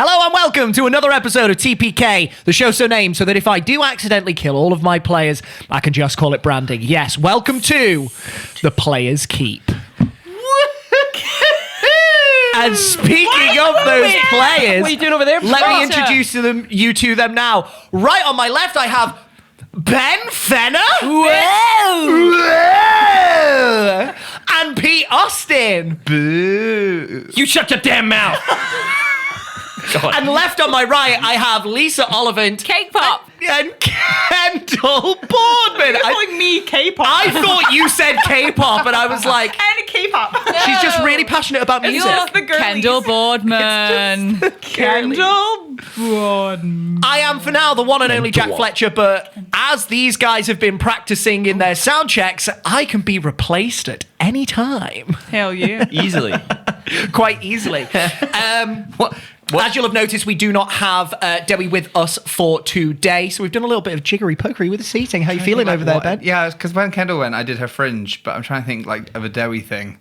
Hello and welcome to another episode of TPK, the show so named so that if I do accidentally kill all of my players, I can just call it branding. Yes, welcome to the Players Keep. And speaking of those players, what are you doing over there? Let me introduce you to them now. Right on my left, I have Ben Fenner. Whoa. And Pete Austin. Boo. You shut your damn mouth. And left on my right, I have Lisa Oliphant. Cake Pop. And Kendall Boardman. You're calling me K-pop. I thought you said K-pop, and I was like... And K-pop. She's just really passionate about music. It's the Kendall Boardman. Kendall Boardman. I am, for now, the one and only Jack Fletcher, but as these guys have been practicing in their sound checks, I can be replaced at any time. Hell yeah. Easily. Quite easily. As you'll have noticed, we do not have Debbie with us for today, so we've done a little bit of jiggery-pokery with the seating. How are you feeling over there, Ben? Yeah, because when Kendall went, I did her fringe, but I'm trying to think of a Debbie thing.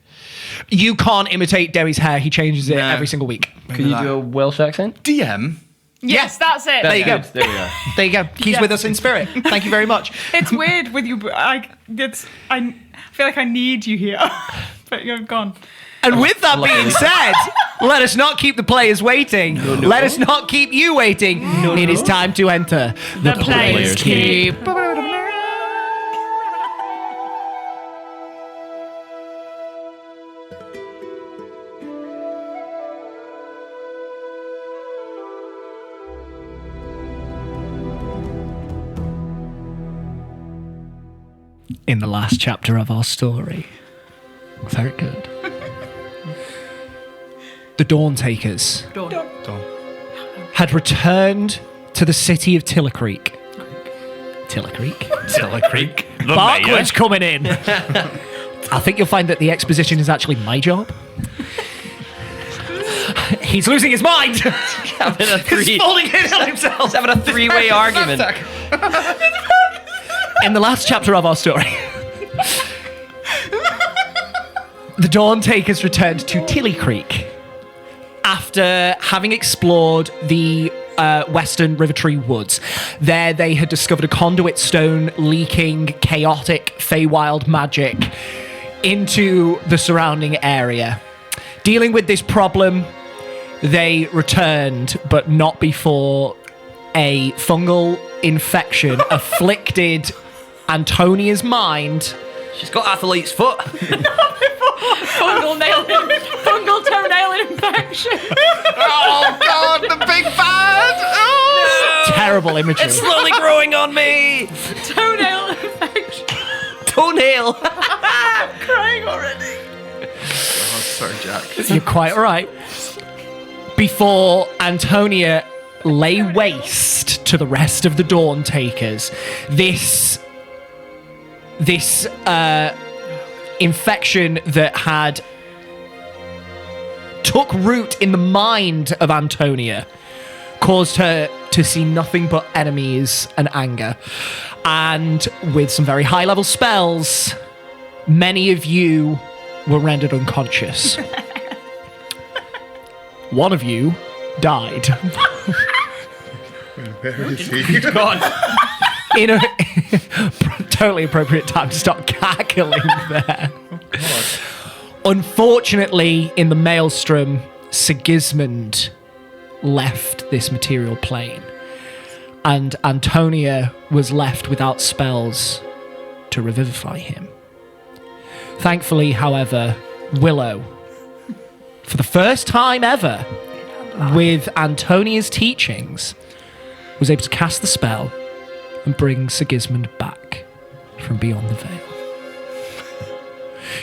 You can't imitate Debbie's hair. He changes it every single week. Can you do a Welsh accent? DM? Yes, that's it. There you go. There we go. There you go. He's with us in spirit. Thank you very much. It's weird with you, but I feel like I need you here, but you're gone. And with that being said, let us not keep the players waiting. No. Let us not keep you waiting. No. It is time to enter the Players Keep. In the last chapter of our story. Very good. The Dawn Takers had returned to the city of Tillicreek. Tillicreek. Barkwood's coming in. I think you'll find that the exposition is actually my job. He's losing his mind. He's falling in on himself. He's having a three-way argument. In the last chapter of our story, the Dawn Takers returned to Tillicreek after having explored the western Rivertree Woods. There they had discovered a conduit stone leaking chaotic Feywild magic into the surrounding area. Dealing with this problem, they returned, but not before a fungal infection afflicted Antonia's mind. She's got athlete's foot. Fungal toenail infection. Oh, God, the big bad! Oh. No. Terrible imagery. It's slowly growing on me. Toenail infection. Toenail. I'm crying already. Oh, sorry, Jack. You're quite all right. Before Antonia lay waste to the rest of the Dawn Takers, this infection that had took root in the mind of Antonia caused her to see nothing but enemies and anger. And with some very high-level spells, many of you were rendered unconscious. One of you died. Where is he? God. In a totally appropriate time to stop cackling there. Unfortunately, in the maelstrom, Sigismund left this material plane, and Antonia was left without spells to revivify him. Thankfully, however, Willow, for the first time ever, with Antonia's teachings, was able to cast the spell and bring Sigismund back from beyond the veil.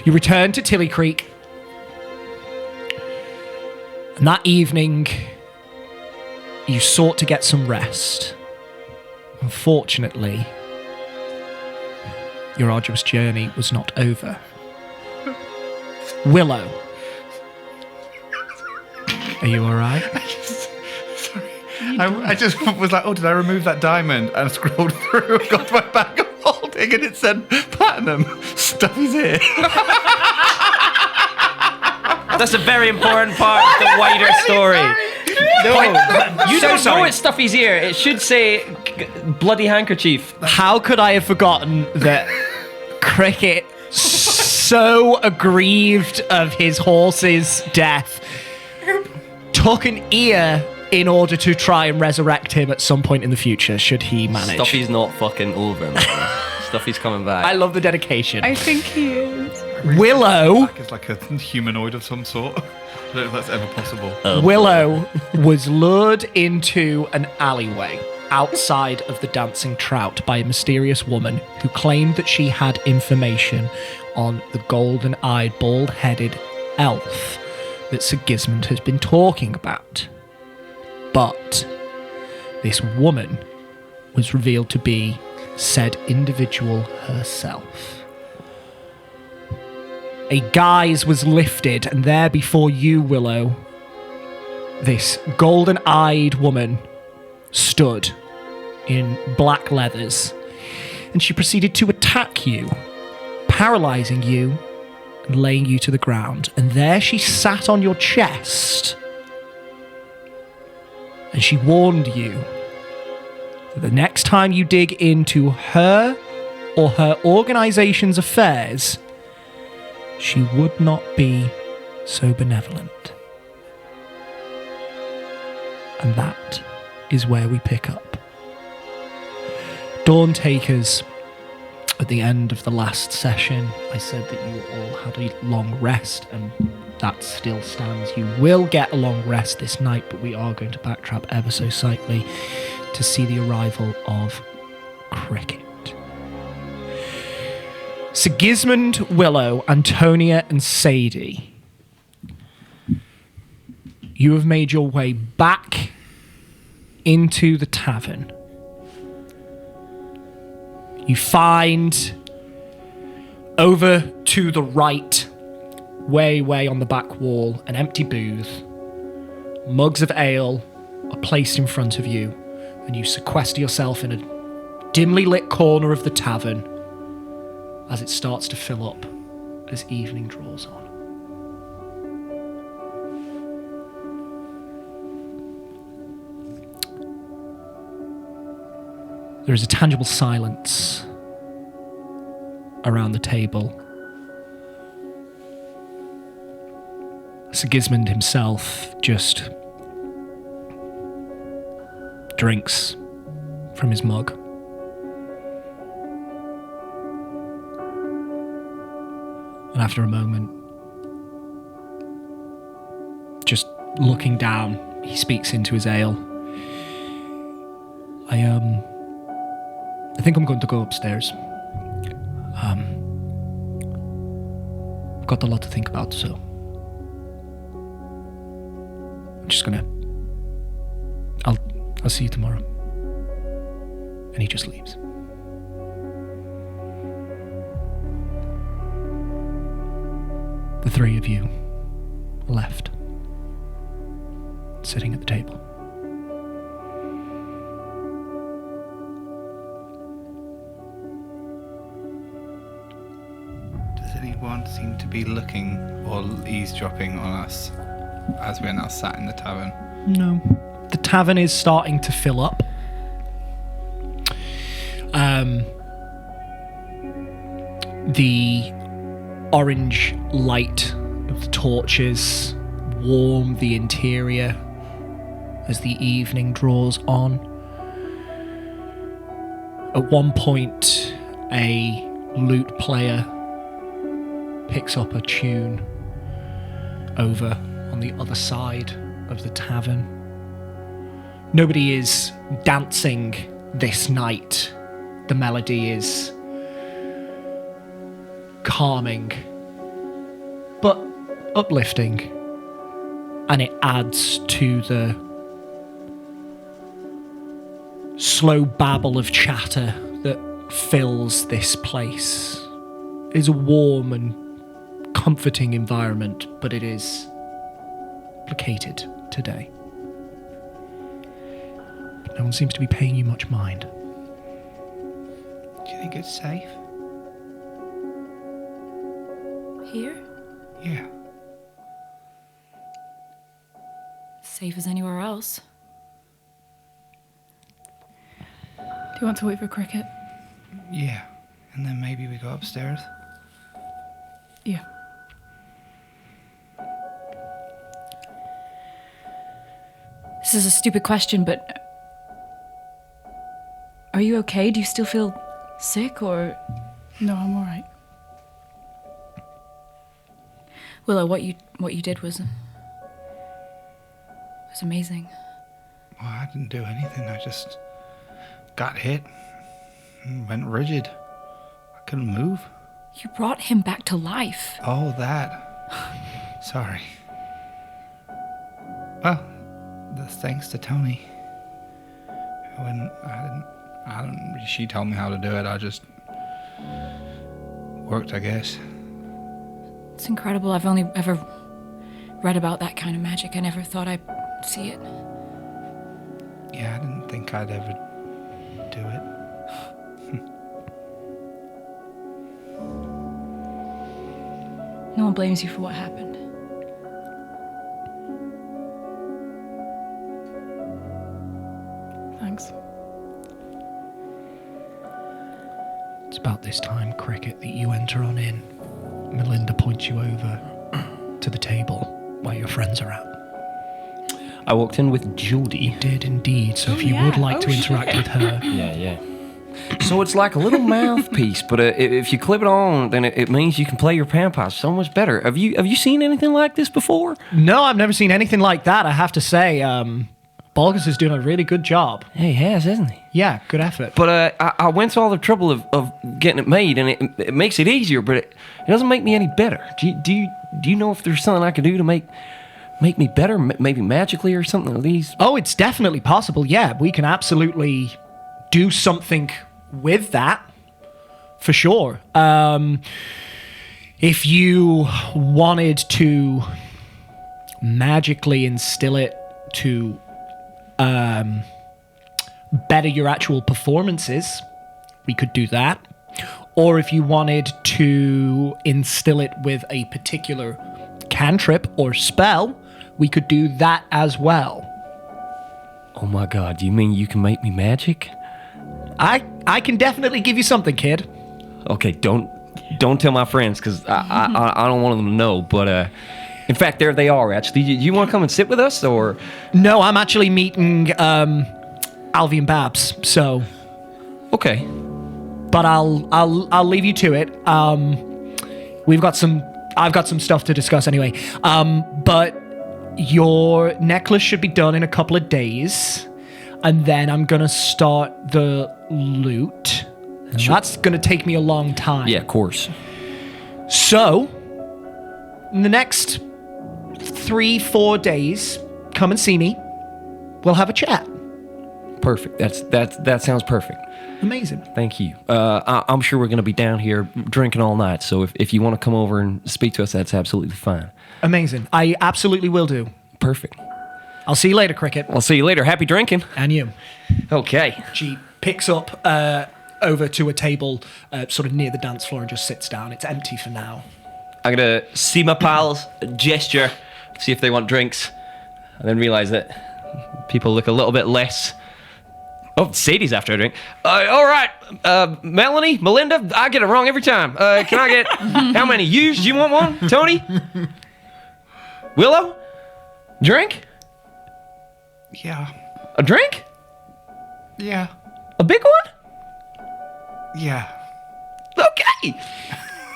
You return to Tillicreek, and that evening, you sought to get some rest. Unfortunately, your arduous journey was not over. Willow, are you all right? I just was like, oh, did I remove that diamond? And scrolled through and got to my bag of holding, and it said platinum. Stuff his ear. That's a very important part of the wider story. You don't know sorry. it's Stuffy's ear. It should say bloody handkerchief. How could I have forgotten that Cricket, so aggrieved of his horse's death, took an ear in order to try and resurrect him at some point in the future, should he manage? Stuffy's not fucking over, man. Stuffy's coming back. I love the dedication. I think he is. Willow It's like a humanoid of some sort. I don't know if that's ever possible. Willow was lured into an alleyway outside of the Dancing Trout by a mysterious woman who claimed that she had information on the golden-eyed, bald-headed elf that Sir Gismund has been talking about. But this woman was revealed to be said individual herself. A guise was lifted, and there before you, Willow, this golden-eyed woman stood in black leathers, and she proceeded to attack you, paralyzing you and laying you to the ground. And there she sat on your chest, and she warned you that the next time you dig into her or her organization's affairs, she would not be so benevolent. And that is where we pick up. Dawn Takers, at the end of the last session, I said that you all had a long rest, and that still stands. You will get a long rest this night, but we are going to backtrack ever so slightly to see the arrival of Cricket. Sigismund, Willow, Antonia, and Sadie, you have made your way back into the tavern. You find over to the right, way on the back wall, an empty booth. Mugs of ale are placed in front of you, and you sequester yourself in a dimly lit corner of the tavern as it starts to fill up as evening draws on. There is a tangible silence around the table. Sigismund himself just drinks from his mug. And after a moment, just looking down, he speaks into his ale. I think I'm going to go upstairs. I've got a lot to think about, so I'm just gonna. I'll see you tomorrow. And he just leaves. The three of you left, sitting at the table. Does anyone seem to be looking or eavesdropping on us as we're now sat in the tavern? No. The tavern is starting to fill up. The orange light of the torches warm the interior as the evening draws on. At one point, a lute player picks up a tune over on the other side of the tavern. Nobody is dancing this night. The melody is calming, but uplifting, and it adds to the slow babble of chatter that fills this place. It is a warm and comforting environment, but it is placated today. No one seems to be paying you much mind. Do you think it's safe? Here? Yeah. safe as anywhere else. Do you want to wait for Cricket? Yeah. And then maybe we go upstairs. Yeah. This is a stupid question, but are you okay? Do you still feel sick, or No, I'm all right. Willow? What you did was amazing. Well, I didn't do anything. I just got hit and went rigid. I couldn't move. You brought him back to life. Oh, that. Sorry. Well, that's thanks to Tony. When I didn't. She told me how to do it. I just worked, I guess. It's incredible. I've only ever read about that kind of magic. I never thought I'd see it. Yeah, I didn't think I'd ever do it. No one blames you for what happened. Thanks. It's about this time, Cricket, that you enter on in. Melinda points you over to the table where your friends are at. I walked in with Judy. You did indeed, so if you would like to interact with her. Yeah. So it's like a little mouthpiece, but if you clip it on, then it means you can play your panpipes so much better. Have you seen anything like this before? No, I've never seen anything like that, I have to say. Bolgus is doing a really good job. He has, hasn't he? Yeah, good effort. But I went to all the trouble of getting it made, and it makes it easier, but it doesn't make me any better. Do you know if there's something I can do to make me better, maybe magically or something of these? Oh, it's definitely possible. Yeah, we can absolutely do something with that, for sure. If you wanted to magically instill it to better your actual performances, we could do that. Or if you wanted to instill it with a particular cantrip or spell, we could do that as well. Oh my God, you mean you can make me magic? I can definitely give you something, kid. Okay, don't tell my friends, because I don't want them to know, but in fact, there they are, actually. Do you want to come and sit with us, or? No, I'm actually meeting Alvy and Babs, so... Okay. But I'll leave you to it. I've got some stuff to discuss anyway. But your necklace should be done in a couple of days, and then I'm gonna start the loot. And that's gonna take me a long time. Yeah, of course. So, in the next 3-4 days, come and see me. We'll have a chat. Perfect. That sounds perfect. Amazing. Thank you. I'm sure we're going to be down here drinking all night, so if you want to come over and speak to us, that's absolutely fine. Amazing. I absolutely will do. Perfect. I'll see you later, Cricket. I'll see you later. Happy drinking. And you. Okay. She picks up over to a table sort of near the dance floor and just sits down. It's empty for now. I'm going to see my pals, gesture, see if they want drinks, and then realize that people look a little bit less... Oh, Sadie's after a drink. All right, Melanie, Melinda, I get it wrong every time. Can I get... How many? You? Do you want one? Tony? Willow? Drink? Yeah. A drink? Yeah. A big one? Yeah. Okay.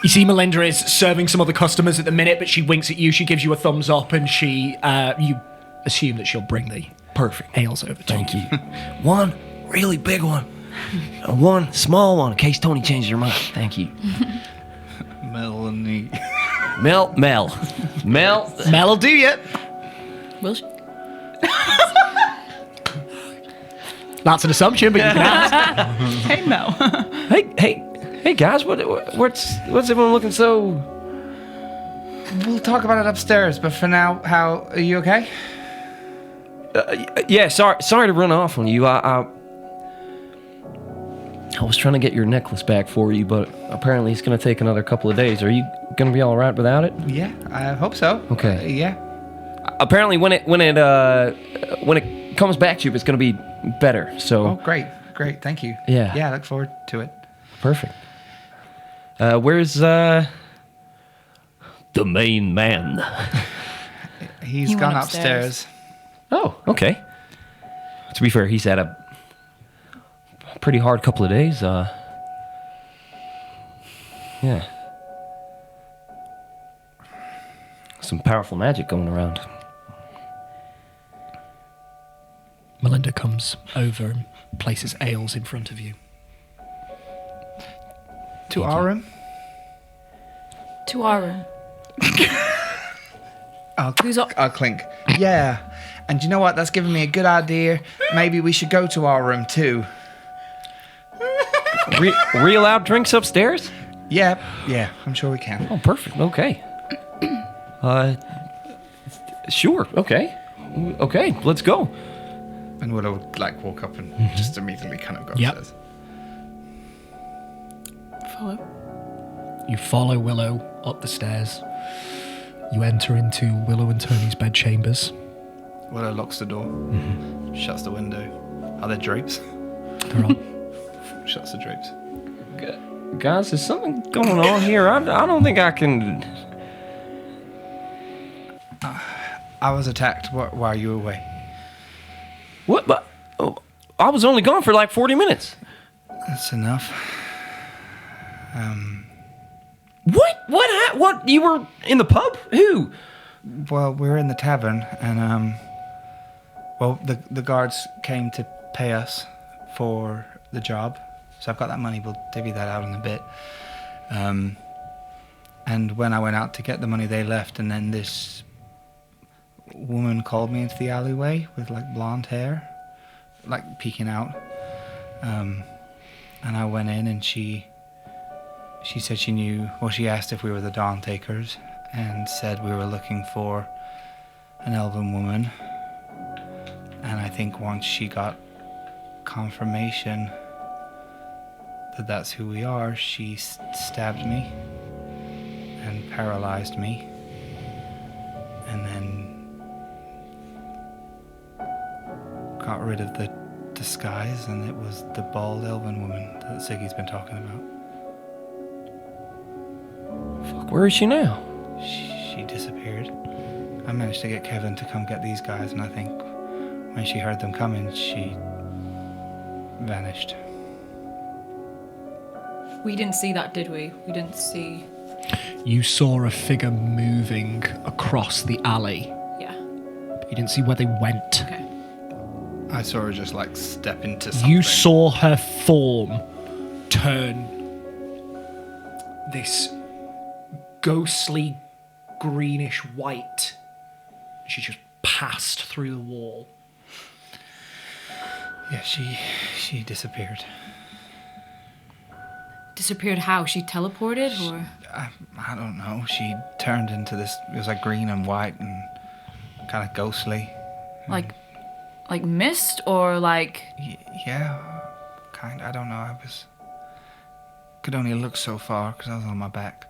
You see Melinda is serving some other customers at the minute, but she winks at you, she gives you a thumbs up, and you assume that she'll bring the Perfect. ales over to Thank you. One really big one. And one small one in case Tony changes her mind. Thank you. Melanie. Mel. Mel'll do you. Will she? That's an assumption, but you can ask. Hey, Mel. Hey, guys. What's everyone looking so? We'll talk about it upstairs, but for now, how are you okay? Yeah. Sorry to run off on you. I was trying to get your necklace back for you, but apparently it's going to take another couple of days. Are you going to be all right without it? Yeah, I hope so. Okay. Yeah. apparently when it comes back to you, it's going to be better. So Oh, great. Thank you. Yeah. Yeah, I look forward to it. perfect. Where's the main man? He's He gone went upstairs. Oh, okay. To be fair, he's had a pretty hard couple of days. Yeah. Some powerful magic going around. Melinda comes over and places ales in front of you. To our room? To our room. Who's up? I'll clink. Yeah. And you know what? That's given me a good idea. Maybe we should go to our room too. We allowed drinks upstairs? Yeah, I'm sure we can. Oh, perfect. Okay. Sure. Okay. Okay, let's go. And Willow would like walk up and just immediately kind of go Yep. upstairs. Follow. You follow Willow up the stairs. You enter into Willow and Tony's bedchambers. Willow locks the door, shuts the window. Are there drapes? They're on. Shuts the drapes. Guys, there's something going on here. I don't think I can... I was attacked while you were away. What? But I was only gone for like 40 minutes. That's enough. What? What? You were in the pub? Who? Well, we were in the tavern, and well, the guards came to pay us for the job, so I've got that money. We'll divvy that out in a bit. And when I went out to get the money, they left, and then this woman called me into the alleyway with like blonde hair, like peeking out. And I went in, and she said she knew. Well, she asked if we were the Dawn Takers, and said we were looking for an elven woman. And I think once she got confirmation that that's who we are, she stabbed me and paralyzed me, and then got rid of the disguise, and it was the bald elven woman that Ziggy's been talking about. Fuck, where is she now? She disappeared. I managed to get Kevin to come get these guys, and I think when she heard them coming, she vanished. We didn't see that, did we? We didn't see. You saw a figure moving across the alley. Yeah. You didn't see where they went. Okay. I saw her just like step into something. You saw her form turn this ghostly greenish white. She just passed through the wall. Yeah, she disappeared. Disappeared how? She teleported or? I don't know. She turned into this. It was like green and white and kind of ghostly. Like mist or like? Yeah, kind. I don't know. I could only look so far because I was on my back.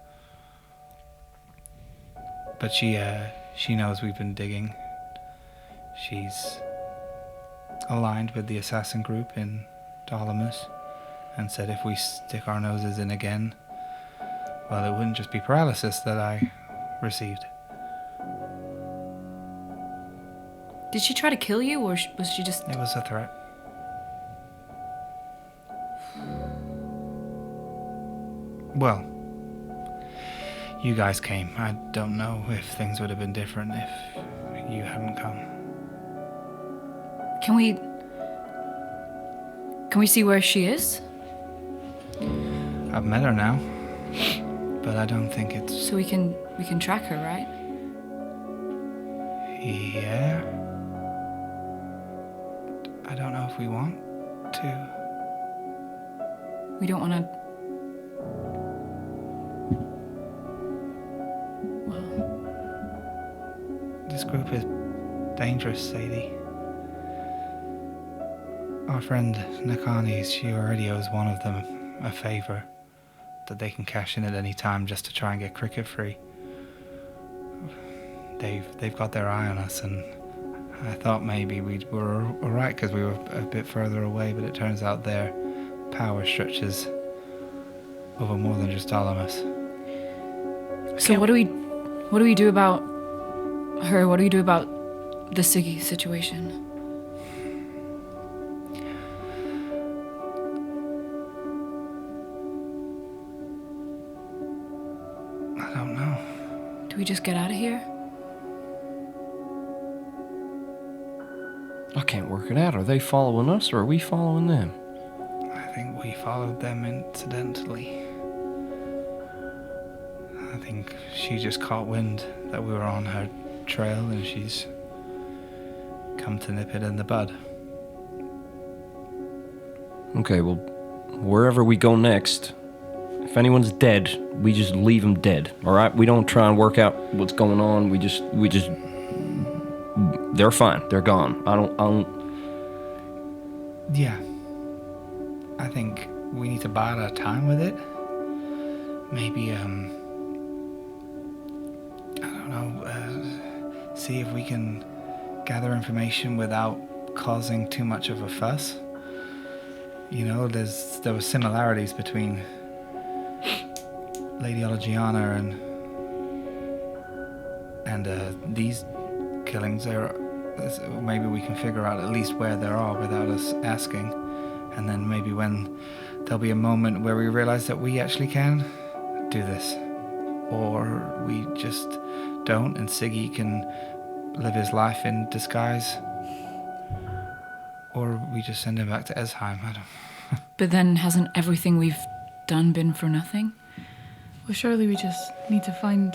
But she knows we've been digging. She's aligned with the assassin group in Dalamus, and said if we stick our noses in again, well, it wouldn't just be paralysis that I received. Did she try to kill you or was she just? It was a threat. Well, you guys came. I don't know if things would have been different if you hadn't come. Can we see where she is? I've met her now, but I don't think it's... So we can track her, right? Yeah. I don't know if we want to. We don't want to. Well, This group is dangerous, Sadie. Our friend Nakani, she already owes one of them a favor that they can cash in at any time just to try and get Cricket free. they've got their eye on us, and I thought maybe we were all right because we were a bit further away, but it turns out their power stretches over more than just Dalamus. So what do we do about her? What do we do about the Siggy situation? I don't know. Do we just get out of here? I can't work it out. Are they following us or are we following them? I think we followed them incidentally. I think she just caught wind that we were on her trail and she's come to nip it in the bud. Okay, well, wherever we go next, if anyone's dead, we just leave them dead, all right? We don't try and work out what's going on. We just, they're fine. They're gone. I don't. Yeah. I think we need to bide our time with it. Maybe, I don't know, see if we can gather information without causing too much of a fuss. You know, there were similarities between Lady Olagiana and these killings. Maybe we can figure out at least where they are without us asking, and then maybe when there'll be a moment where we realize that we actually can do this, or we just don't, and Siggy can live his life in disguise, or we just send him back to Esheim. I don't. But then hasn't everything we've done been for nothing? Well, surely we just need to find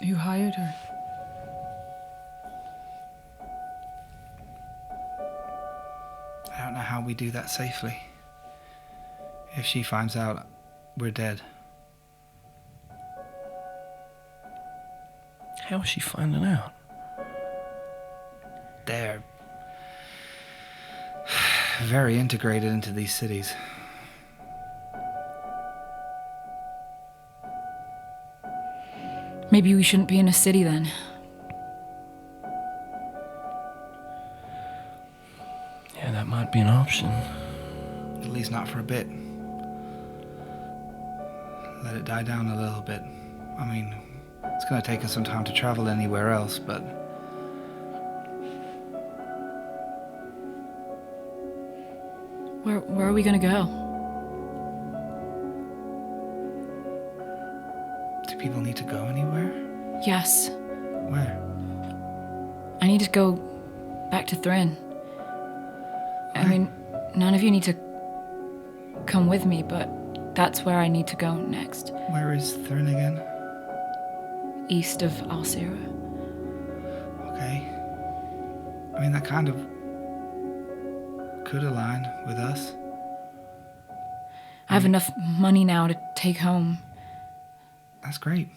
who hired her. I don't know how we do that safely. If she finds out we're dead. How is she finding out? They're very integrated into these cities. Maybe we shouldn't be in a city then. Yeah, that might be an option. At least not for a bit. Let it die down a little bit. I mean, it's going to take us some time to travel anywhere else, but... Where are we gonna go? Do people need to go anywhere? Yes. Where? I need to go back to Thrin. I mean, none of you need to come with me, but that's where I need to go next. Where is Thrin again? East of Alcira. Okay. I mean, that kind of could align with us. I have enough money now to take home. That's great.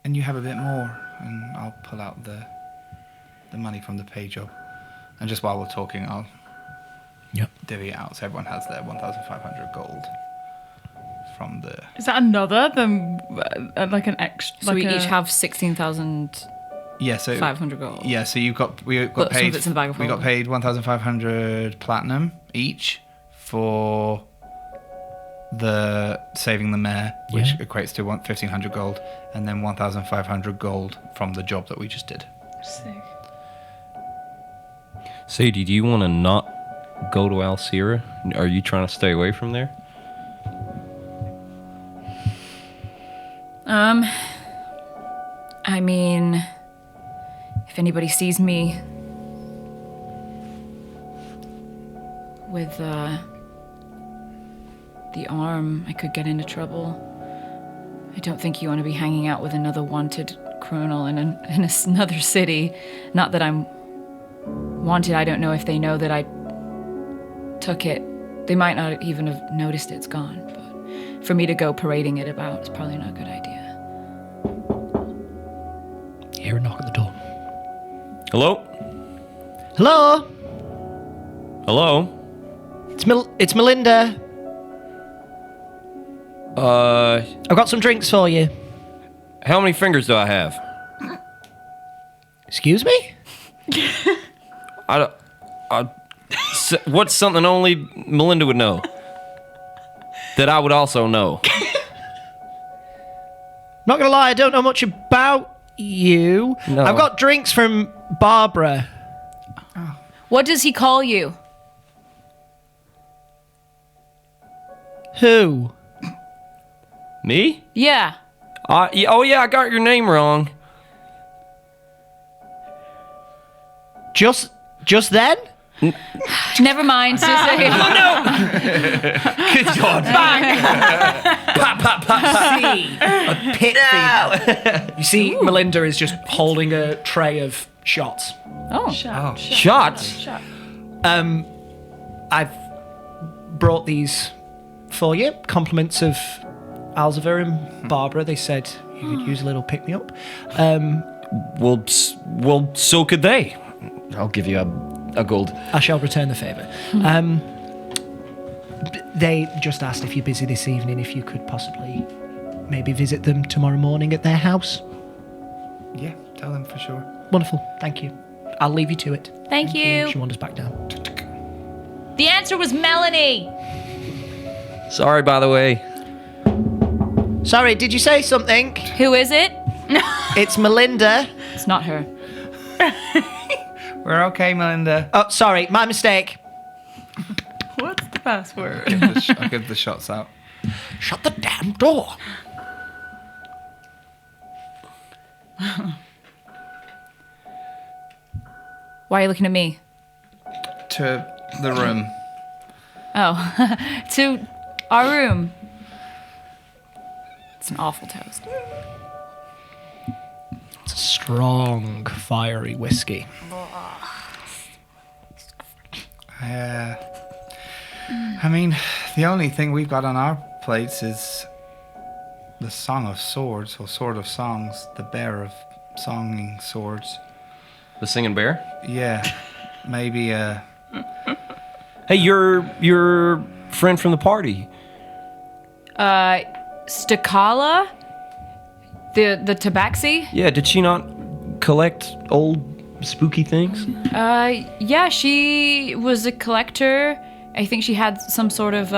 And you have a bit more, and I'll pull out the money from the pay job. And just while we're talking, I'll divvy it out so everyone has their 1,500 gold from the... Is that another than like an extra? So we each have 16,500 Yeah, so gold. Yeah, so we got But some paid. of it's in the bag of we got holding. paid 1,500 platinum each for the saving the mayor, which equates to 1,500 gold, and then 1,500 gold from the job that we just did. Sick. Sadie, do you want to not go to Alcira? Are you trying to stay away from there? I mean, if anybody sees me with the arm, I could get into trouble. I don't think you want to be hanging out with another wanted criminal in another city. Not that I'm wanted. I don't know if they know that I took it. They might not even have noticed it's gone. But for me to go parading it about is probably not a good idea. You hear a knock at the door. Hello? Hello? Hello? It's Melinda. I've got some drinks for you. How many fingers do I have? Excuse me? What's something only Melinda would know? That I would also know. Not gonna lie, I don't know much about you. No. I've got drinks from Barbara. What does he call you? Who? Me? Yeah. Oh yeah, I got your name wrong. Just then? Never mind. Good God. Pop, pop, pop. See a pit fever. You see, Melinda is just holding a tray of shots. Oh. Shots? I've brought these for you. Compliments of Alzavir and Barbara. They said you could use a little pick me up. Well, so could they. I'll give you a gold. I shall return the favour. They just asked if you're busy this evening, if you could possibly maybe visit them tomorrow morning at their house. Yeah, tell them for sure. Wonderful, thank you. I'll leave you to it. Thank you. She wanders back down. The answer was Melanie. Sorry, by the way. Sorry, did you say something? Who is it? It's Melinda. It's not her. We're okay, Melinda. Oh, sorry, my mistake. What's the password? I'll give the shots out. Shut the damn door. Why are you looking at me? To the room. Oh, to our room. It's an awful toast. It's a strong, fiery whiskey. I mean, the only thing we've got on our plates is the Song of Swords, or Sword of Songs, the bear of songing swords. The singing bear? Yeah, maybe, Hey, your friend from the party. Stakala? The tabaxi? Yeah, did she not collect old spooky things? Yeah, she was a collector. I think she had some sort of,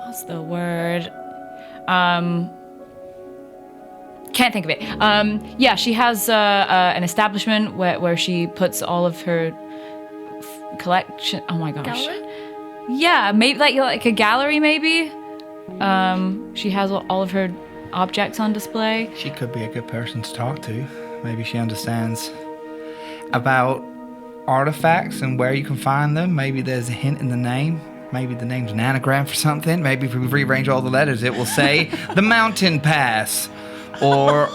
what's the word? Can't think of it. Yeah, she has an establishment where she puts all of her collection. Oh my gosh. Gallery? Yeah, maybe like a gallery, maybe. She has all of her objects on display. she could be a good person to talk to. Maybe she understands about artifacts and where you can find them. Maybe there's a hint in the name. Maybe the name's an anagram for something. Maybe if we rearrange all the letters, it will say the Mountain Pass. Or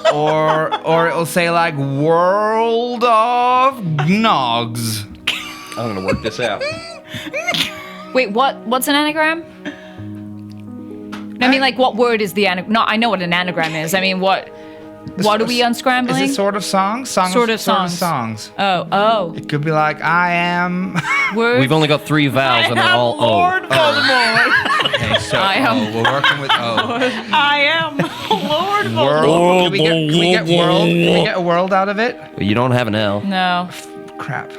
it'll say like World of Nogs. I'm gonna work this out. Wait, what's an anagram? I mean, like, what word is the anagram? No, I know what an anagram is. I mean, what are we unscrambling? Is it Sword of Songs? Sort of songs. Oh. It could be like I am. Word. We've only got 3 vowels and they're all Lord O. Voldemort. Okay, so I am. we're working with O. I am Lord Voldemort. World. Can we get world? Can we get a world out of it? You don't have an L. No. Crap.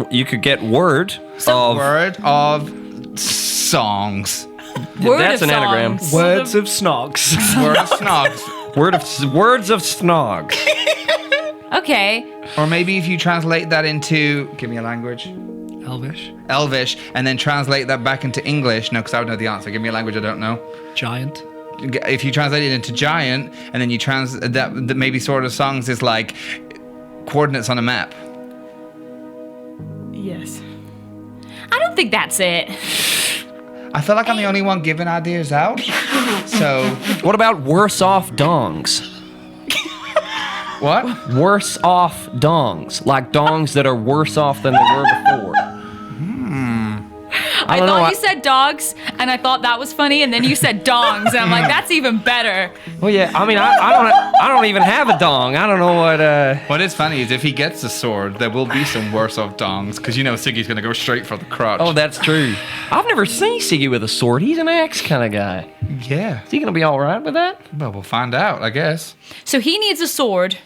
You could get word of... Word of songs. Word That's of an anagram. songs. Words of snogs. Word of snogs. Words of snog. Okay. Or maybe if you translate that into, give me a language, Elvish. Elvish, and then translate that back into English. No, because I would know the answer. Give me a language I don't know. Giant. If you translate it into giant, and then you that maybe Sword of Songs is like coordinates on a map. Yes. I don't think that's it. I feel like I'm the only one giving ideas out. So, What about worse off dongs? what? Worse off dongs. Like dongs that are worse off than they were before. I don't know, thought you said dogs, and I thought that was funny, and then you said dongs, and I'm like, that's even better. Well, yeah. I mean, I don't even have a dong. I don't know what. What is funny is if he gets the sword, there will be some worse off dongs, because you know Siggy's going to go straight for the crotch. Oh, that's true. I've never seen Siggy with a sword. He's an axe kind of guy. yeah. Is he gonna be all right with that? Well, we'll find out, I guess. So he needs a sword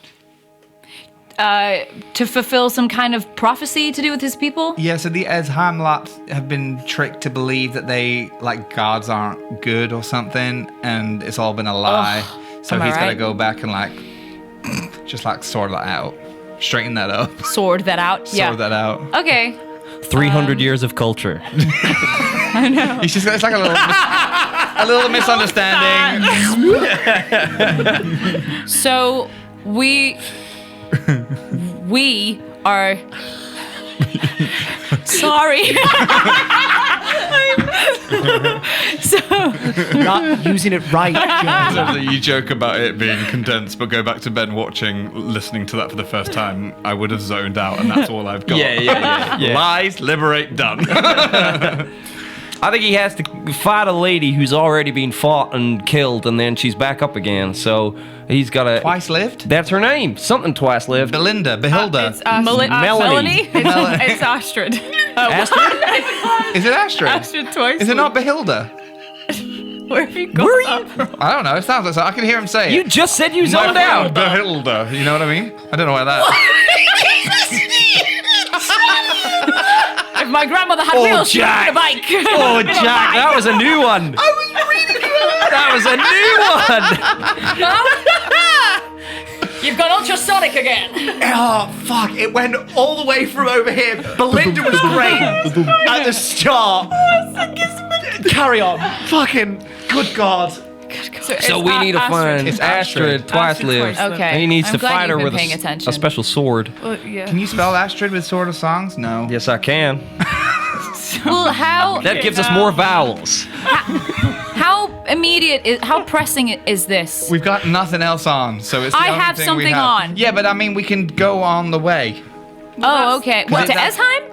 to fulfill some kind of prophecy to do with his people? Yeah, so the Esheimlot have been tricked to believe that they, like, gods aren't good or something, and it's all been a lie. So am I he's got to right? go back and, like, just, like, sort that out. Straighten that up. Sword that out? Sort that out. Okay. 300 years of culture. He's just, it's like a little misunderstanding. So we are sorry. So Not using it right. So you joke about it being condensed, but go back to Ben listening to that for the first time. I would have zoned out, and that's all I've got. Yeah. Lies, liberate, done. I think he has to fight a lady who's already been fought and killed, and then she's back up again. So he's got to. Twice lived? That's her name. Something twice lived. Belinda, Behilda. It's Melanie. Melanie. It's Astrid. Astrid? Is it Astrid? Astrid twice. Is it not Behilda? Where have you gone? Where are you? I don't know. It sounds like so. I can hear him say You it. just said you zoned out. Behilda, you know what I mean? I don't know why that. if my grandmother had Oh, wheels, she'd Jack. ride a bike. Oh, Jack, that was a new one. I was reading that was a new one. You've gone ultrasonic again. Oh, fuck. It went all the way from over here. Belinda was great at the start. Carry on. Fucking good God. So we need to find It's Astrid twice Astrid lived. twice Okay. And he needs I'm to glad fight her you've with been paying attention. a special sword. Well, yeah. Can you spell Astrid with Sword of Songs? No. Yes, I can. Well, how That gives us more vowels. how pressing is this? We've got nothing else on, so it's the I only have thing something we have. on. Yeah, but I mean, we can go on the way. Oh, okay. What, to that's- Esheim?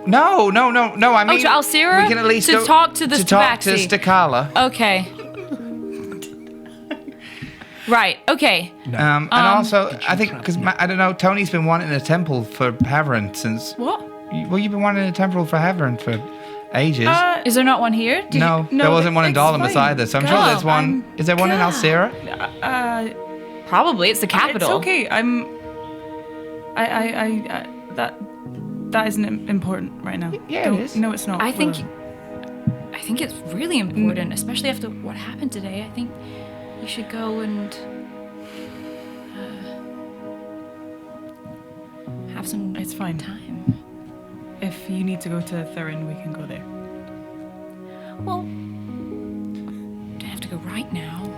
No. I mean, to Alcira? We can at least To go, talk to the to talk to Tabaxi. Stakala. Okay. Right, okay. And also, I think because I don't know, Tony's been wanting a temple for Havern since. What? Well, you've been wanting a temple for Havern for ages. Is there not one here? Did no, no, there wasn't one in it's Dolomus fine. either. So I'm sure God, there's one. Is there one in Alcira? Probably. It's the capital. It's okay. That isn't important right now. Yeah, it is. No, it's not. I think Willow. it's really important, especially after what happened today. I think you should go and have some It's fine. time. If you need to go to Thurin, we can go there. Well, don't have to go right now.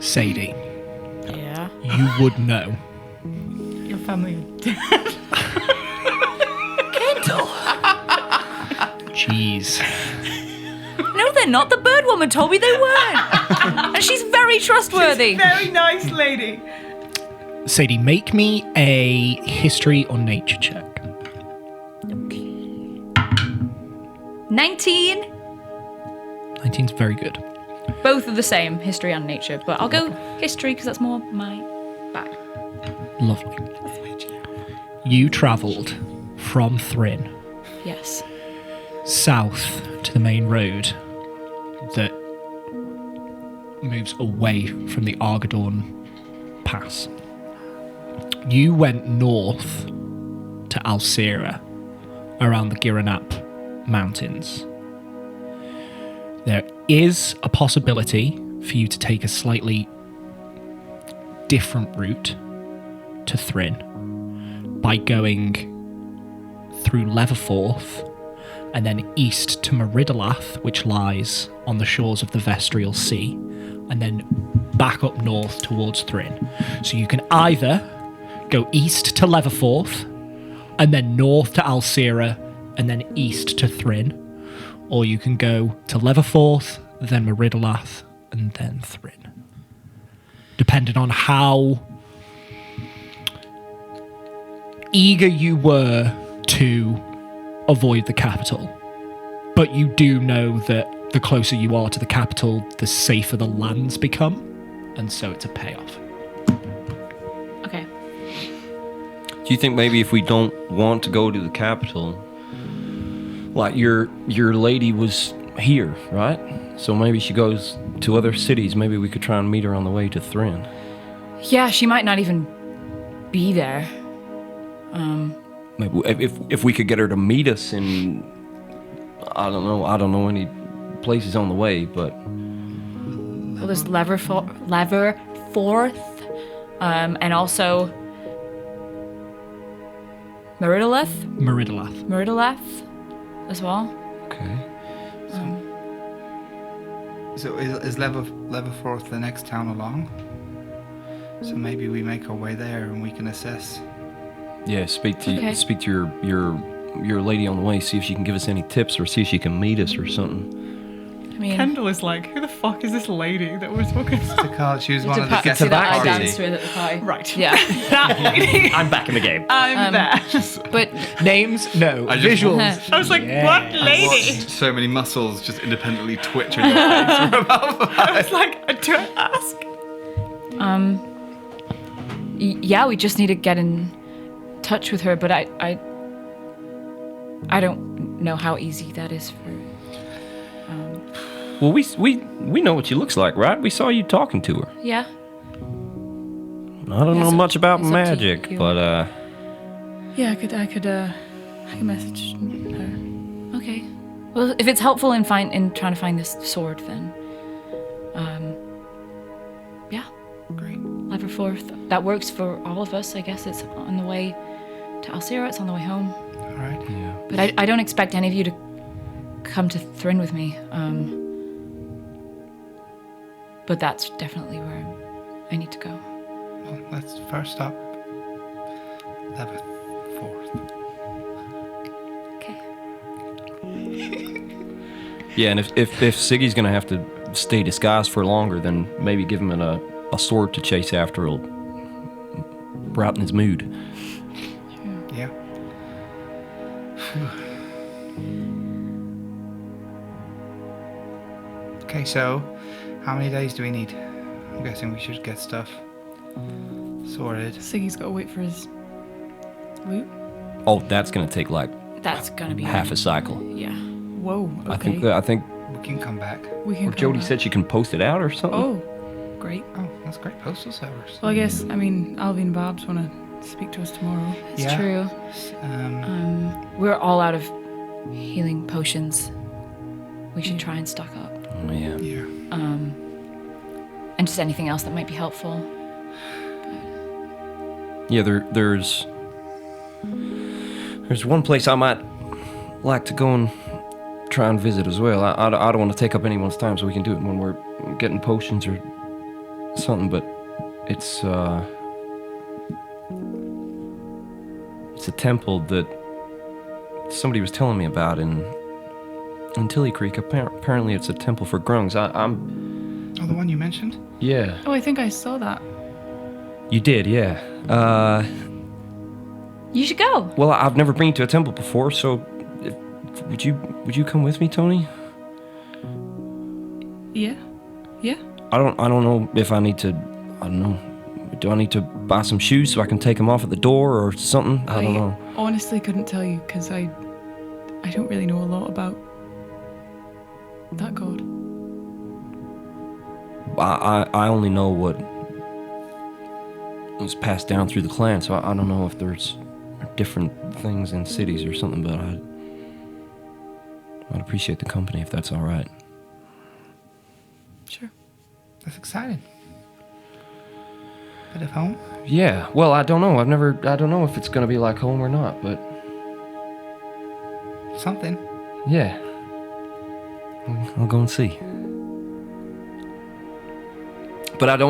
Sadie, Yeah. you would know. Your family. Jeez. No, they're not. The bird woman told me they weren't. And she's very trustworthy. Very nice lady. Sadie, make me a history or nature check. 19. 19's very good. Both are the same, history and nature, but I'll go history because that's more my bag. Lovely. You travelled from Thrin Yes. south to the main road that moves away from the Argadorn Pass. You went north to Alcira around the Giranap Mountains. There is a possibility for you to take a slightly different route to Thrin by going through Leverforth and then east to Meridolath, which lies on the shores of the Vestral Sea, and then back up north towards Thrin. So you can either go east to Leverforth and then north to Alcira and then east to Thrin, or you can go to Leverforth, then Meridolath, and then Thrin. Depending on how eager you were to avoid the capital. But you do know that the closer you are to the capital, the safer the lands become. And so it's a payoff. Okay. Do you think maybe if we don't want to go to the capital, like your lady was here, right? So maybe she goes to other cities. Maybe we could try and meet her on the way to Thrin. Yeah, she might not even be there. Maybe if we could get her to meet us in, I don't know any places on the way, but Well, there's Leverforth, and also Meridoleth as well. okay. So is Leverforth the next town along? So maybe we make our way there and we can assess. Yeah, speak to Okay. your lady on the way. See if she can give us any tips, or see if she can meet us or something. I mean, Kendall is like, who the fuck is this lady that we're talking about? She was one of the guests to at the that I party. danced with at the party. Right. Yeah. That lady. I'm back in the game. I'm there. But Names? No. I just- Visuals? I was like, what lady? Watched so many muscles just independently twitch in your face for about I was like, I don't ask. yeah, we just need to get in touch with her, but I don't know how easy that is for. Well, we know what she looks like, right? We saw you talking to her. Yeah. I don't know It's up- much about it's up to magic, you. but Yeah, I could message her. Okay. Well, if it's helpful in trying to find this sword, then, yeah. Great. Leverforth. That works for all of us. I guess it's on the way to Alcira. It's on the way home. All right. yeah. But I don't expect any of you to come to Thrin with me. But that's definitely where I need to go. Well, let's first stop Leverforth. Okay. Yeah, and if Siggy's gonna have to stay disguised for longer, then maybe give him a sword to chase after will brighten his mood. Yeah. Okay, so how many days do we need? I'm guessing we should get stuff sorted. Siggy's got to wait for his loot. Oh, that's gonna take like That's gonna be half a cycle. Yeah. Whoa. Okay. I think We can come back. we can. or come Jody back. said she can post it out or something. Oh, great. Oh, that's great. Postal service. Well, I guess Alvin and Babs want to speak to us tomorrow. It's Yeah. true. We're all out of healing potions. We should try and stock up. Oh, yeah. Yeah. And just anything else that might be helpful. Yeah, there's one place I might like to go and try and visit as well. I don't want to take up anyone's time, so we can do it when we're getting potions or something. But it's a temple that somebody was telling me about in Tilly Creek. Apparently, it's a temple for grungs. Oh, the one you mentioned? Yeah. Oh, I think I saw that. You did, yeah. You should go. Well, I've never been to a temple before, so would you come with me, Tony? Yeah. Yeah. I don't know if I need to. I don't know. Do I need to buy some shoes so I can take them off at the door or something? I don't know. Honestly, couldn't tell you because I don't really know a lot about that god. I only know what was passed down through the clan, so I don't know if there's different things in cities or something, but I'd appreciate the company if that's all right. Sure. That's exciting. Bit of home? Yeah, well, I don't know. I don't know if it's gonna be like home or not, but Something. yeah. I'll go and see. But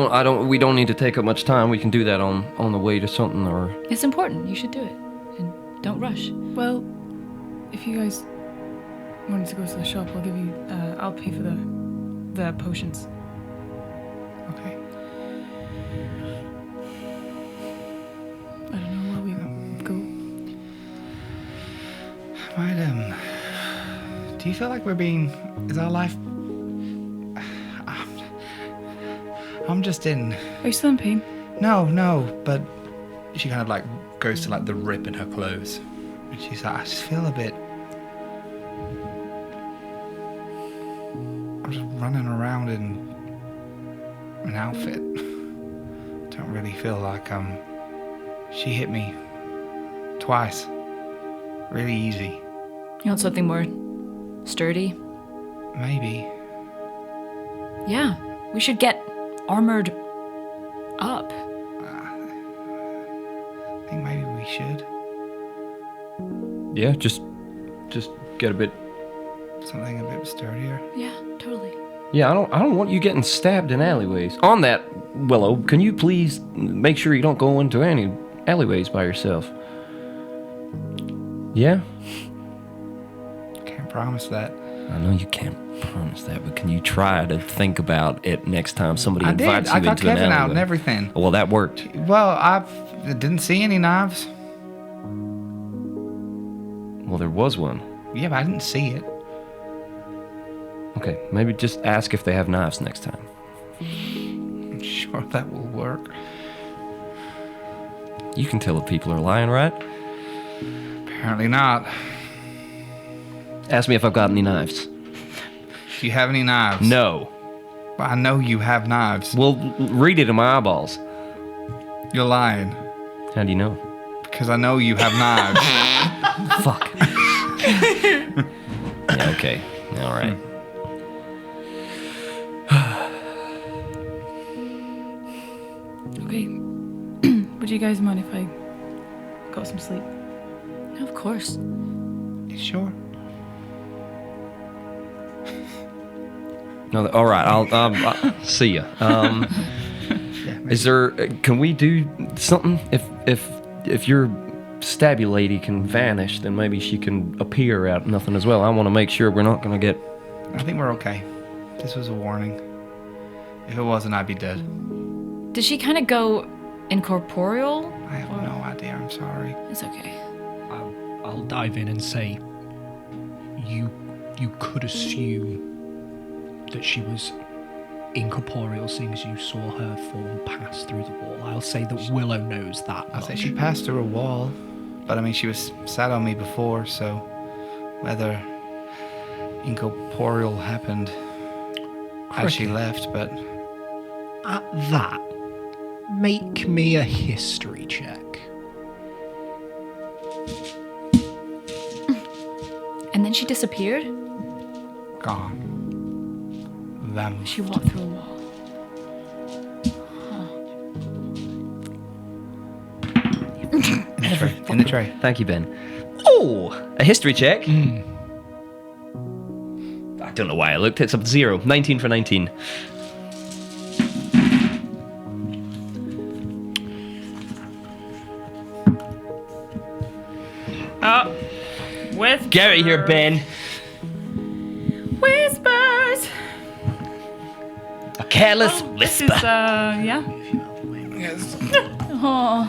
we don't need to take up much time. We can do that on the way to something or... It's important. You should do it. And don't rush. Well, if you guys wanted to go to the shop, I'll give you. I'll pay for the potions. Okay. I don't know where we go. Might Do you feel like we're being... Is our life... I'm just in... Are you still in pain? No, but she kind of like goes to like the rip in her clothes. And she's like, I just feel a bit... I'm just running around in an outfit. Don't really feel like she hit me twice. Really easy. You want something more sturdy? Maybe. Yeah, we should get armored up. I think maybe we should. Yeah, just get a bit. Something a bit sturdier. Yeah, totally. Yeah, I don't want you getting stabbed in alleyways. On that, Willow, can you please make sure you don't go into any alleyways by yourself? Yeah? Can't promise that. I know you can't promise that, but can you try to think about it next time somebody I did. invites you I got into an Kevin alleyway? out and everything. Well, that worked. Well, I didn't see any knives. Well, there was one. Yeah, but I didn't see it. Okay, maybe just ask if they have knives next time. I'm sure that will work. You can tell if people are lying, right? Apparently not. Ask me if I've got any knives. Do you have any knives? No. But I know you have knives. Well, read it in my eyeballs. You're lying. How do you know? Because I know you have knives. Fuck. Yeah, okay. All right. Okay. Would you guys mind if I got some sleep? No, of course. You sure? No, all right. I'll see ya. Is there? Can we do something? If your stabby lady can vanish, then maybe she can appear out of nothing as well. I want to make sure we're not gonna get. I think we're okay. This was a warning. If it wasn't, I'd be dead. Did she kind of go incorporeal? I have no idea. I'm sorry. It's okay. I'll dive in and say, you could assume that she was incorporeal, seeing as you saw her form pass through the wall. I'll say that Willow knows that I'll much. say she passed through a wall, but I mean, she was sat on me before, so whether incorporeal happened as she left, but At that, make me a history check. And then she disappeared? gone. Vamoose. She walked through a wall. In the tray. Thank you, Ben. Oh, a history check. I don't know why I looked. It's up to 0. 19 for 19. With Get out here, Ben. whispers. A careless This whisper. is yeah. Oh,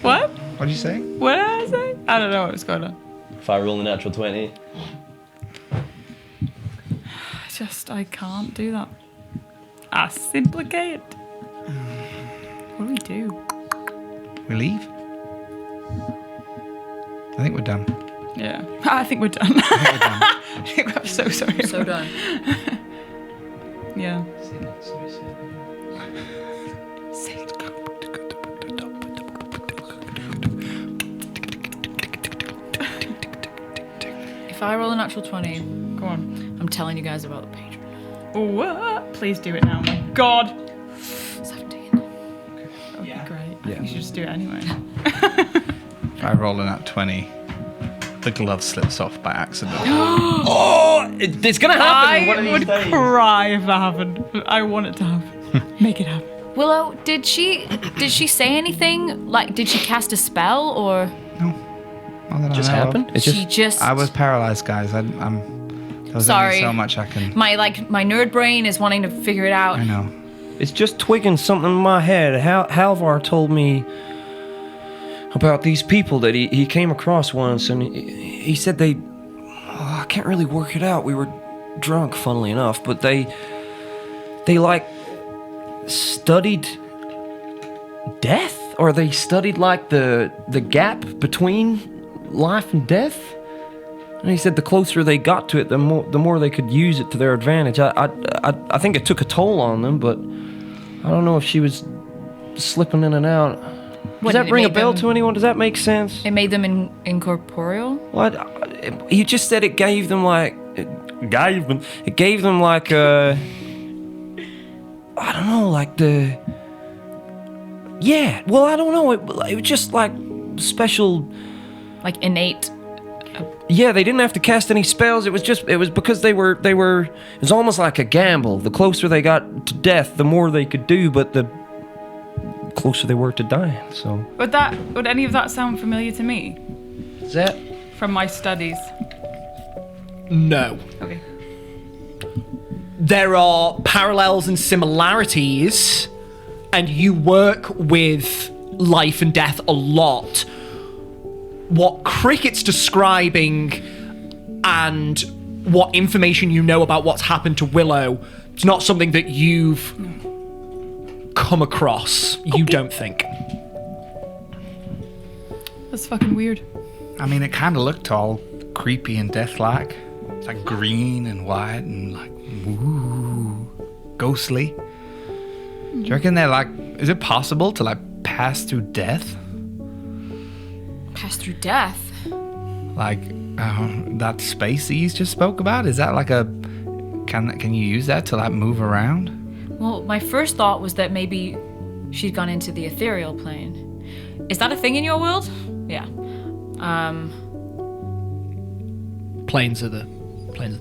What? What did you say? What did I say? I don't know what was going on. If I roll a natural 20. I can't do that. I simply can't. What do we do? We leave? I think we're done. Yeah, I think we're done. I think I'm so sorry. so done. Yeah. If I roll a natural 20, Go on. I'm telling you guys about the patron. What? Please do it now. My God. 17. That would be great. I think you should just do it anyway. If I roll in at 20, the glove slips off by accident. Oh, it's gonna happen one of I these would days. cry if that happened. I want it to happen. Make it happen. Willow, did she say anything? Like, did she cast a spell or Not that I Just know of. happened. It's she just. just? I was paralyzed, guys. There was Sorry. only so much I can. my nerd brain is wanting to figure it out. I know. It's just twigging something in my head. Halvar told me about these people that he came across once, and he said they. Oh, I can't really work it out. We were drunk, funnily enough, but they like studied death, or they studied like the gap between life and death. And he said the closer they got to it, the more they could use it to their advantage. I think it took a toll on them, but I don't know if she was slipping in and out. Does that ring a bell to anyone? Does that make sense? It made them incorporeal? What? You just said it gave them like... It gave them like I don't know, like the... Yeah, well, I don't know. It was just like special... Like innate... Yeah, they didn't have to cast any spells. It was because they were, it was almost like a gamble. The closer they got to death, the more they could do, but the closer they were to dying, so... Would any of that sound familiar to me? Is that... From my studies? No. Okay. There are parallels and similarities, and you work with life and death a lot. What Cricket's describing and what information you know about what's happened to Willow, it's not something that you've come across, you don't think. That's fucking weird. I mean, it kind of looked all creepy and death-like. It's like green and white and like, woo, ghostly. Do you reckon they're like, is it possible to like pass through death? Pass through death? Like, that space that you just spoke about? Is that like a, can you use that to like move around? Well, my first thought was that maybe she'd gone into the ethereal plane. Is that a thing in your world? Yeah. Planes are the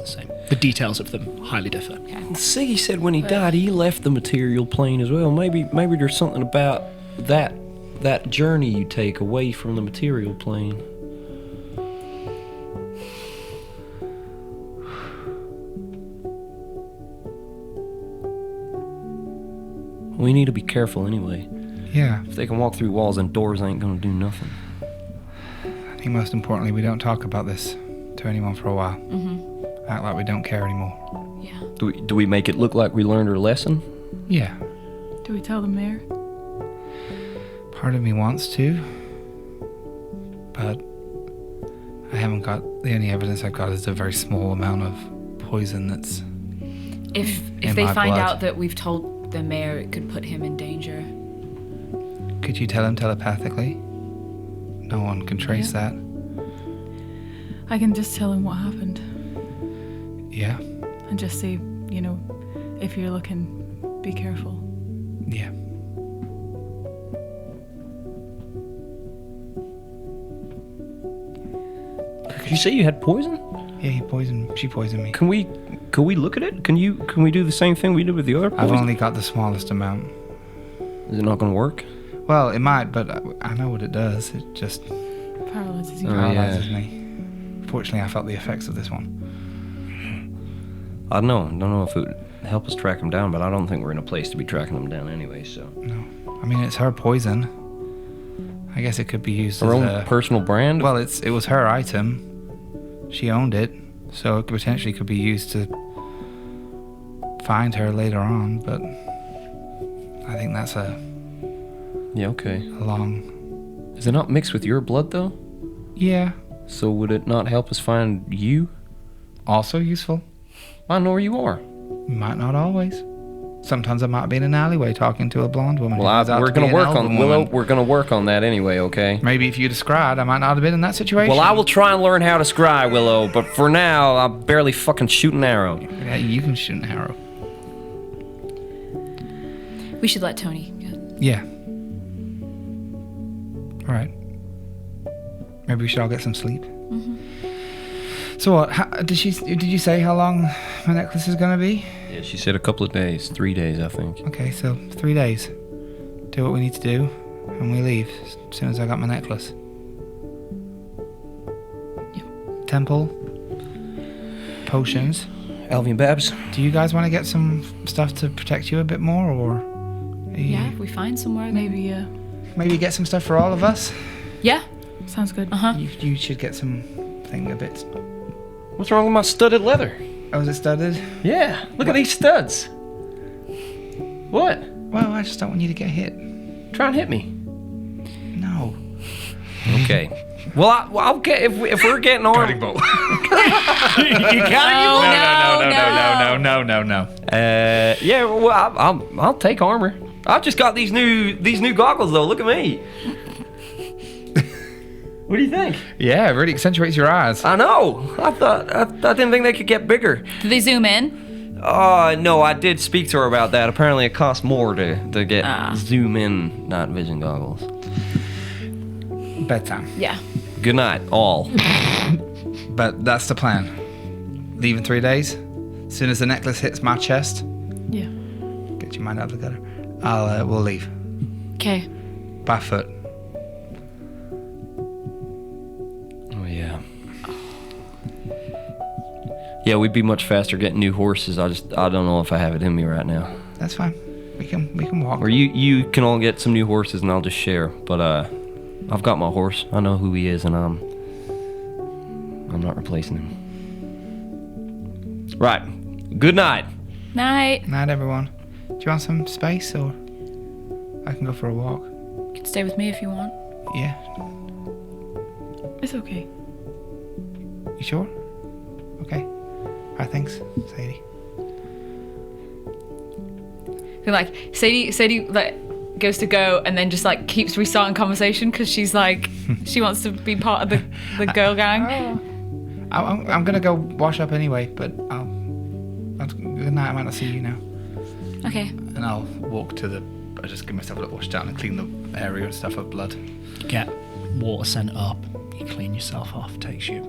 same. The details of them highly differ. Siggy said when he died, he left the material plane as well. Maybe there's something about that journey you take away from the material plane. We need to be careful anyway. Yeah. If they can walk through walls and doors, ain't gonna do nothing. I think most importantly, we don't talk about this to anyone for a while. Mm-hmm. Act like we don't care anymore. Yeah. Do we make it look like we learned our lesson? Yeah. Do we tell the mayor? Part of me wants to, but I haven't got, the only evidence I've got is a very small amount of poison that's If in they my find blood. out that we've told the mayor, it could put him in danger. Could you tell him telepathically? No one can trace that. I can just tell him what happened Yeah. and just say, if you're looking, be careful. Yeah. Did you say you had poison? Yeah, she poisoned me. Can we look at it? Can we do the same thing we did with the other poison? I've only got the smallest amount. Is it not gonna work? Well, it might, but I know what it does. It just Paralyzes you. paralyzes me. Fortunately, I felt the effects of this one. I don't know if it would help us track him down, but I don't think we're in a place to be tracking him down anyway, so. No. I mean, it's her poison. I guess it could be used Her as own a... personal brand? Well, it was her item. She owned it, so it potentially could be used to find her later on, but I think that's a Yeah, okay. long... Is it not mixed with your blood, though? Yeah. So would it not help us find you? Also useful. I know where you are. Might not always. Sometimes I might be in an alleyway talking to a blonde woman. Well, who turns out we're to be gonna an work elven on Willow. woman. We're gonna work on that anyway, okay? Maybe if you'd described, I might not have been in that situation. Well, I will try and learn how to scry, Willow, but for now, I'm barely fucking shoot an arrow. Yeah, you can shoot an arrow. We should let Tony go. Yeah. All right. Maybe we should all get some sleep. Mm-hmm. So what? Did you say how long my necklace is gonna be? Yeah, she said a couple of days, 3 days, I think. Okay, so 3 days. Do what we need to do, and we leave as soon as I got my necklace. Yep. Temple. Potions. Alvin Babs. Do you guys want to get some stuff to protect you a bit more, or Yeah, if we find somewhere, Maybe, maybe get some stuff for all of us? Yeah. sounds good. Uh huh. You should get something a bit What's wrong with my studded leather? Oh, is it studded? Yeah, look at these studs. What? Well, I just don't want you to get hit. Try and hit me. No. Okay. Well, I'll get if we're getting armed. Guiding bolt. You No. Yeah. Well, I'll take armor. I've just got these new goggles though. Look at me. What do you think? Yeah, it really accentuates your eyes. I know. I didn't think they could get bigger. Do they zoom in? No, I did speak to her about that. Apparently, it costs more to get zoom in night vision goggles. Bedtime. Yeah. Good night, all. But that's the plan. Leave in 3 days. As soon as the necklace hits my chest, Yeah. get your mind out of the gutter. We'll leave. Okay. By foot. Oh yeah. Yeah, we'd be much faster getting new horses. I don't know if I have it in me right now. That's fine. We can walk. Or you can all get some new horses and I'll just share. But I've got my horse. I know who he is, and I'm not replacing him. Right. Good night. Night. Night, everyone. Do you want some space, or I can go for a walk? You can stay with me if you want. Yeah. It's okay. You sure? Okay. Alright, thanks, Sadie. Feel like Sadie like goes to go and then just like keeps restarting conversation because she's like she wants to be part of the girl gang. I'm gonna go wash up anyway, but good night. I might not see you now. Okay. And I'll walk to the. I just give myself a little wash down and clean the area and stuff of blood. Get water sent up. You clean yourself off. Takes you,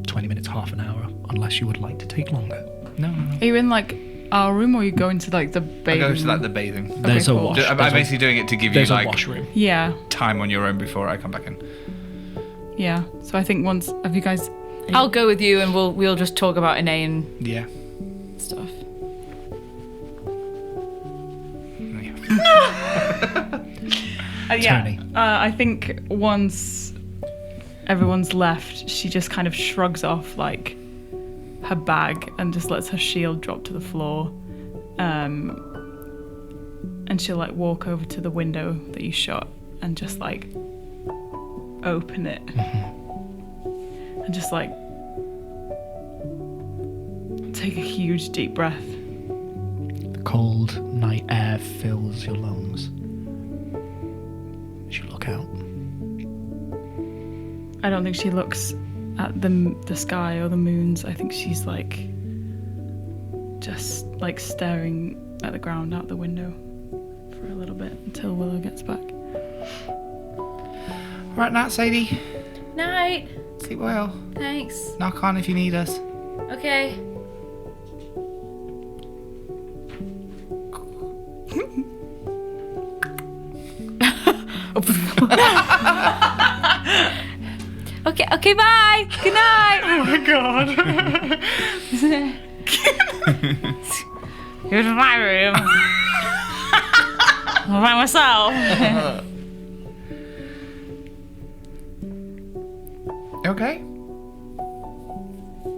20 minutes, half an hour, unless you would like to take longer. No. Are you in like our room or are you going to like the I bathing? go to like the bathing. There's a cool. wash. I'm basically doing it to give you There's a like washroom. Yeah. time on your own before I come back in. Yeah. So I think once have you guys I'll go with you and we'll just talk about inane Yeah. stuff. Tony. I think once everyone's left, she just kind of shrugs off like her bag and just lets her shield drop to the floor. And she'll like walk over to the window that you shot and just like open it. And just like take a huge deep breath. The cold night air fills your lungs as you look out. I don't think she looks at the sky or the moons. I think she's like just like staring at the ground out the window for a little bit until Willow gets back. Right, night, Sadie. Night. Sleep well. Thanks. Knock on if you need us. Okay. Okay, bye. Good night. Oh my god. Here's my room. I'm by myself. Okay.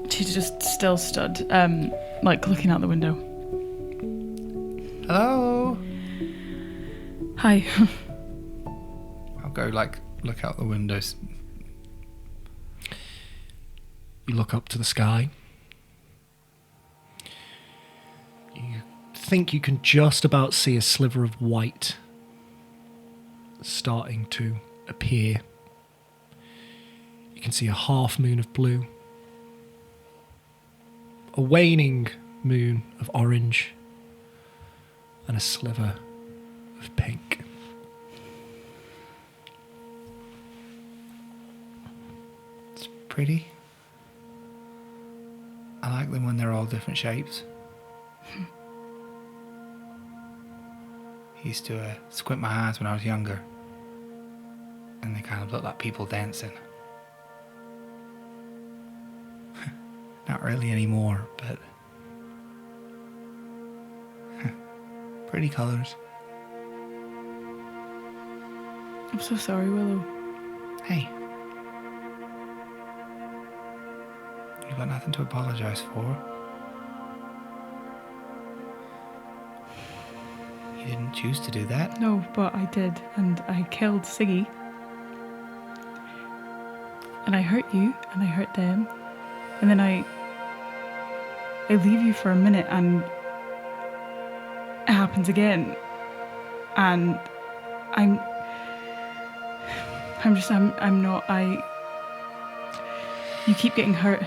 She's just still stood, like looking out the window. Hello. Hi. I'll go like look out the windows. You look up to the sky. You think you can just about see a sliver of white starting to appear. You can see a half moon of blue, a waning moon of orange, and a sliver of pink. It's pretty. I like them when they're all different shapes. I used to squint my eyes when I was younger, and they kind of look like people dancing. Not really anymore, but pretty colors. I'm so sorry, Willow. Hey, You've got nothing to apologize for. You didn't choose to do that. No, but I did, and I killed Siggy. And I hurt you, and I hurt them. And then I leave you for a minute, and it happens again. And I'm not, you keep getting hurt.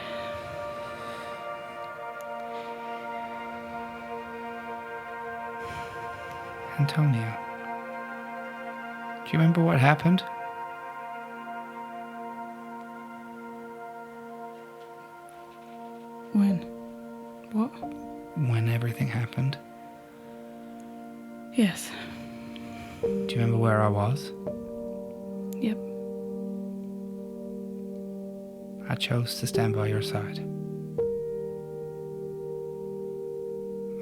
Antonio, do you remember what happened? When? What? When everything happened? Yes. Do you remember where I was? Yep. I chose to stand by your side.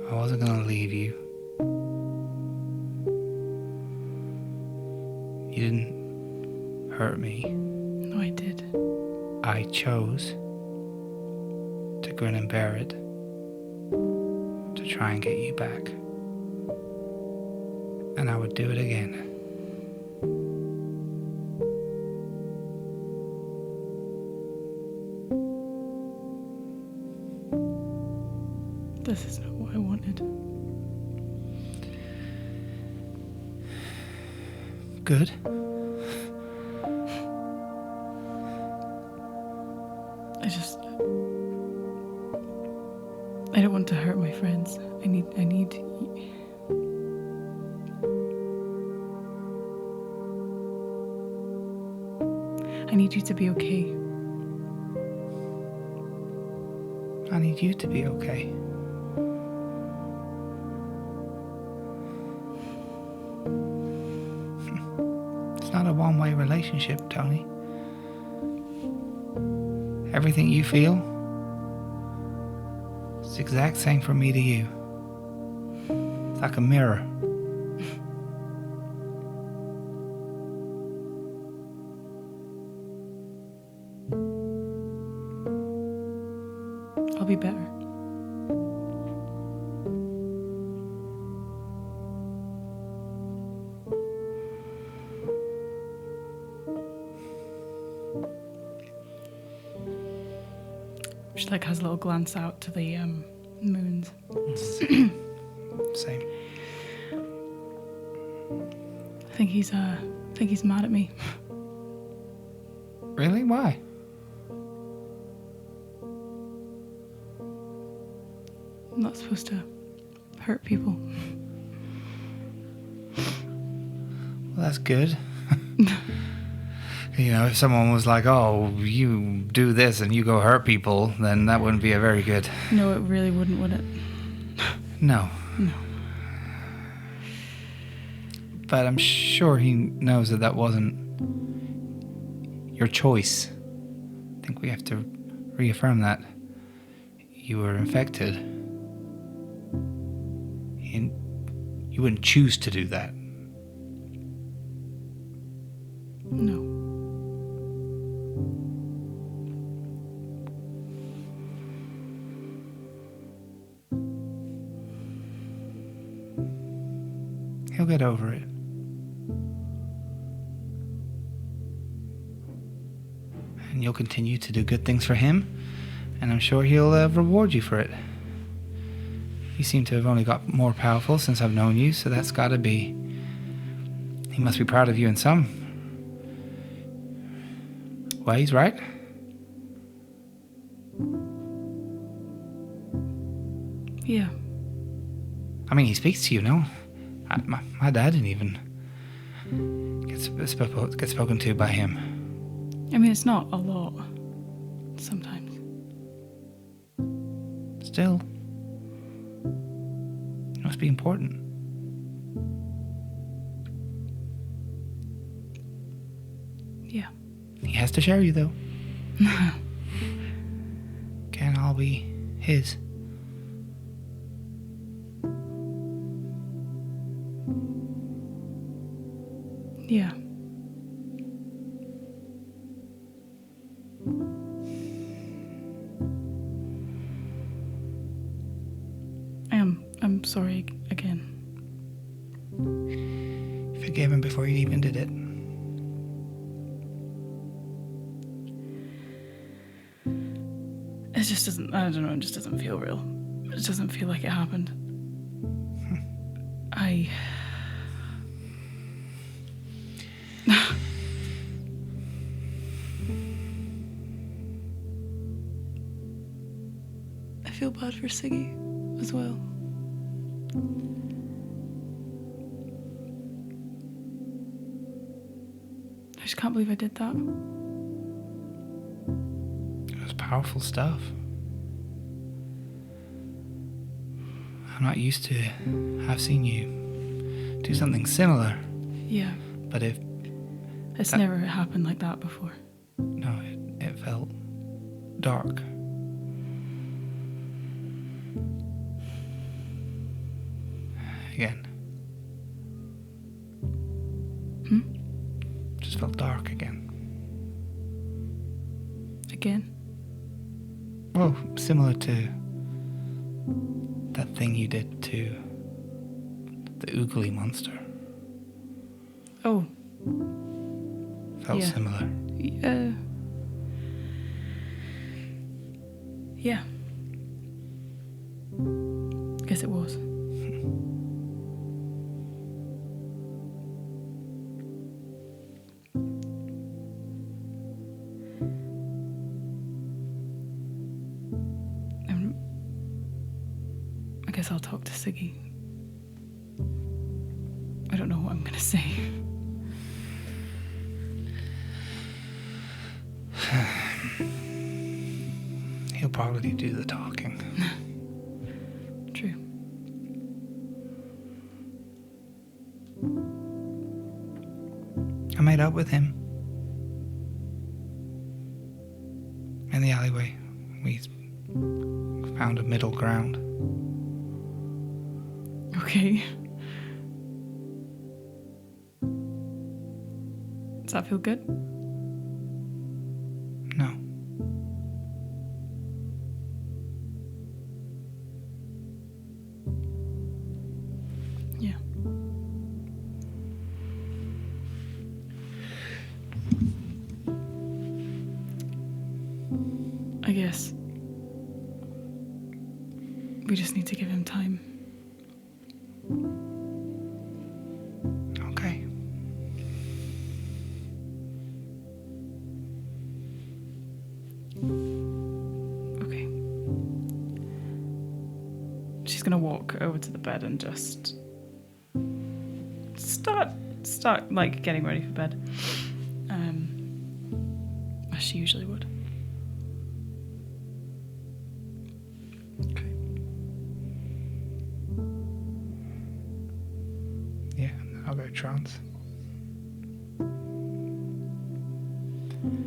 I wasn't going to leave you. You didn't hurt me. No, I did. I chose to grin and bear it to try and get you back. And I would do it again. This is not what I wanted. Good. I don't want to hurt my friends. I need you to be okay. I need you to be okay. It's not a one-way relationship, Tony. Everything you feel, it's the exact same from me to you. It's like a mirror. I'll be better. She has a little glance out to the moons. Same. I think he's mad at me. Really? Why? I'm not supposed to hurt people. Well, that's good. You know, if someone was like, oh, you do this and you go hurt people, then that wouldn't be a very good... No, it really wouldn't, would it? No. No. But I'm sure he knows that wasn't your choice. I think we have to reaffirm that. You were infected. You wouldn't choose to do that. No. He'll get over it. And you'll continue to do good things for him, and I'm sure he'll reward you for it. You seem to have only got more powerful since I've known you, so that's gotta be... He must be proud of you in some ways, right? Yeah. I mean, he speaks to you, no? My dad didn't even get spoken to by him. I mean, it's not a lot. Sometimes. Still, it must be important. Yeah. He has to share you, though. Can't all be his. Yeah. I'm sorry again. Forgave him before you even did it. It just doesn't, I don't know, it just doesn't feel real. It just doesn't feel like it happened. I feel bad for Siggy as well. I just can't believe I did that. It was powerful stuff. I'm not used to have seen you do something similar, Yeah, but if it's never happened like that before. no, it felt dark. Again. Just felt dark again. Again? Well, similar to that thing you did to the oogly monster. Oh, Felt Yeah. similar. Yeah. Guess it was. I guess I'll talk to Siggy. I don't know what I'm gonna say. He'll probably do the talking. True. I made up with him. In the alleyway. We found a middle ground. Okay. Does that feel good? No. Yeah. I guess we just need to give him time. Okay. Okay. She's gonna walk over to the bed and just start like getting ready for bed. As she usually would. Okay. Yeah, I'll go trance.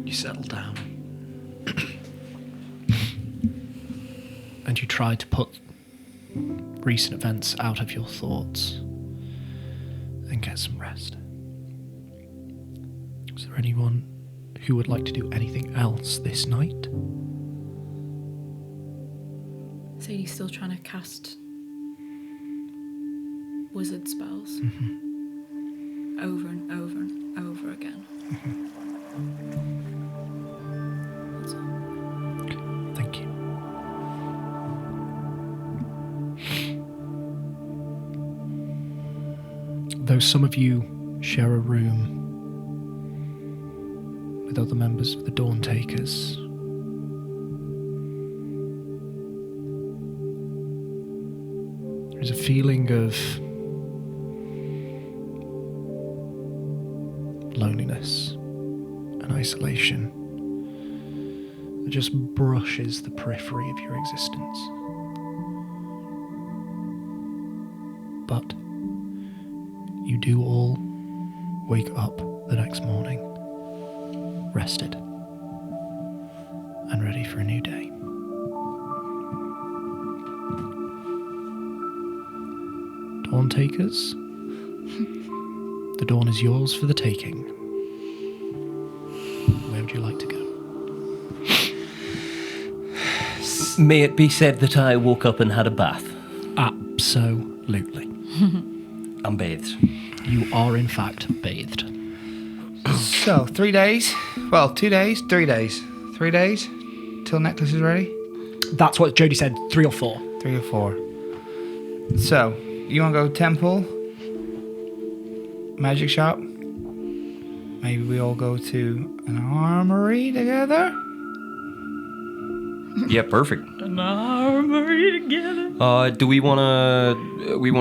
You settle down. And you try to put recent events out of your thoughts and get some rest. Is there anyone who would like to do anything else this night? Sadie's still trying to cast wizard spells over and over and over again. That's all. Thank you. Though some of you share a room with other members of the Dawn Takers, there's a feeling of loneliness and isolation that just brushes the periphery of your existence. But you do all wake up the next morning, rested and ready for a new day. Dawn Takers, the dawn is yours for the taking. Where would you like to go? May it be said that I woke up and had a bath. Absolutely. Absolutely. I'm bathed. You are, in fact, bathed. So 3 days. Well, 2 days, 3 days. 3 days till necklace is ready. That's what Jody said, 3 or 4. 3 or 4. So you want to go temple, magic shop? Maybe we all go to an armory together. Yeah, perfect. An armory together. Do we wanna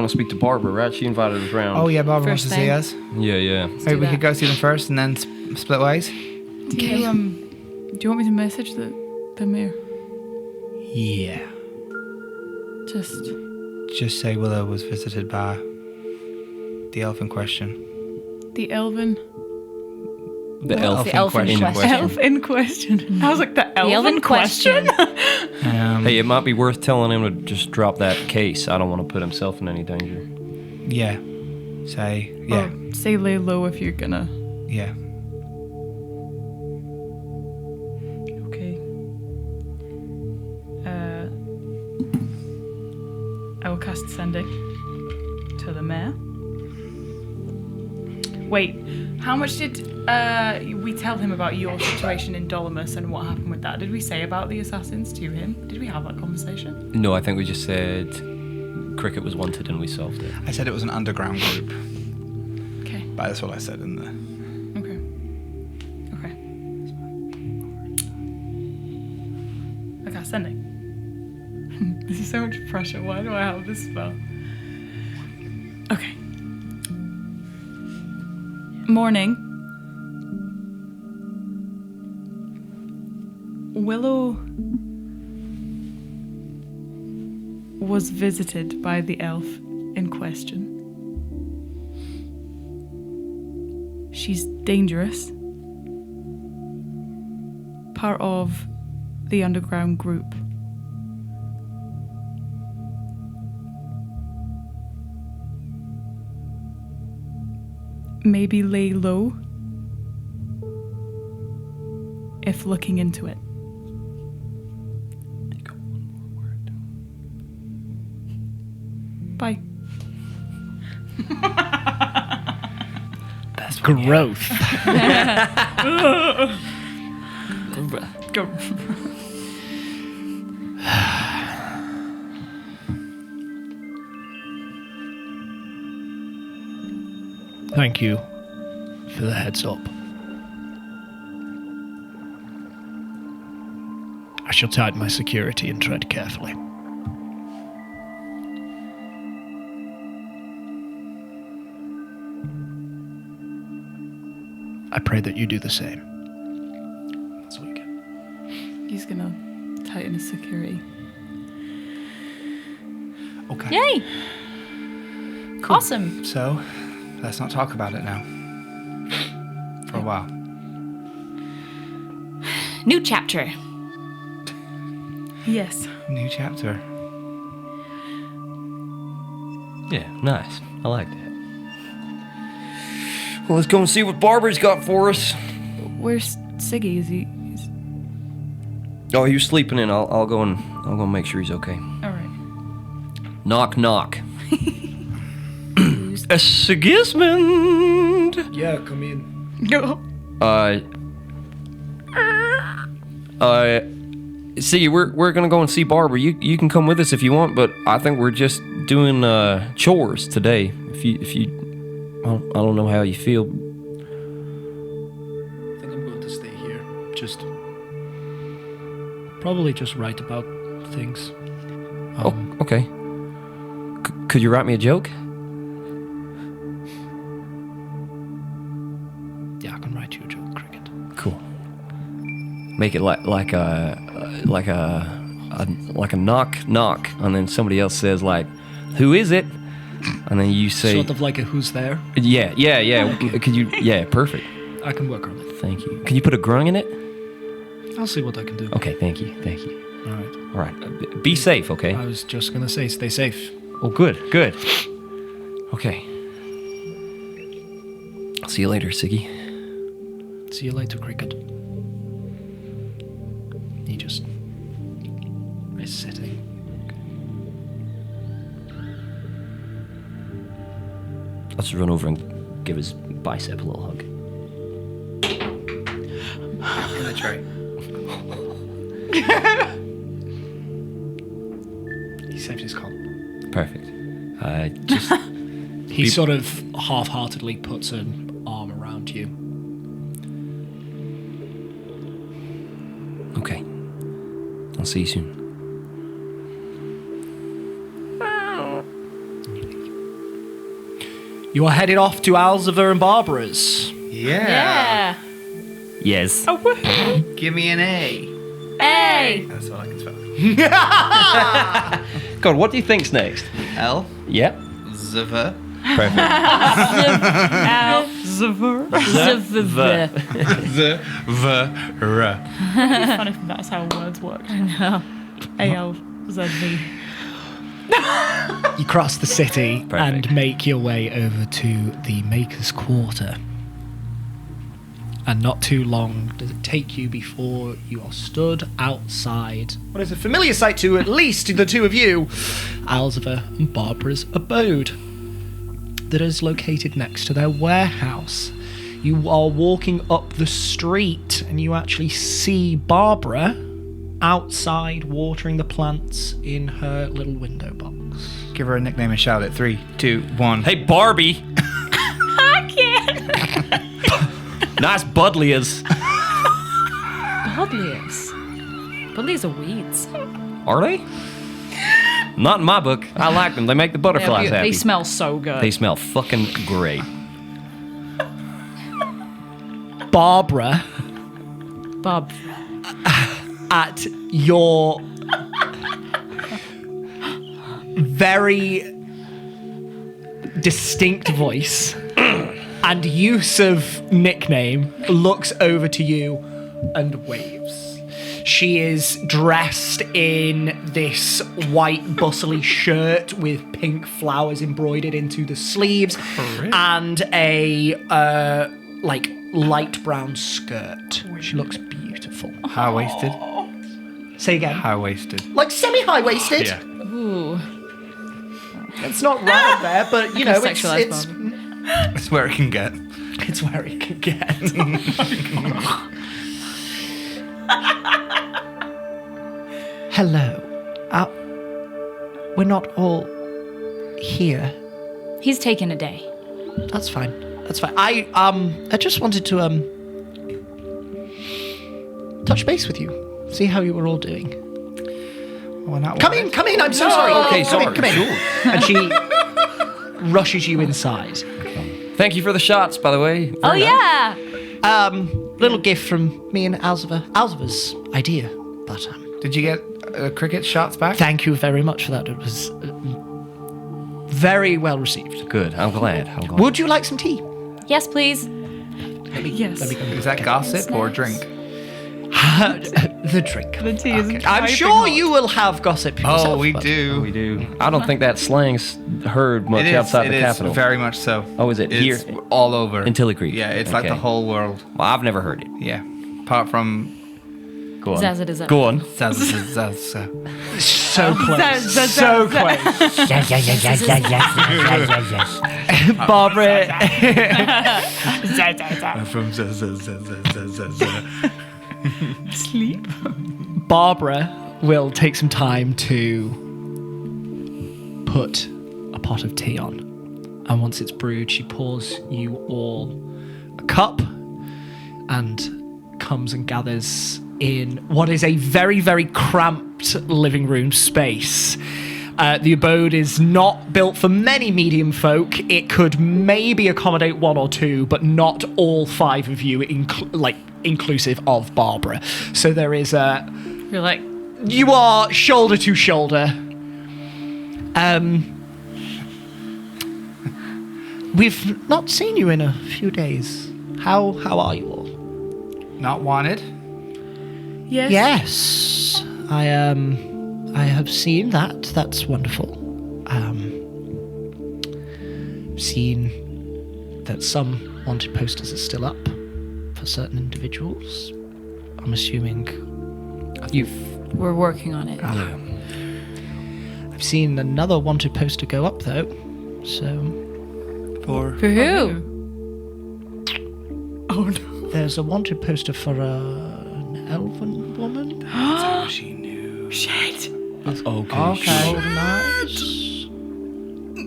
speak to Barbara, right? She invited us round. Oh yeah, Barbara wants First to see thing. us. Yeah. Maybe we that. could go see them first and then split ways. Do you want me to message the mayor? Yeah. Just say Willow was visited by the elf in question. The elven. The elf The elf in in question. Elf in question. I was like, the elven, elven question. Hey, it might be worth telling him to just drop that case. I don't want to put himself in any danger. Yeah. Say yeah. Or say lay low if you're gonna. Yeah. Okay. I will cast sending to the mayor. Wait, how much did we tell him about your situation in Dolomus and what happened with that? Did we say about the assassins to him? Did we have that conversation? No, I think we just said Cricket was wanted and we solved it. I said it was an underground group. Okay. But that's what I said in the. Okay. Okay, sending. This is so much pressure. Why do I have this spell? Okay. Morning. Willow was visited by the elf in question. She's dangerous. Part of the underground group. Maybe lay low if looking into it. You got one more word. Bye. That's Growth. Go. Thank you for the heads up. I shall tighten my security and tread carefully. I pray that you do the same. That's all you get. He's gonna tighten his security. Okay. Yay! Awesome. So, let's not talk about it now. For a while. New chapter. Yes. New chapter. Yeah, nice. I like that. Well, let's go and see what Barbara's got for us. Where's Siggy? Is he? Oh, he was sleeping in. I'll go and make sure he's okay. All right. Knock, knock. A Sigismund. Yeah, come in. Go. See, we're gonna go and see Barbara. You can come with us if you want, but I think we're just doing chores today. If you, I don't know how you feel. I think I'm going to stay here. Probably just write about things. Oh, okay. Could you write me a joke? Yeah, I can write you a joke, Cricket. Cool. Make it like a knock knock, and then somebody else says like, "Who is it?" And then you say, Sort of like a who's there. "Yeah." Could you? Yeah, perfect. I can work on it. Thank you. Can you put a grung in it? I'll see what I can do. Okay, thank you. All right. All right. Be safe, okay? I was just gonna say, stay safe. Oh, good. Okay. I'll see you later, Siggy. See you later, Cricket. He just is sitting. Let's run over and give his bicep a little hug. In the tray. He saves his con. Perfect. Just He sort of half-heartedly puts an arm around you. okay. I'll see you soon. You are headed off to Alziver and Barbara's. Yeah. Yes. Give me an A. Hey! That's all I can spell. God, what do you think's next? L. Yep. Zv. Perfect. Zver. Zv. Z. V. R. It's funny if that's how words work. I know. ALZV. You cross the city Perfect. and make your way over to the Maker's Quarter. And not too long does it take you before you are stood outside what is a familiar sight to at least the two of you, Alziver and Barbara's abode, that is located next to their warehouse. You are walking up the street and you actually see Barbara outside watering the plants in her little window box. Give her a nickname and shout it. 3, 2, 1. Hey, Barbie. I can't. Nice buddleias. Buddleias. Buddleias are weeds. Are they? Not in my book. I like them. They make the butterflies happy. They smell so good. They smell fucking great. Barbara, Bob. at your very distinct voice and use of nickname, looks over to you and waves. She is dressed in this white bustly shirt with pink flowers embroidered into the sleeves and a like light brown skirt. She looks beautiful. High-waisted. Say again. High-waisted. Like semi-high-waisted. Yeah. Ooh. It's not right there, but you know, Sexualized it's It's where it can get. it's where it can get. Hello. We're not all here. He's taken a day. That's fine. That's fine. I just wanted to touch base with you, see how you were all doing. Well, not Come in. I'm so sorry. okay, come sorry. in. And she rushes you inside. Thank you for the shots, by the way. Very Oh, nice. yeah! Little gift from me and Alziver. Alziver's idea, but Did you get cricket shots back? thank you very much for that. It was very well received. Good. I'm glad. Would you like some tea? Yes, please. Yes. Is that gossip or drink? The drink. The tea is Okay. I'm sure you will have gossip yourself. Oh, we but- do. We do. I don't think that slang's heard much outside the capital. Very much so. Oh, is it? It's Here? all over. In Tilly Creek? Yeah, it's like the Okay. whole world. Well, I've never heard it. Yeah. Apart from Go on. Zazza. Go on. So close. So close. Barbara. from Sleep. Barbara will take some time to put a pot of tea on. And once it's brewed, she pours you all a cup and comes and gathers in what is a very, very cramped living room space. The abode is not built for many medium folk. It could maybe accommodate one or two, but not all five of you, inclusive of Barbara. So there is a... You're like, You are shoulder to shoulder. We've not seen you in a few days. How are you all? not wanted. Yes. Yes, I have seen that. That's wonderful. Seen that some wanted posters are still up for certain individuals. I'm assuming we're working on it. I've seen another wanted poster go up though. So For For who? Oh no. There's a wanted poster for an elven woman. how she knew. Shit. Okay. Golden eyes.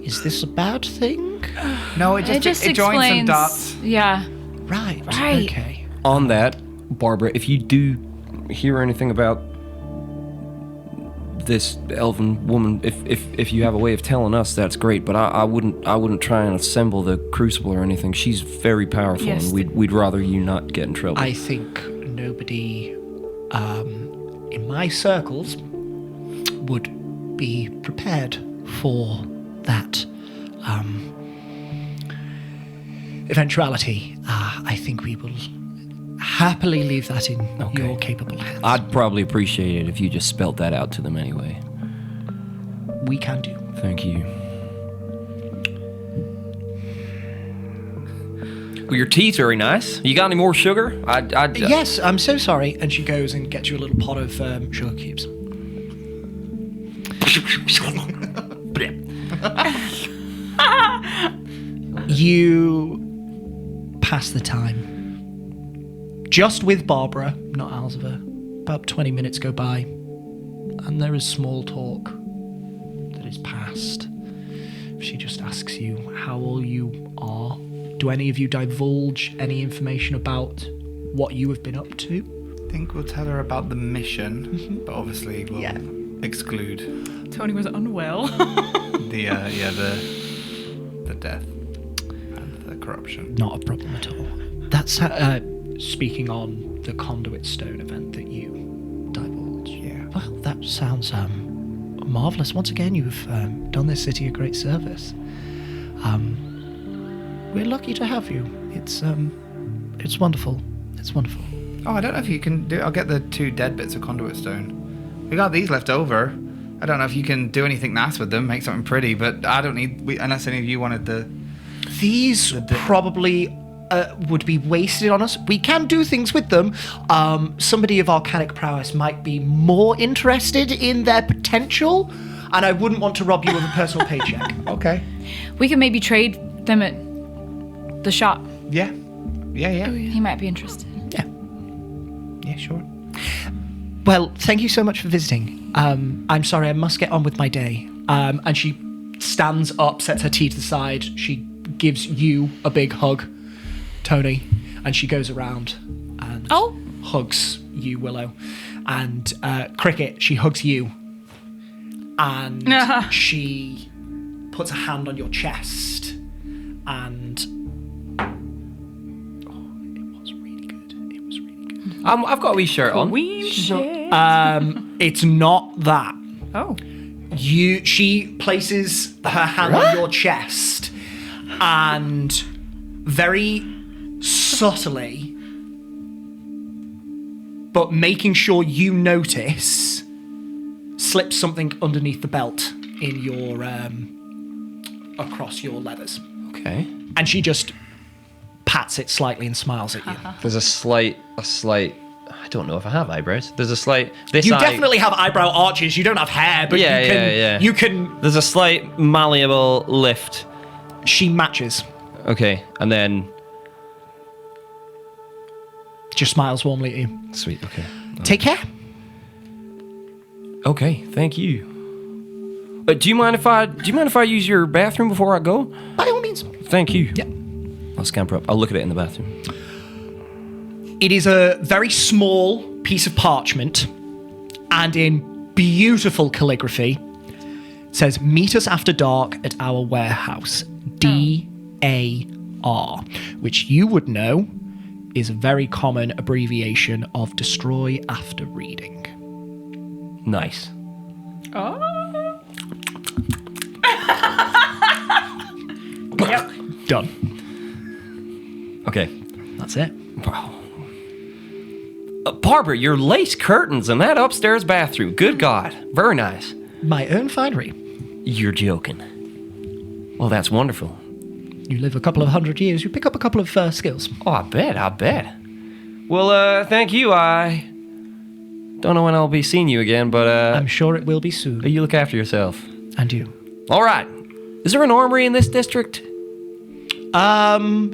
Is this a bad thing? No, it just It joins some explains. dots. Yeah. Right. Right. Okay. On that, Barbara, if you do hear anything about this elven woman, if you have a way of telling us, that's great. But I wouldn't try and assemble the crucible or anything. She's very powerful, Yes. and we'd rather you not get in trouble. I think nobody in my circles would be prepared for that eventuality. I think we will happily leave that in your capable hands. I'd probably appreciate it if you just spelt that out to them anyway. We can do. Thank you. Well, your tea's very nice. You got any more sugar? Yes, I'm so sorry. And she goes and gets you a little pot of sugar cubes. You pass the time. Just with Barbara, not Alzeva. About 20 minutes go by, and there is small talk that is passed. She just asks you how all you are. Do any of you divulge any information about what you have been up to? I think we'll tell her about the mission, but obviously we'll exclude Tony was unwell. the death and the corruption. Not a problem at all. That's speaking on the conduit stone event that you divulge. Yeah. Well, that sounds marvelous. Once again, you've done this city a great service. We're lucky to have you. It's wonderful. It's wonderful. Oh, I don't know if you can do. I'll get the 2 dead bits of conduit stone. We got these left over. I don't know if you can do anything nice with them, make something pretty, but I don't need. Unless any of you wanted the. These probably would be wasted on us. We can do things with them. Somebody of arcanic prowess might be more interested in their potential, and I wouldn't want to rob you of a personal paycheck. Okay. We can maybe trade them at the shop. Yeah. Yeah. He might be interested. Yeah. Sure. Well, thank you so much for visiting. I'm sorry, I must get on with my day. And she stands up, sets her tea to the side. She gives you a big hug, Tony, and she goes around and hugs you, Willow. And Cricket, she hugs you. And she puts a hand on your chest. And it was really good. It was really good. I've got a wee shirt on. Queen shit. It's not that. Oh. She places her hand on your chest and very subtly, but making sure you notice, slips something underneath the belt in your across your leathers. Okay. And she just pats it slightly and smiles at you. There's a slight. I don't know if I have eyebrows. There's a slight. This You eye, definitely have eyebrow arches. You don't have hair, but you can. There's a slight malleable lift. She matches. Okay, and then Just smiles warmly at you. sweet. Okay. Take care. Okay. Thank you. Do you mind if I use your bathroom before I go? By all means. Thank you. Yeah. I'll scamper up. I'll look at it in the bathroom. It is a very small piece of parchment, and in beautiful calligraphy, it says, "Meet us after dark at our warehouse, DAR," which you would know is a very common abbreviation of Destroy After Reading. Nice. Done. Okay. That's it. Wow. Barbara, your lace curtains in that upstairs bathroom. Good God. Very nice. My own finery. You're joking. Well, that's wonderful. You live a couple of 100 years, you pick up a couple of skills. Oh, I bet. Well, thank you. I don't know when I'll be seeing you again, but I'm sure it will be soon. you look after yourself. And you. All right. Is there an armory in this district?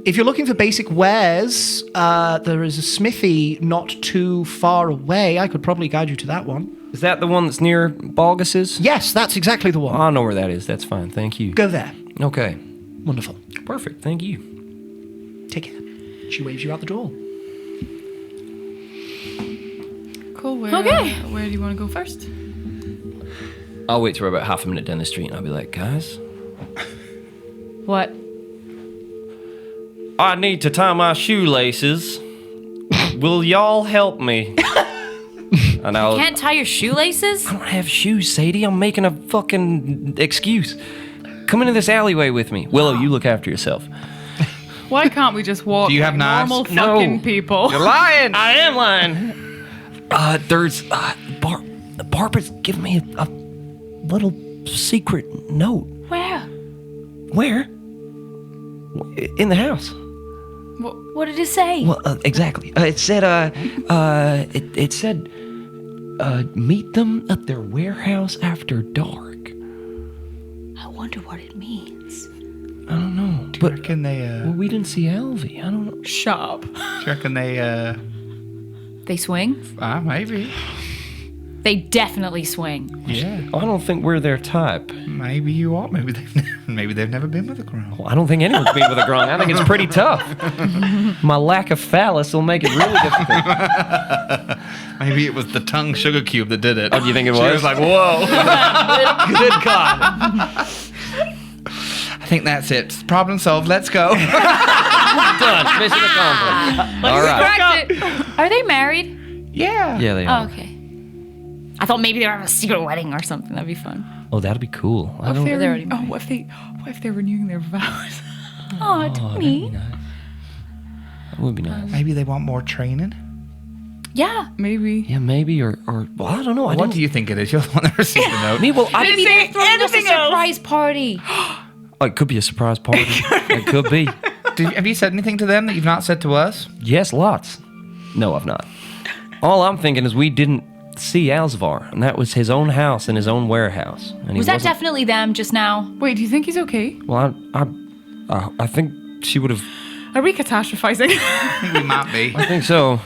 If you're looking for basic wares, there is a smithy not too far away. I could probably guide you to that one. Is that the one that's near Balgus's? Yes, that's exactly the one. I know where that is. That's fine. Thank you. Go there. Okay. Wonderful. Perfect. Thank you. Take care. She waves you out the door. Cool. Where do you want to go first? I'll wait till we're about half a minute down the street and I'll be like, guys, What? I need to tie my shoelaces. Will y'all help me? And I'll... Can't tie your shoelaces? I don't have shoes, Sadie. I'm making a fucking excuse. Come into this alleyway with me. Willow, you look after yourself. Why can't we just walk Do you have like knives? normal No. fucking people? You're lying. I am lying. There's Barbara's giving me a little secret note. Where? Where? In the house. What did it say? Well, exactly. It said, it said, meet them at their warehouse after dark. I wonder what it means. I don't know. Do you reckon they, Well, we didn't see Elvie. I don't know. Shut up. do you reckon they, They swing? maybe. They definitely swing. Yeah. I don't think we're their type. Maybe you are. Maybe they've never been with a girl. Well, I don't think anyone's been with a grung. I think it's pretty tough. My lack of phallus will make it really difficult. Maybe it was the tongue sugar cube that did it. Oh, do you think it She was? was like, whoa. Good God. I think that's it. Problem solved. Let's go. Done. Mission accomplished. All right. Cracked it. Are they married? Yeah. Yeah, they Oh, are. okay. I thought maybe they were having a secret wedding or something. That'd be fun. Oh, that'd be cool. I What don't. if They're already what if they're renewing their vows? Oh, Tony. That would be nice. Maybe they want more training. Yeah, maybe. Yeah, maybe or well, I don't know. What do you think it is? You're the one that received the note. Me? Well, Maybe they're throwing us a surprise party. Oh, it could be a surprise party. It could be. Have you said anything to them that you've not said to us? Yes, lots. No, I've not. All I'm thinking is we didn't see Alzvar, and that was his own house and his own warehouse. And he Was that wasn't- definitely them just now? Wait, do you think he's okay? Well, I think she would have. Are we catastrophizing? I think we might be. I think so.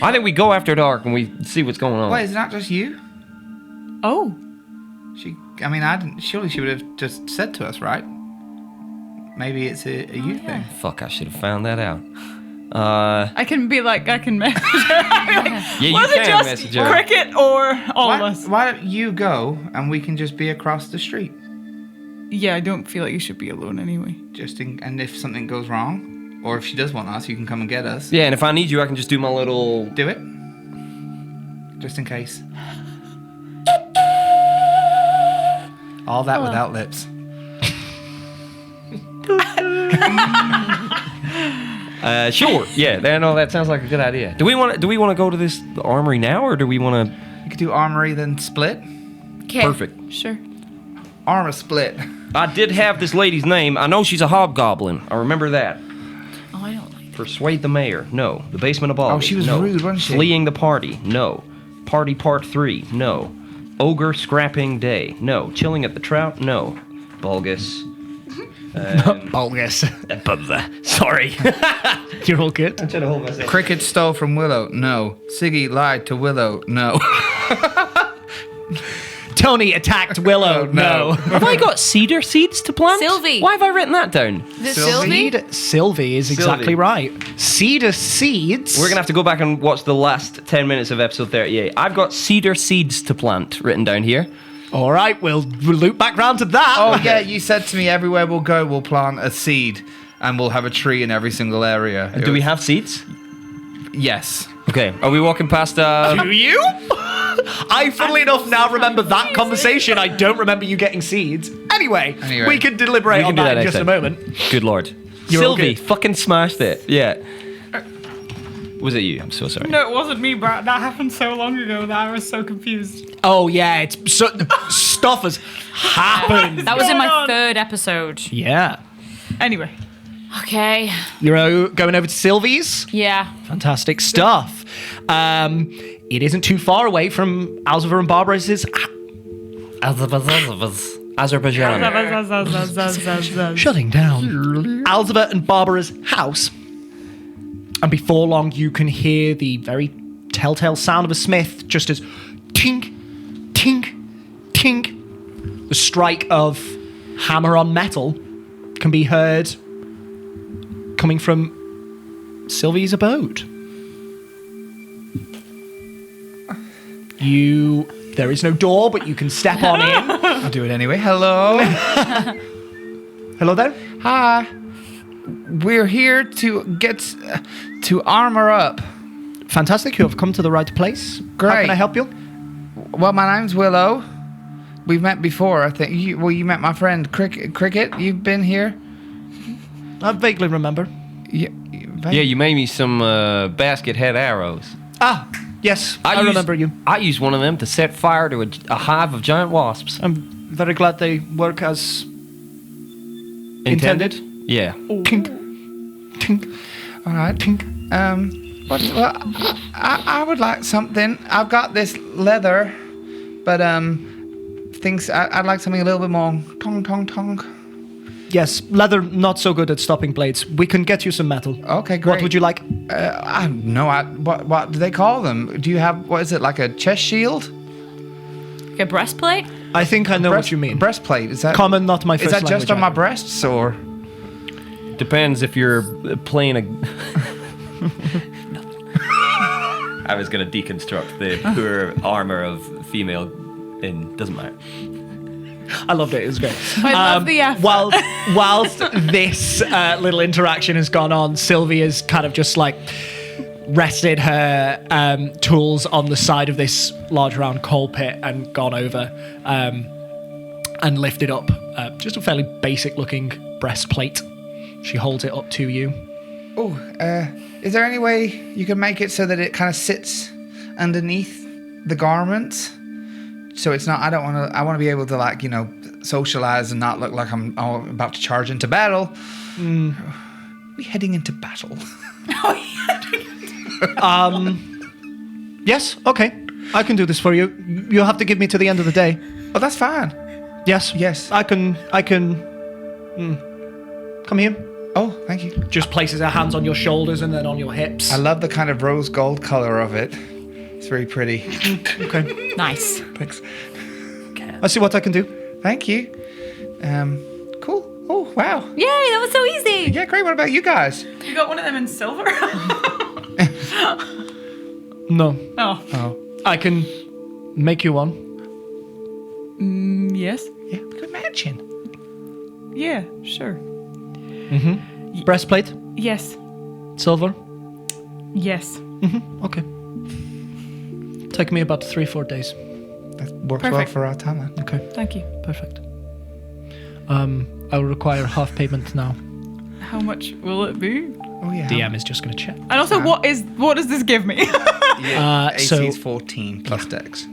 I think we go after dark and we see what's going on. Wait, is it not just you? Oh, I didn't. Surely she would have just said to us, right? Maybe it's a you thing. Fuck! I should have found that out. I can message her. Yeah, you Was it can just message her. Cricket or all of us? Why don't you go and we can just be across the street? Yeah, I don't feel like you should be alone anyway. And if something goes wrong, or if she does want us, you can come and get us. Yeah, and if I need you, I can just do my little. Do it. Just in case. All that without lips. Sure. Yeah. No, that sounds like a good idea. Do we want to go to this armory now, or do we want to? You could do armory then split. Okay. Perfect. Sure. Armor split. I did have this lady's name. I know she's a hobgoblin. I remember that. Oh, I don't like Persuade the mayor. No. The basement of all. Oh, she was no. rude, wasn't she? Fleeing the party. No. Party part 3. No. Ogre scrapping day. No. Chilling at the trout. No. Bulgus. Bulgus. Sorry. You're all good. I'm trying to hold myself. Cricket stole from Willow. No. Siggy lied to Willow. No. Tony attacked Willow. No. Have I got cedar seeds to plant? Sylvie. Why have I written that down? Is it Sylvie? Sylvie is exactly Sylvie. right. Cedar seeds. We're going to have to go back and watch the last 10 minutes of episode 38. I've got cedar seeds to plant written down here. All right, we'll loop back round to that. Oh yeah, you said to me everywhere we'll go we'll plant a seed and we'll have a tree in every single area. Do we have seeds? Yes. Okay. Are we walking past... Do you? I, funnily enough, now remember that conversation. I don't remember you getting seeds. Anyway, we can deliberate on that in just a moment. Good lord. You're all Sylvie, good. fucking smashed it. Yeah. Was it you? I'm so sorry. No, it wasn't me, Brad. That happened so long ago that I was so confused. Oh, yeah, it's stuff has happened. That was in my going on? 3rd episode. Yeah. Anyway, Okay. You're going over to Sylvie's? Yeah. Fantastic stuff. It isn't too far away from Alzava and Barbara's. Azerbaijan. Shutting down Alzava and Barbara's house. And before long, you can hear the very telltale sound of a smith, just as tink, tink, tink. The strike of hammer on metal can be heard coming from Sylvie's abode. There is no door, but you can step on in. I'll do it anyway. Hello. Hello there. Hi. We're here to get to armor up. Fantastic, you have come to the right place. How Great. can I help you? Well, my name's Willow. We've met before, I think. You met my friend Cricket. You've been here. I vaguely remember. Yeah, you made me some basket head arrows. Ah, yes, I remember you. I used one of them to set fire to a hive of giant wasps. I'm very glad they work as intended. Yeah. Tink, tink. All right. Tink. I would like something. I've got this leather, but I'd like something a little bit more tong. Yes, leather not so good at stopping blades. We can get you some metal. Okay, great. What would you like? I don't know. What do they call them? Do you have, what is it, like a chest shield? Like a breastplate? I think I know what you mean. Breastplate, is that? Common, not my first Is that language just on my either. breasts, or? Depends if you're playing a... I was going to deconstruct the poor armor of female in... Doesn't matter. I loved it. It was great. I love the effort. Whilst this little interaction has gone on, Sylvia's kind of just like rested her tools on the side of this large round coal pit and gone over and lifted up just a fairly basic looking breastplate. She holds it up to you. Oh, is there any way you can make it so that it kind of sits underneath the garment? So it's not, I want to be able to, like, socialize and not look like I'm about to charge into battle. We heading into battle. Yes, okay. I can do this for you. You'll have to give me to the end of the day. Oh, that's fine. Yes. Yes. I can. Come here. Oh, thank you. Just places her hands on your shoulders and then on your hips. I love the kind of rose gold color of it. It's very pretty. Okay. Nice. Thanks. I see what I can do. Thank you. Cool. Oh, wow. Yay, that was so easy. Yeah, great. What about you guys? You got one of them in silver? No. Oh. I can make you one. Yes. Yeah, we could imagine. Yeah, sure. Breastplate? Yes. Silver? Yes. Okay. Take me about 3-4 days. That works well Perfect. for our timeline. Okay. Thank you. Perfect. I will require half payment now. How much will it be? Oh, yeah. DM is just going to check. And also, what does this give me? AC is so 14 plus dex.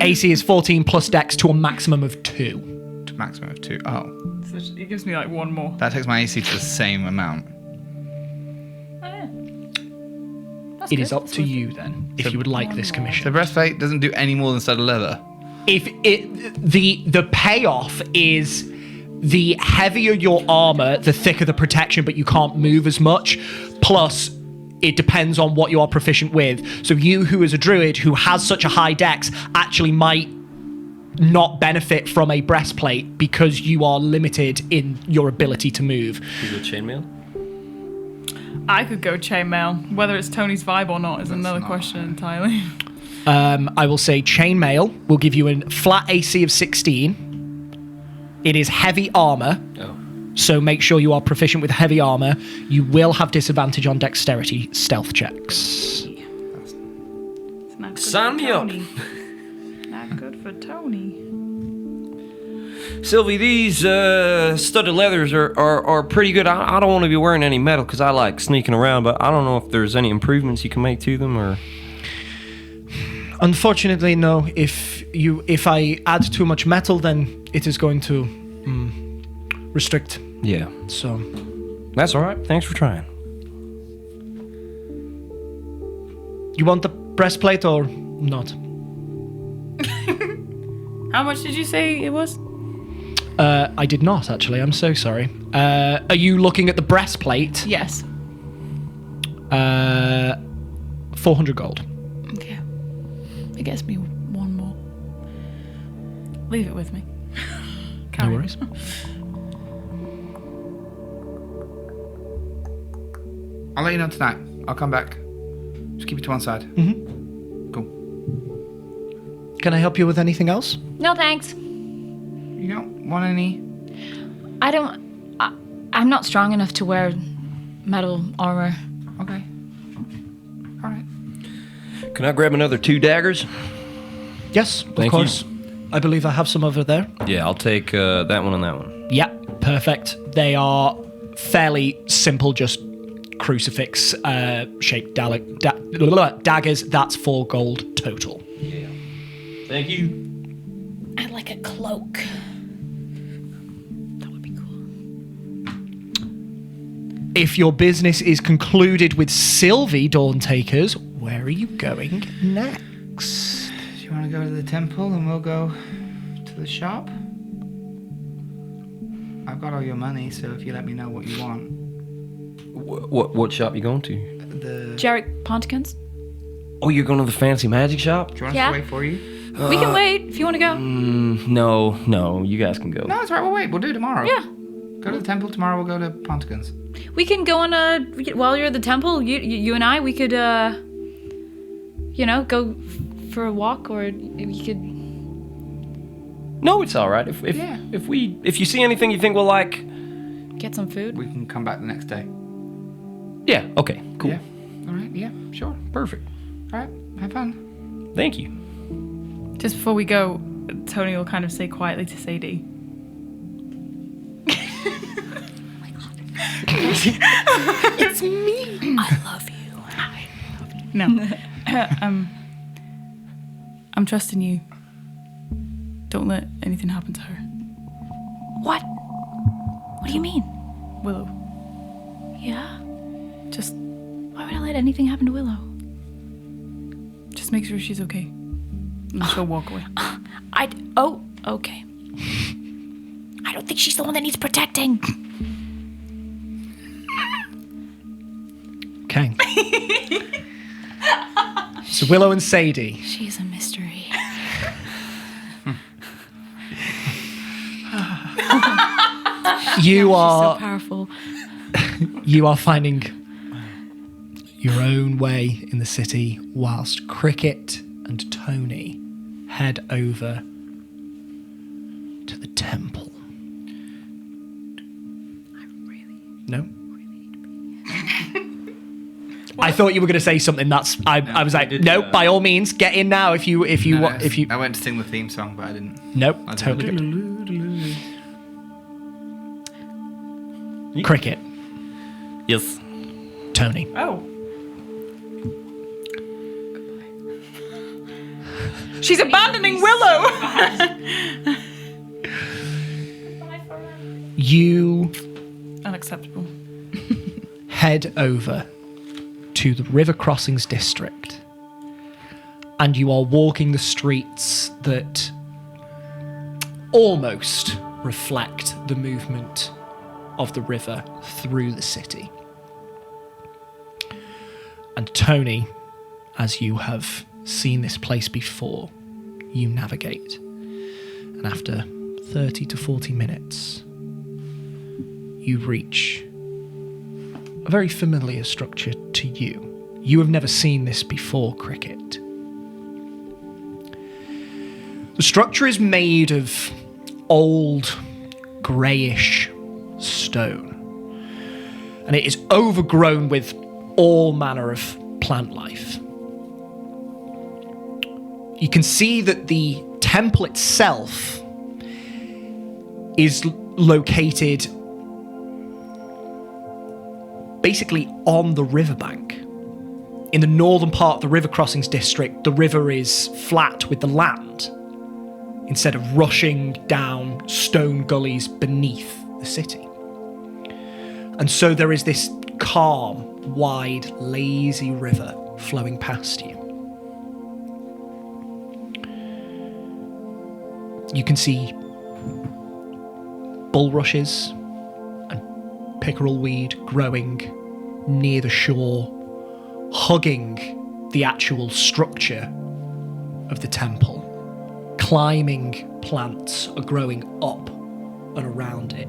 AC is 14 plus dex to a maximum of 2. To maximum of 2. Oh. So it gives me like one more. That takes my AC to the same amount. It is up to you then, if you would like this The commission. breastplate doesn't do any more than studded leather. If the payoff is the heavier your armor, the thicker the protection, but you can't move as much. Plus, it depends on what you are proficient with. So you, who is a druid who has such a high dex, actually might not benefit from a breastplate because you are limited in your ability to move. You go chainmail? I could go chainmail. Whether it's Tony's vibe or not is another not question entirely. I will say chainmail will give you a flat AC of 16. It is heavy armor, Oh. so make sure you are proficient with heavy armor. You will have disadvantage on dexterity stealth checks. It's not good Sign for me up. Tony. Not good for Tony. Sylvie, these studded leathers are pretty good. I don't want to be wearing any metal because I like sneaking around, but I don't know if there's any improvements you can make to them or... Unfortunately, no. If I add too much metal, then it is going to restrict. Yeah. So That's all right. Thanks for trying. you want the breastplate or not? How much did you say it was? I did not, actually. I'm so sorry. Are you looking at the breastplate? Yes. 400 gold. Okay. It gets me one more. Leave it with me. No Carry on. worries. I'll let you know tonight. I'll come back. Just keep it to one side. Cool. Can I help you with anything else? No thanks. You don't want any? I'm not strong enough to wear metal armor. Okay. All right. Can I grab another 2 daggers? Yes, of Thank you. course. I believe I have some over there. Yeah, I'll take that one and that one. Yeah, perfect. They are fairly simple, just crucifix shaped daggers. That's 4 gold total. Thank you. I'd like a cloak. That would be cool. If your business is concluded with Sylvie Dawntakers, where are you going next? Do you want to go to the temple and we'll go to the shop? I've got all your money, so if you let me know what you want. What shop you going to? The. Jarek Ponticans? Oh, you're going to the fancy magic shop? Do you want us Yeah. to wait for you? We can wait if you want to go. No, you guys can go. No, it's all right. We'll wait. We'll do it tomorrow. Yeah. Go to the temple tomorrow. We'll go to Ponticans. We can go on while you're at the temple, you and I, we could, go for a walk, or we could. No, it's all right. If you see anything you think we'll like, Get some food. We can come back the next day. yeah, okay, cool, Yeah. All right. Yeah. Sure. perfect. All right. Have fun. Thank you. Just before we go, Tony will kind of say quietly to Sadie. It's me. I love you. No. I'm trusting you. Don't let anything happen to her. What? What do you mean? Willow. Yeah. Just Why would I let anything happen to Willow? make sure she's okay. And she'll walk away. Oh, okay. I don't think she's the one that needs protecting. Okay. So Willow and Sadie. She's a mystery. You So are powerful. you are finding your own way in the city whilst Cricket and Tony head over to the temple. No? I thought you were going to say something. I was like, no, by all means, get in now if you want. If you I went to sing the theme song, but I didn't. nope, I totally didn't. good. Cricket, Yes. Tony. Oh. She's abandoning Willow! You Unacceptable. head over to the River Crossings district, and you are walking the streets that almost reflect the movement of the river through the city. And Tony, as you have seen this place before, you navigate. And after 30 to 40 minutes, you reach a very familiar structure to you. You have never seen this before, Cricket. The structure is made of old, greyish stone, and it is overgrown with all manner of plant life. You can see that the temple itself is located basically on the riverbank. In the northern part of the River Crossings district, the river is flat with the land, instead of rushing down stone gullies beneath the city. And so there is this calm, wide, lazy river flowing past you. You can see bulrushes and pickerel weed growing near the shore, hugging the actual structure of the temple. Climbing plants are growing up and around it.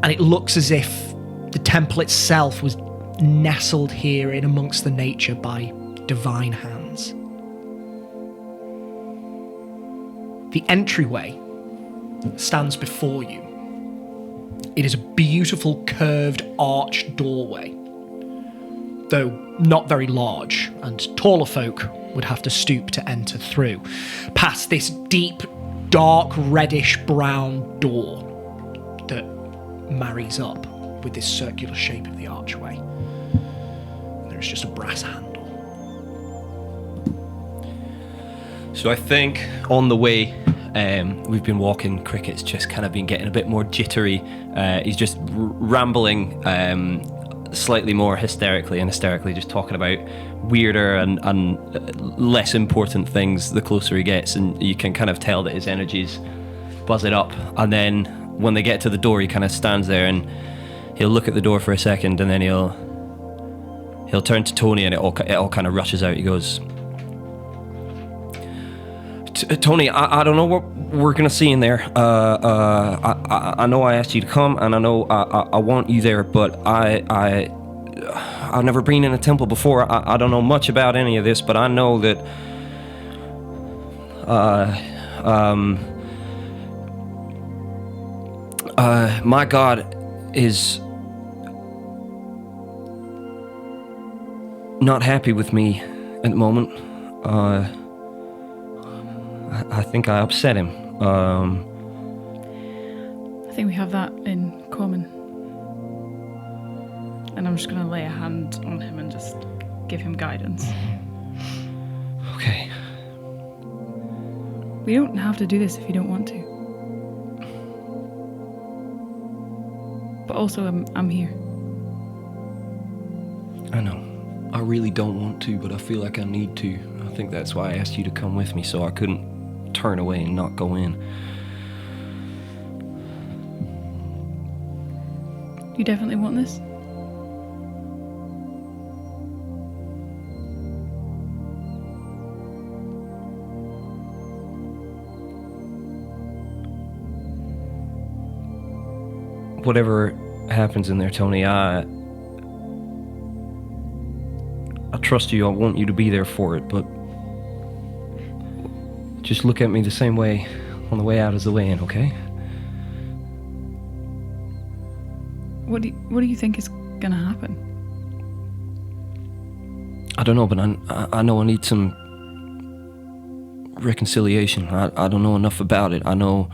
And it looks as if the temple itself was nestled here in amongst the nature by divine hands. The entryway stands before you. It is a beautiful curved arched doorway, though not very large, and taller folk would have to stoop to enter through, past this deep, dark, reddish brown door that marries up with this circular shape of the archway. There's just a brass handle. So I think on the way, we've been walking. Cricket's just kind of been getting a bit more jittery. He's just rambling slightly more hysterically, just talking about weirder and less important things the closer he gets, and you can kind of tell that his energy's buzzing up. And then when they get to the door, he kind of stands there and he'll look at the door for a second, and then he'll turn to Tony, and it all kind of rushes out. He goes, Tony, I don't know what we're gonna see in there. I know I asked you to come, and I know I want you there, but I've never been in a temple before. I don't know much about any of this, but I know that my God is not happy with me at the moment. I think I upset him. I think we have that in common. And I'm just going to lay a hand on him and just give him guidance. Okay. We don't have to do this if you don't want to. But also, I'm here. I know. I really don't want to, but I feel like I need to. I think that's why I asked you to come with me, so I couldn't turn away and not go in. You definitely want this? Whatever happens in there, Tony, I trust you. I want you to be there for it, but just look at me the same way on the way out as the way in, okay? What do you think is gonna happen? I don't know, but I know I need some reconciliation. I don't know enough about it. I know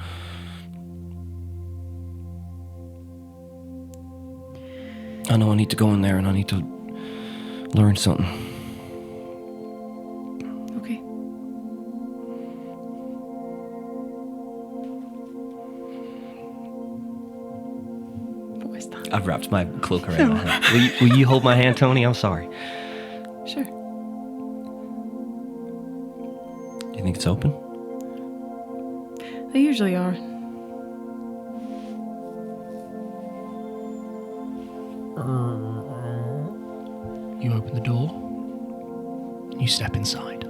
I need to go in there and I need to learn something. Okay. What is that? I've wrapped my cloak around my hand. Will you hold my hand, Tony? I'm sorry. Sure. Do you think it's open? They usually are. You open the door, you step inside,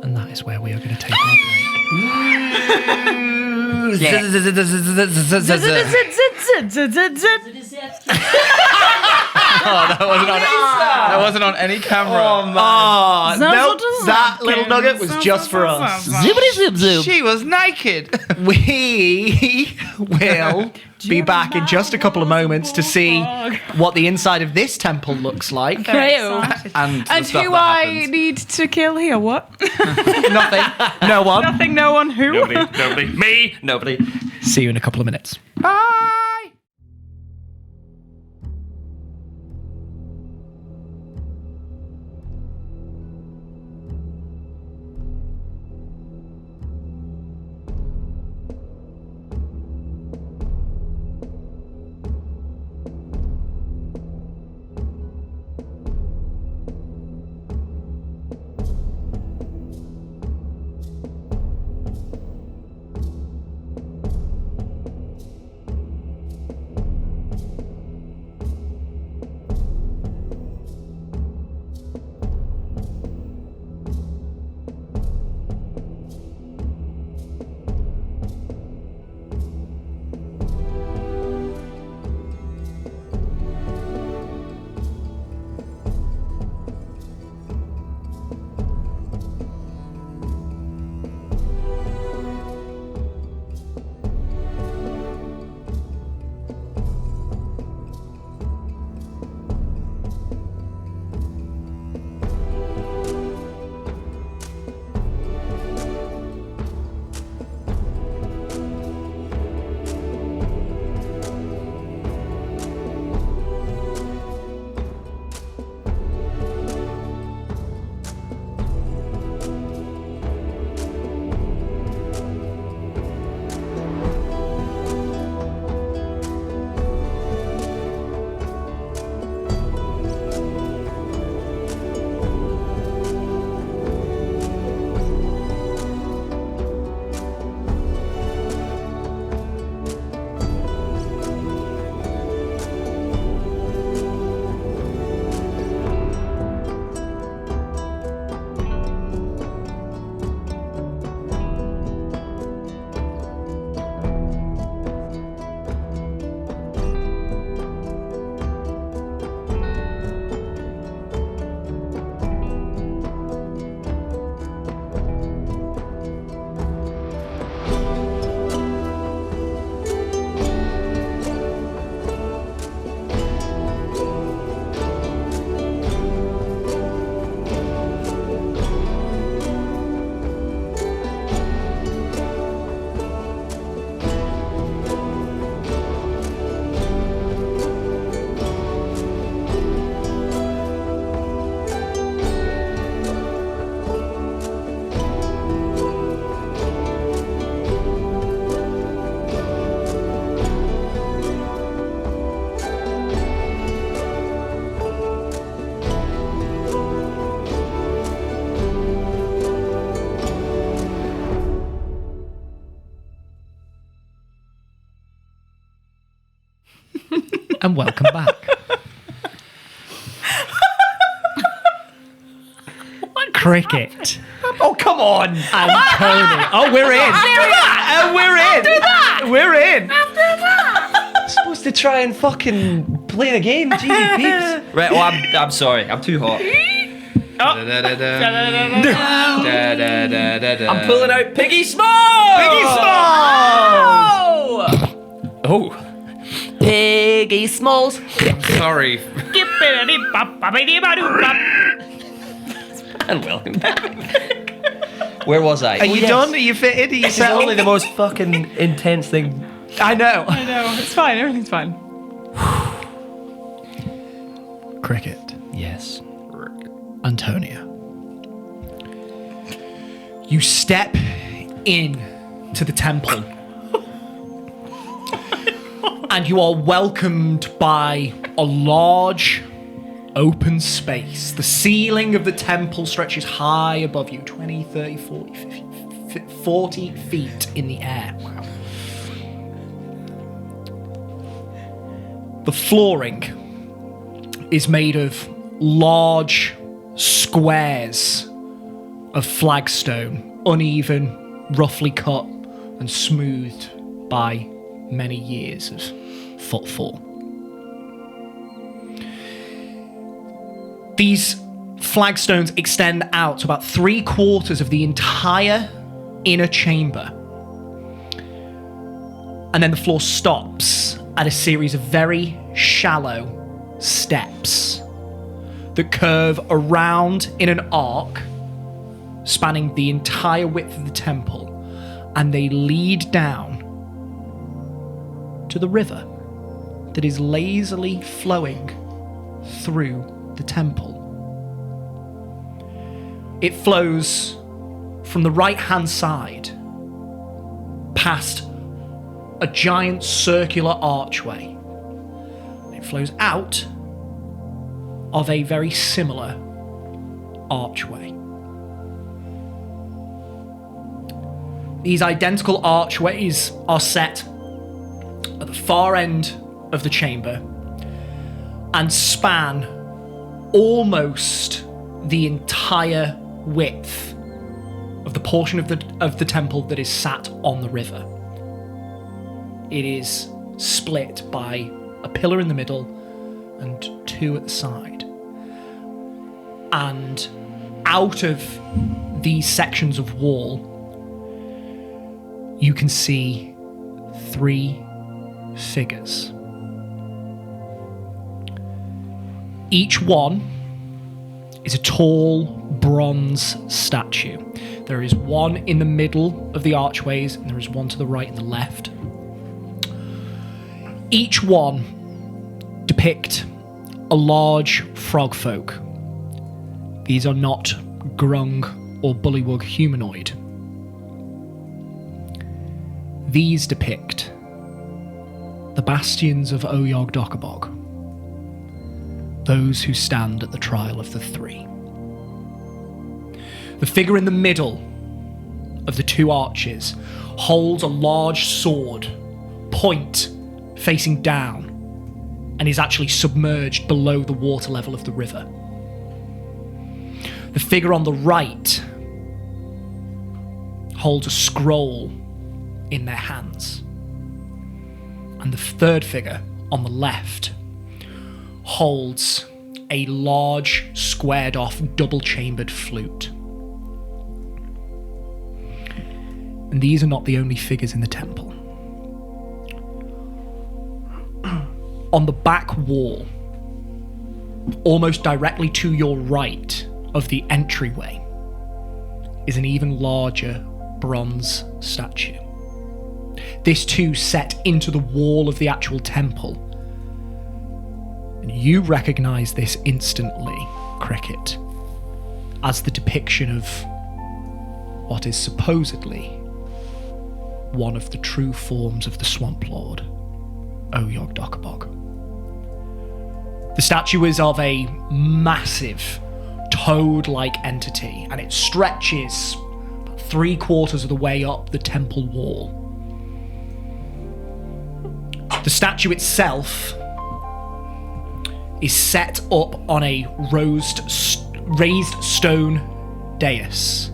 and that is where we are going to take our That wasn't on any camera. Oh, man. Nope, that little nugget was just for us. Zippity zip zoop. She was naked. We will be back in just a couple of moments to see what the inside of this temple looks like. And who I need to kill here? What? Nothing. No one. Nothing. No one. Who? Nobody. Me. Nobody. See you in a couple of minutes. Bye. And welcome back. Cricket. Oh, come on! And Coney. Oh, we're in. We're in. I'm supposed to try and fucking play the game, Jesus peeps. Right, well, I'm sorry. I'm too hot. I'm pulling out Piggy Small! Piggy Smalls! Oh. Piggy Smalls. Sorry. And welcome back. Where was I? Are you done? Are you fitted? Are you This is settled? only the most fucking intense thing. I know. I know, it's fine, everything's fine. Cricket. Yes. Antonia. You step in to the temple. And you are welcomed by a large open space. The ceiling of the temple stretches high above you, 20, 30, 40, 50, 40 feet in the air. Wow. The flooring is made of large squares of flagstone, uneven, roughly cut, and smoothed by many years of footfall. These flagstones extend out to about 3/4 of the entire inner chamber. And then the floor stops at a series of very shallow steps that curve around in an arc spanning the entire width of the temple, and they lead down to the river that is lazily flowing through the temple. It flows from the right-hand side past a giant circular archway. It flows out of a very similar archway. These identical archways are set at the far end of the chamber and span almost the entire width of the portion of the temple that is sat on the river. It is split by a pillar in the middle and 2 at the side. And out of these sections of wall, you can see 3 figures. Each one is a tall bronze statue. There is one in the middle of the archways, and there is one to the right and the left. Each one depict a large frog folk. These are not grung or bullywug humanoid. These depict the bastions of Oyog Dokabog, those who stand at the trial of the 3. The figure in the middle of the 2 arches holds a large sword, point facing down, and is actually submerged below the water level of the river. The figure on the right holds a scroll in their hands. And the third figure on the left holds a large, squared-off, double-chambered flute. And these are not the only figures in the temple. On the back wall, almost directly to your right of the entryway, is an even larger bronze statue. This too set into the wall of the actual temple. And you recognize this instantly, Cricket, as the depiction of what is supposedly one of the true forms of the Swamp Lord, Oyog Dokabog. The statue is of a massive, toad-like entity, and it stretches about 3/4 of the way up the temple wall. The statue itself is set up on a raised stone dais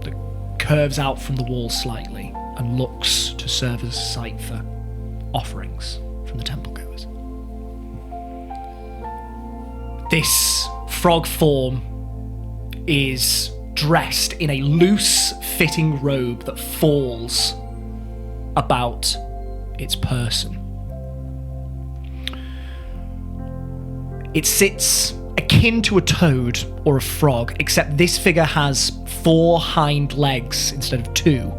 that curves out from the wall slightly and looks to serve as a site for offerings from the temple goers. This frog form is dressed in a loose-fitting robe that falls about its person. It sits akin to a toad or a frog, except this figure has 4 hind legs instead of 2,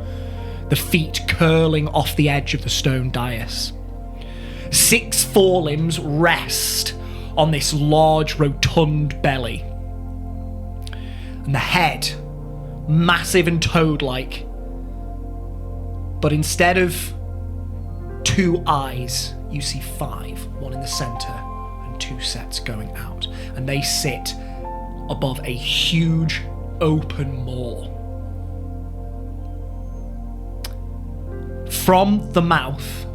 the feet curling off the edge of the stone dais. 6 forelimbs rest on this large, rotund belly. And the head, massive and toad-like, but instead of 2 eyes, you see 5, one in the center and 2 sets going out. And they sit above a huge open maw. From the mouth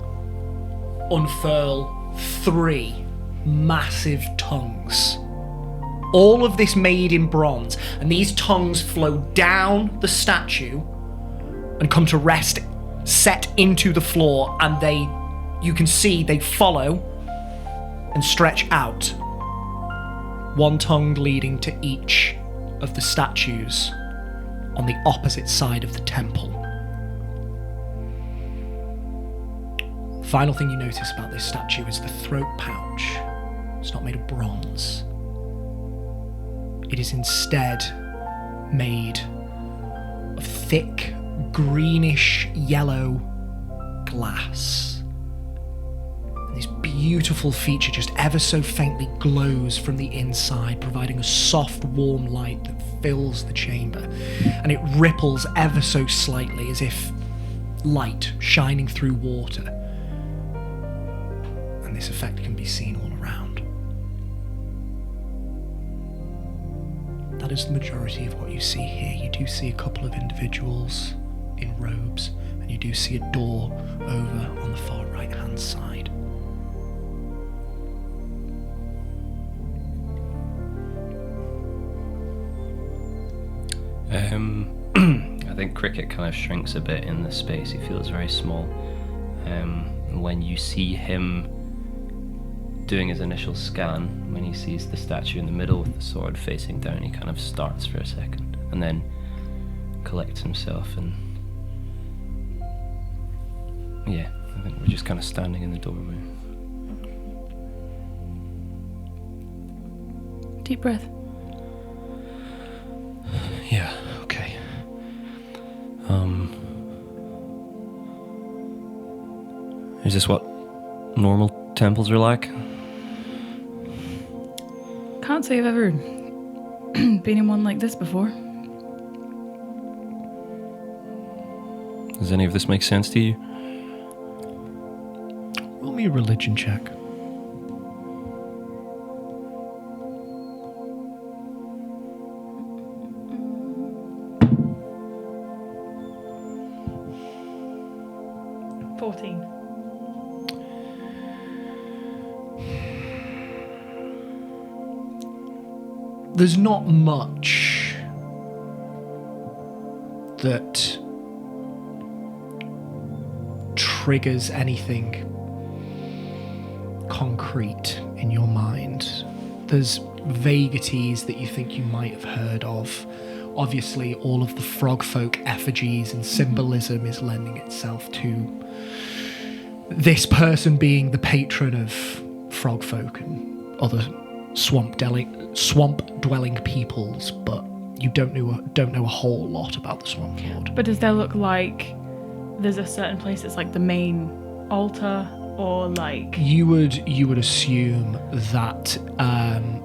unfurl 3 massive tongues. All of this made in bronze, and these tongues flow down the statue and come to rest set into the floor, and you can see they follow and stretch out, 1 tongue leading to each of the statues on the opposite side of the temple. Final thing you notice about this statue is the throat pouch. It's not made of bronze. It is instead made of thick, greenish yellow glass. And this beautiful feature just ever so faintly glows from the inside, providing a soft, warm light that fills the chamber. And it ripples ever so slightly as if light shining through water. And this effect can be seen all around. That is the majority of what you see here. You do see a couple of individuals in robes, and you do see a door over on the far right-hand side. I think Cricket kind of shrinks a bit in the space. He feels very small. When you see him doing his initial scan, when he sees the statue in the middle with the sword facing down, he kind of starts for a second and then collects himself, and yeah, I think we're just kind of standing in the doorway. Deep breath. Yeah, okay. Is this what normal temples are like? Can't say I've ever been in one like this before. Does any of this make sense to you? Roll me a religion check. There's not much that triggers anything concrete in your mind. There's vagaries that you think you might have heard of. Obviously, all of the frog folk effigies and symbolism is lending itself to this person being the patron of frog folk and other swamp-dwelling peoples, but you don't know a whole lot about the Swamp Lord. But does there look like there's a certain place that's like the main altar, or like You would assume that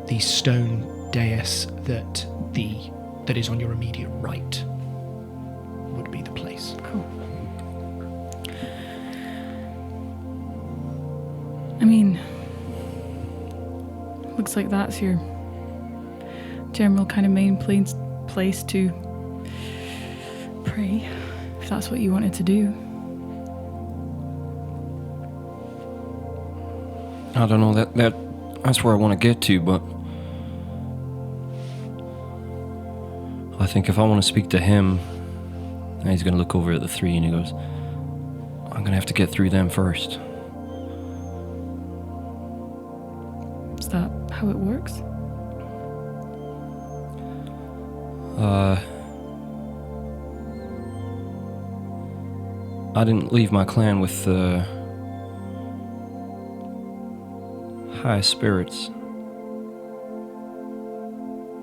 the stone dais that is on your immediate right would be the place. Cool. I mean, looks like that's your general kind of main place to pray, if that's what you wanted to do. I don't know, that That's where I want to get to, but I think if I want to speak to him, and he's going to look over at the three and he goes, I'm going to have to get through them first. Is that how it works? I didn't leave my clan with high spirits,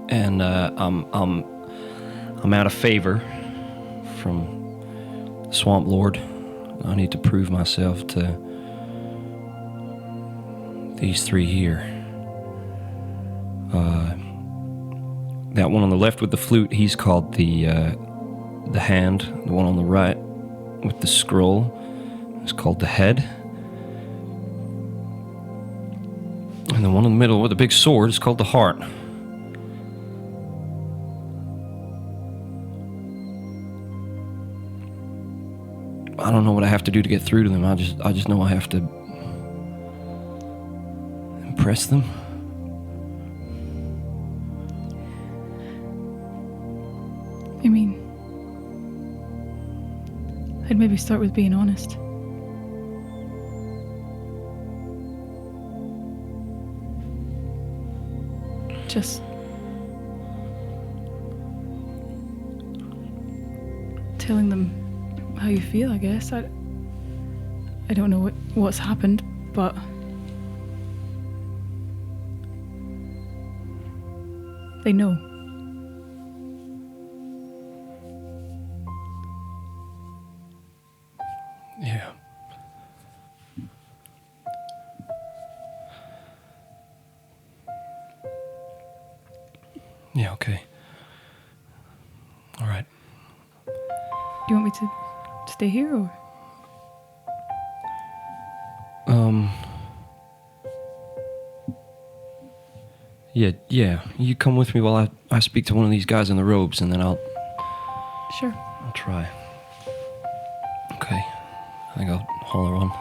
and I'm out of favor from the Swamp Lord. I need to prove myself to these three here. That one on the left with the flute, he's called the Hand. The one on the right with the scroll is called the Head. And the one in the middle with the big sword is called the Heart. I don't know what I have to do to get through to them. I just know I have to impress them. I mean, I'd maybe start with being honest. Just telling them how you feel, I guess. I don't know what's happened, but they know. Yeah. Yeah, okay. All right. Do you want me to stay here, or? Yeah. You come with me while I speak to one of these guys in the robes, and then I'll Sure. try. Okay. I think I'll holler on.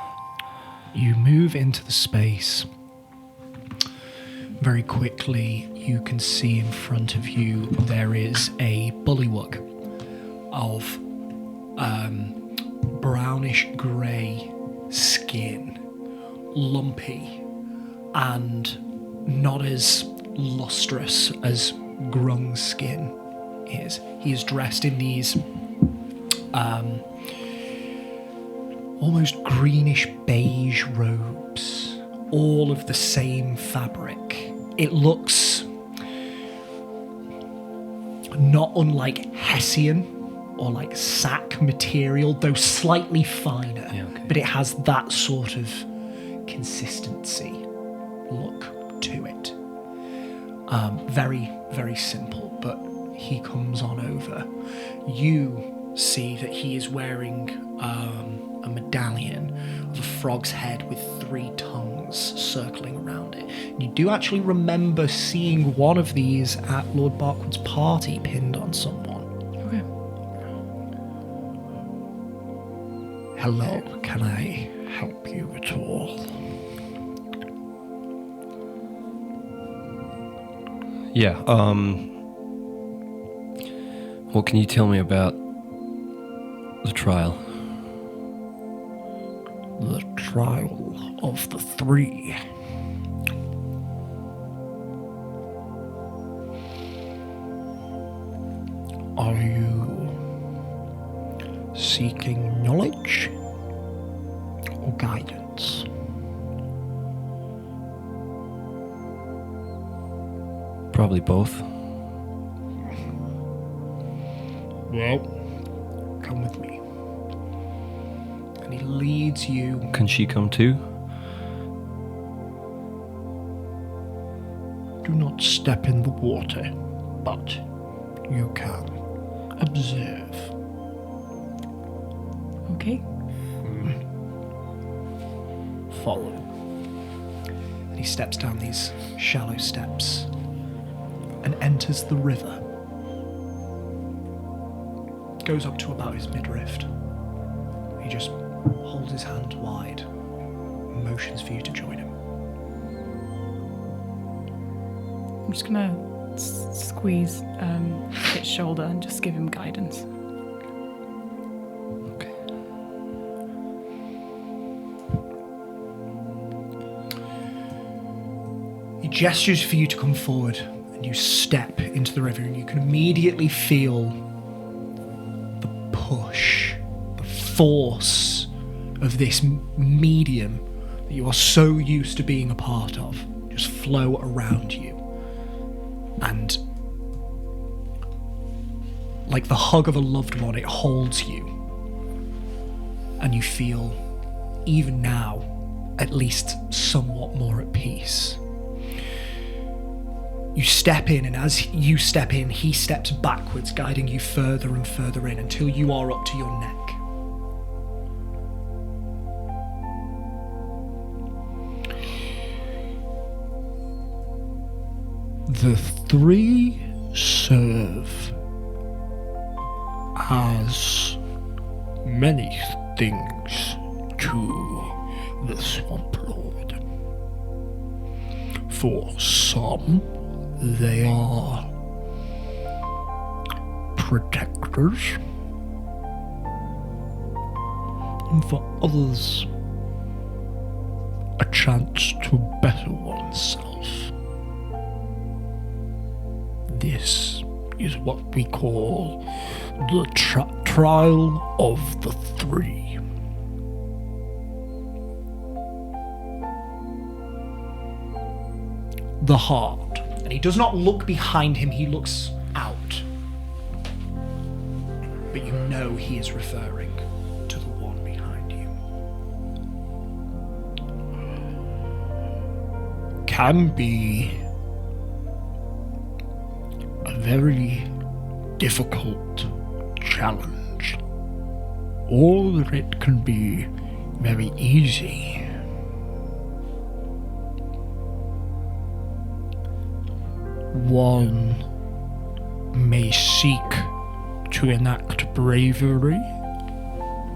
You move into the space. Very quickly, you can see in front of you there is a bullywug of brownish grey skin, lumpy, and not as lustrous as Grung's skin is. He is dressed in these almost greenish beige robes, all of the same fabric. It looks not unlike Hessian or like sack material, though slightly finer. Yeah, okay. But it has that sort of consistency look to it. Very, very simple, but he comes on over. You see that he is wearing a medallion of a frog's head with 3 tongues circling around it. And you do actually remember seeing one of these at Lord Barkwood's party pinned on someone. Okay. Hello, can I help you at all? Yeah, what can you tell me about the trial? The trial of the 3. Are you seeking knowledge or guidance? Probably both. Well, come with me. And he leads you. Can she come too? Do not step in the water, but you can observe. Okay. Follow. And he steps down these shallow steps and enters the river. Goes up to about his midriff. He just holds his hand wide, motions for you to join him. I'm just gonna squeeze Kit's shoulder and just give him guidance. Okay. He gestures for you to come forward, and you step into the river, and you can immediately feel the push, the force of this medium that you are so used to being a part of just flow around you. And like the hug of a loved one, it holds you. And you feel, even now, at least somewhat more at peace. You step in, and as you step in, he steps backwards, guiding you further and further in until you are up to your neck. The three serve as many things to the Swamp Lord. For some, they are protectors, and for others, a chance to better oneself. This is what we call the trial of the three. The heart. And he does not look behind him, he looks out. But you know he is referring to the one behind you. Can be a very difficult challenge, or it can be very easy. One may seek to enact bravery,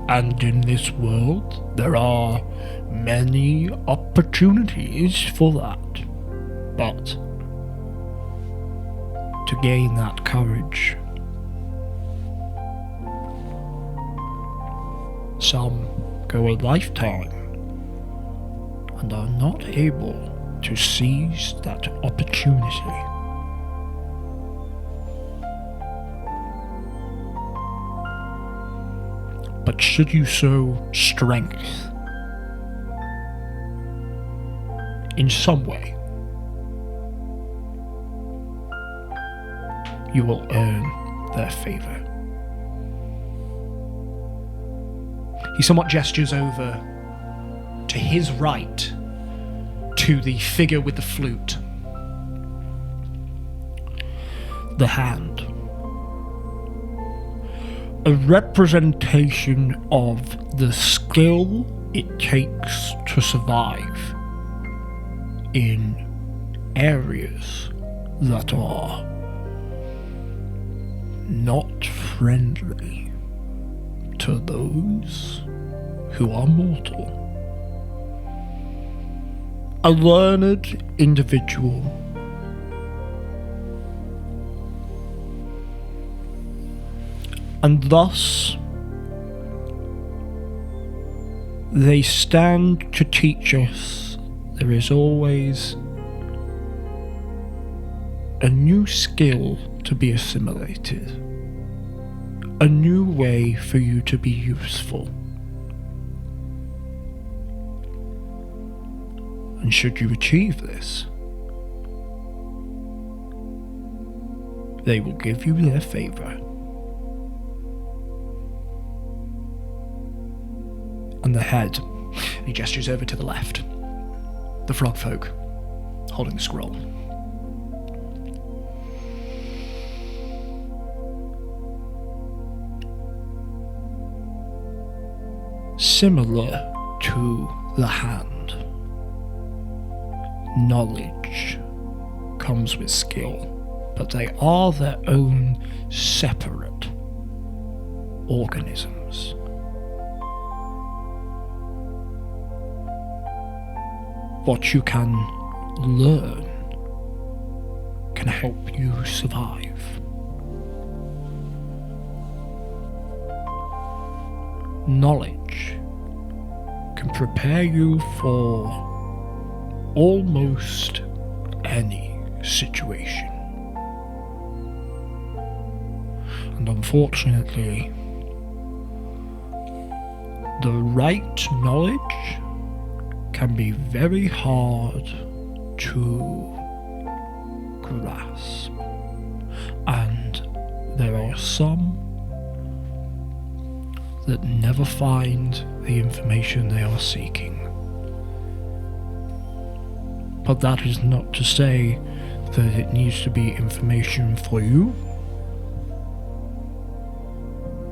and in this world there are many opportunities for that. But to gain that courage, some go a lifetime and are not able to seize that opportunity. But should you show strength in some way, you will earn their favor. He somewhat gestures over to his right to the figure with the flute. The hand. A representation of the skill it takes to survive in areas that are not friendly to those who are mortal. A learned individual and thus they stand to teach us there is always a new skill to be assimilated, a new way for you to be useful. And should you achieve this, they will give you their favor. And the head, he gestures over to the left. The frog folk, holding the scroll. Similar to the hand, knowledge comes with skill, but they are their own separate organisms. What you can learn can help you survive. Knowledge can prepare you for almost any situation. And unfortunately, the right knowledge can be very hard to grasp. And there are some that never find the information they are seeking. But that is not to say that it needs to be information for you.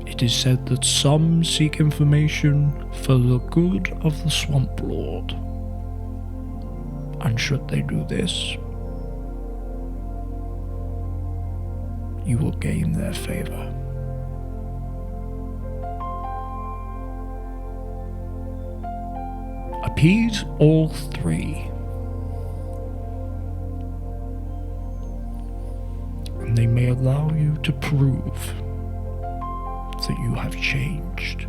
It is said that some seek information for the good of the Swamp Lord. And should they do this, you will gain their favor. Appease all three, and they may allow you to prove that you have changed.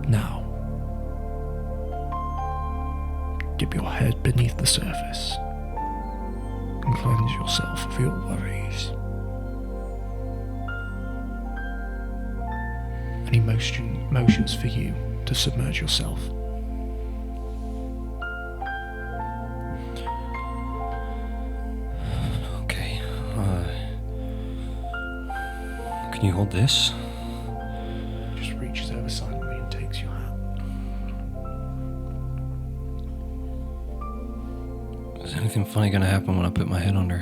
Now, dip your head beneath the surface and cleanse yourself of your worries. Any motions for you to submerge yourself? Okay. Can you hold this? Just reaches over silently and takes your hat. Is anything funny gonna happen when I put my head under?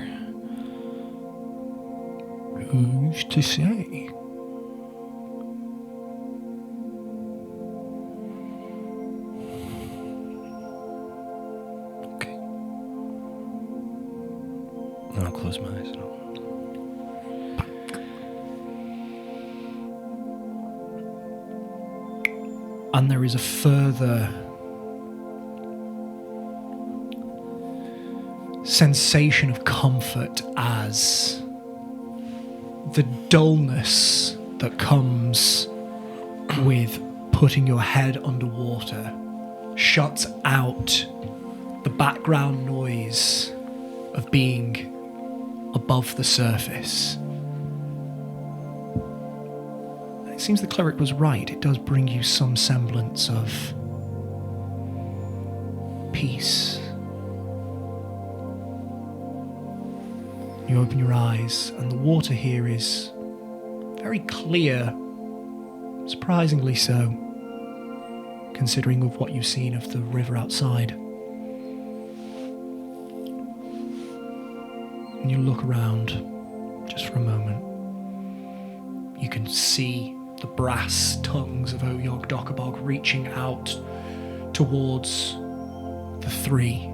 Who's to say? Okay. Then I'll close my eyes. And there is a further sensation of comfort as the dullness that comes with putting your head underwater shuts out the background noise of being above the surface. It seems the cleric was right. It does bring you some semblance of peace. You open your eyes, and the water here is very clear, surprisingly so, considering of what you've seen of the river outside. And you look around just for a moment. You can see the brass tongues of Oyog Dokabog reaching out towards the three.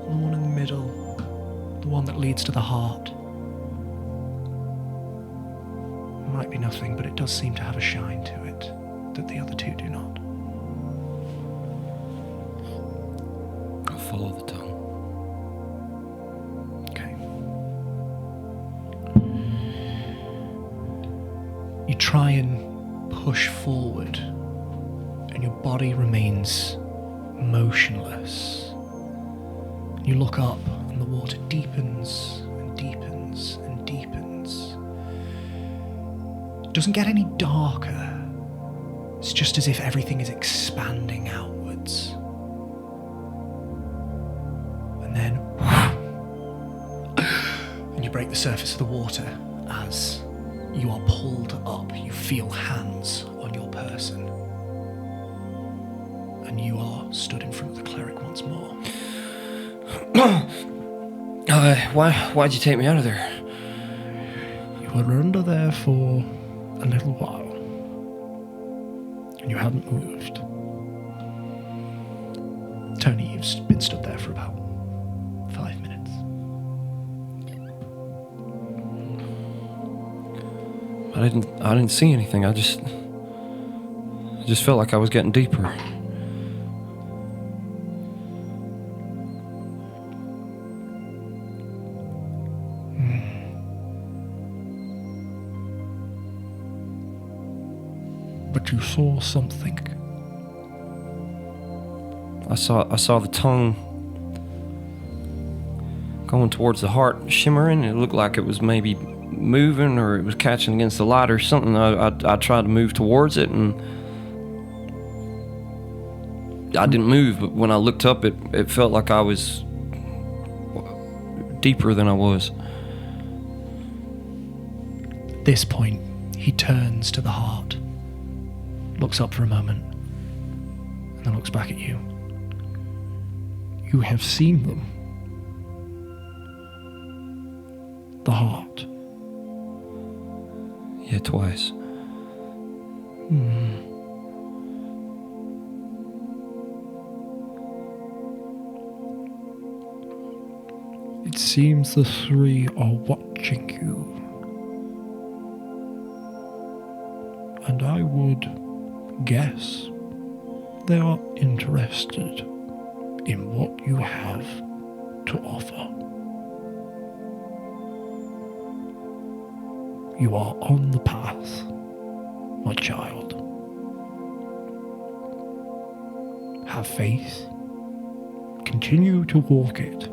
And the one in the middle, the one that leads to the heart. Might be nothing, but it does seem to have a shine to it that the other two do not. I'll follow the tongue. Okay. You try and push forward, and your body remains motionless. You look up, and the water deepens and deepens and deepens. It doesn't get any darker. It's just as if everything is expanding outwards. And then, and you break the surface of the water as you are pulled up. You feel hands on your person. And you are stood in front of the cleric once more. Why'd you take me out of there? You were under there for a little while. And you hadn't moved. Tony, you've been stood there for about 5 minutes. But didn't see anything. I just felt like I was getting deeper. But you saw something. I saw the tongue going towards the heart, shimmering. It looked like it was maybe moving, or it was catching against the light or something. I tried to move towards it, and I didn't move. But when I looked up, it felt like I was deeper than I was. At this point, he turns to the heart, looks up for a moment, and then looks back at you. You have seen them. The heart. Yeah, twice. It seems the three are watching you. And I would guess they are interested in what you have to offer. You are on the path, my child. Have faith. Continue to walk it.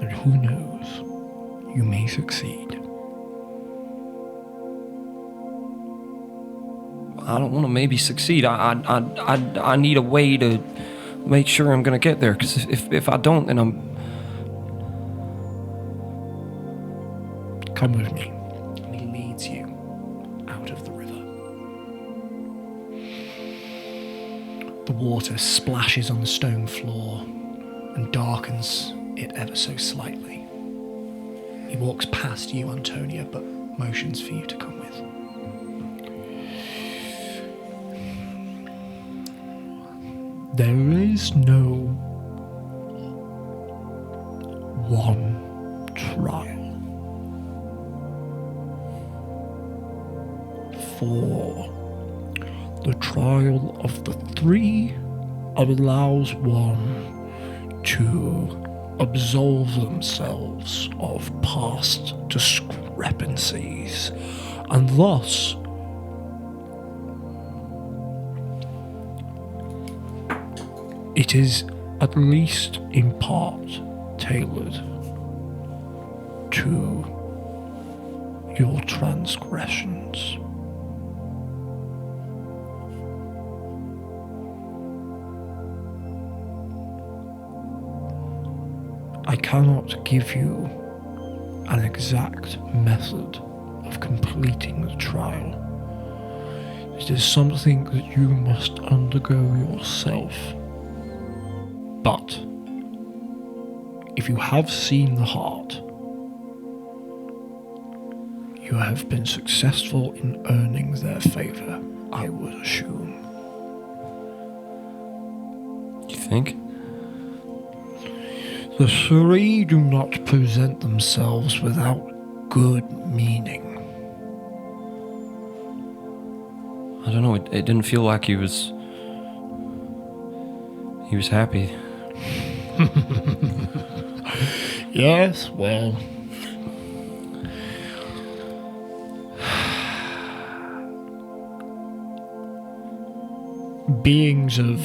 And who knows, you may succeed. I don't want to maybe succeed. I need a way to make sure I'm gonna get there. Because if I don't, then I'm. Come with me. And he leads you out of the river. The water splashes on the stone floor and darkens it ever so slightly. He walks past you, Antonia, but motions for you to come with. There is no one trial for the trial of the three allows one to absolve themselves of past discrepancies and thus it is at least in part tailored to your transgressions. I cannot give you an exact method of completing the trial. It is something that you must undergo yourself. But if you have seen the heart, you have been successful in earning their favor, I would assume. You think? The three do not present themselves without good meaning. I don't know. It didn't feel like he was happy. Yes, well. Beings of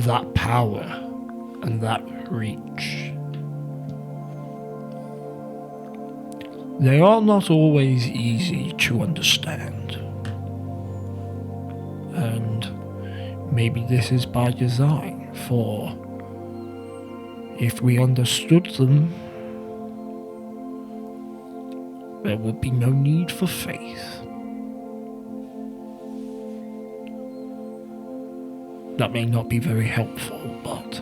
that power and that reach, they are not always easy to understand. And maybe this is by design, for if we understood them, there would be no need for faith. That may not be very helpful, but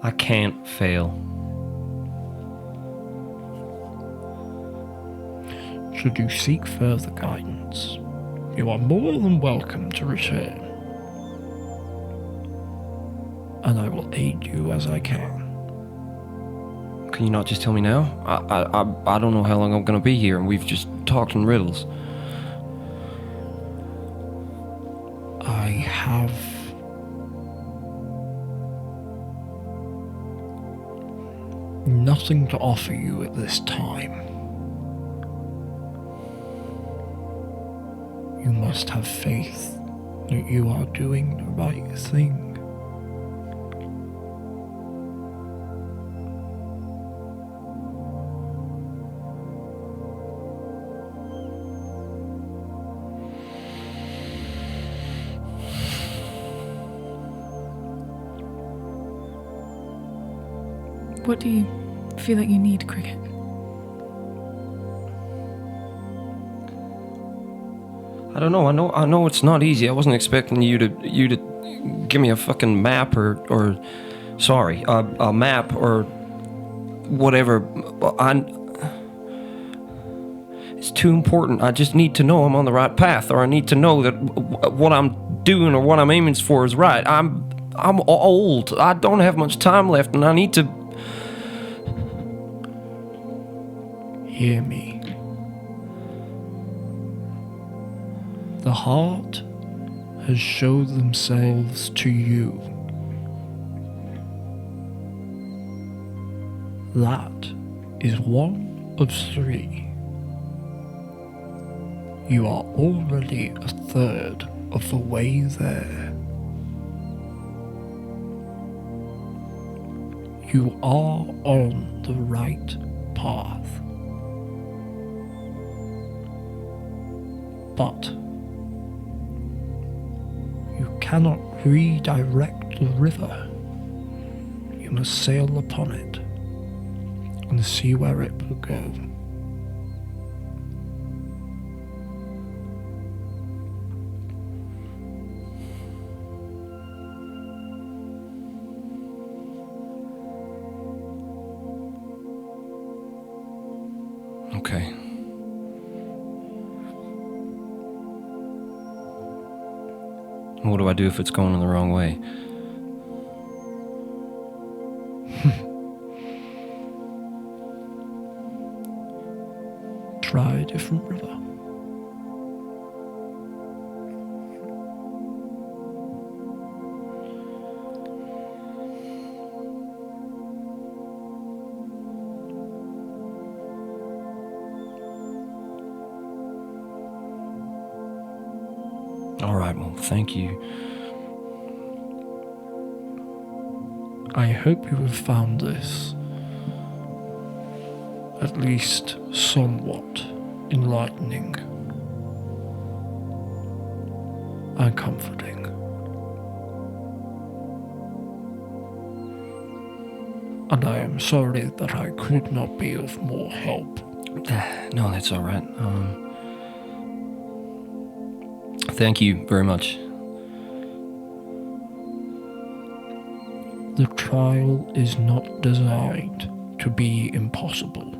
I can't fail. should you seek further guidance, you are more than welcome to return. and I will aid you as I can. Can you not just tell me now? I don't know how long I'm gonna be here, and we've just talked in riddles. I have nothing to offer you at this time. You must have faith that you are doing the right thing. What do you feel like you need, Cricket? I don't know. I know it's not easy. I wasn't expecting you to give me a fucking map or sorry, a map or whatever. It's too important. I just need to know I'm on the right path, or I need to know that what I'm doing or what I'm aiming for is right. I'm old. I don't have much time left, and I need to. Hear me. The heart has showed themselves to you. That is one of 3. You are already a third of the way there. You are on the right path. But you cannot redirect the river. You must sail upon it and see where it will go. Okay. What do I do if it's going in the wrong way? Try a different river. All right, well, thank you. I hope you have found this at least somewhat enlightening and comforting. And I am sorry that I could not be of more help. No, that's all right. Thank you very much. The trial is not designed to be impossible.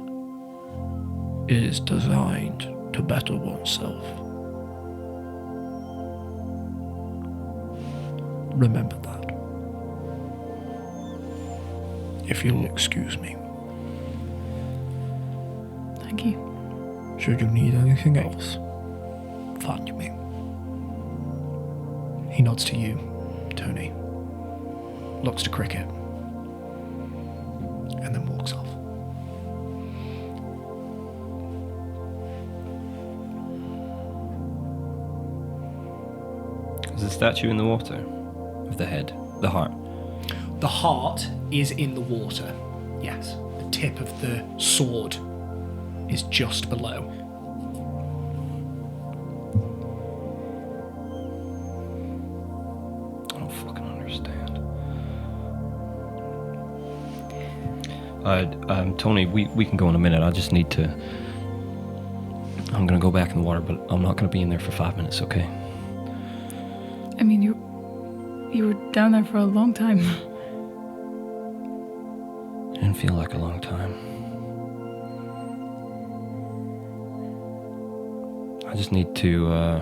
It is designed to better oneself. Remember that. If you'll excuse me. Thank you. Should you need anything else, find me. He nods to you, Tony. Looks to Cricket. And then walks off. Is the statue in the water? Of the head? The heart? The heart is in the water, yes. The tip of the sword is just below. I don't fucking understand. Tony, we can go in a minute. I just need to... I'm gonna go back in the water, but I'm not gonna be in there for 5 minutes, okay? I mean, you were down there for a long time. It didn't feel like a long time. I just need to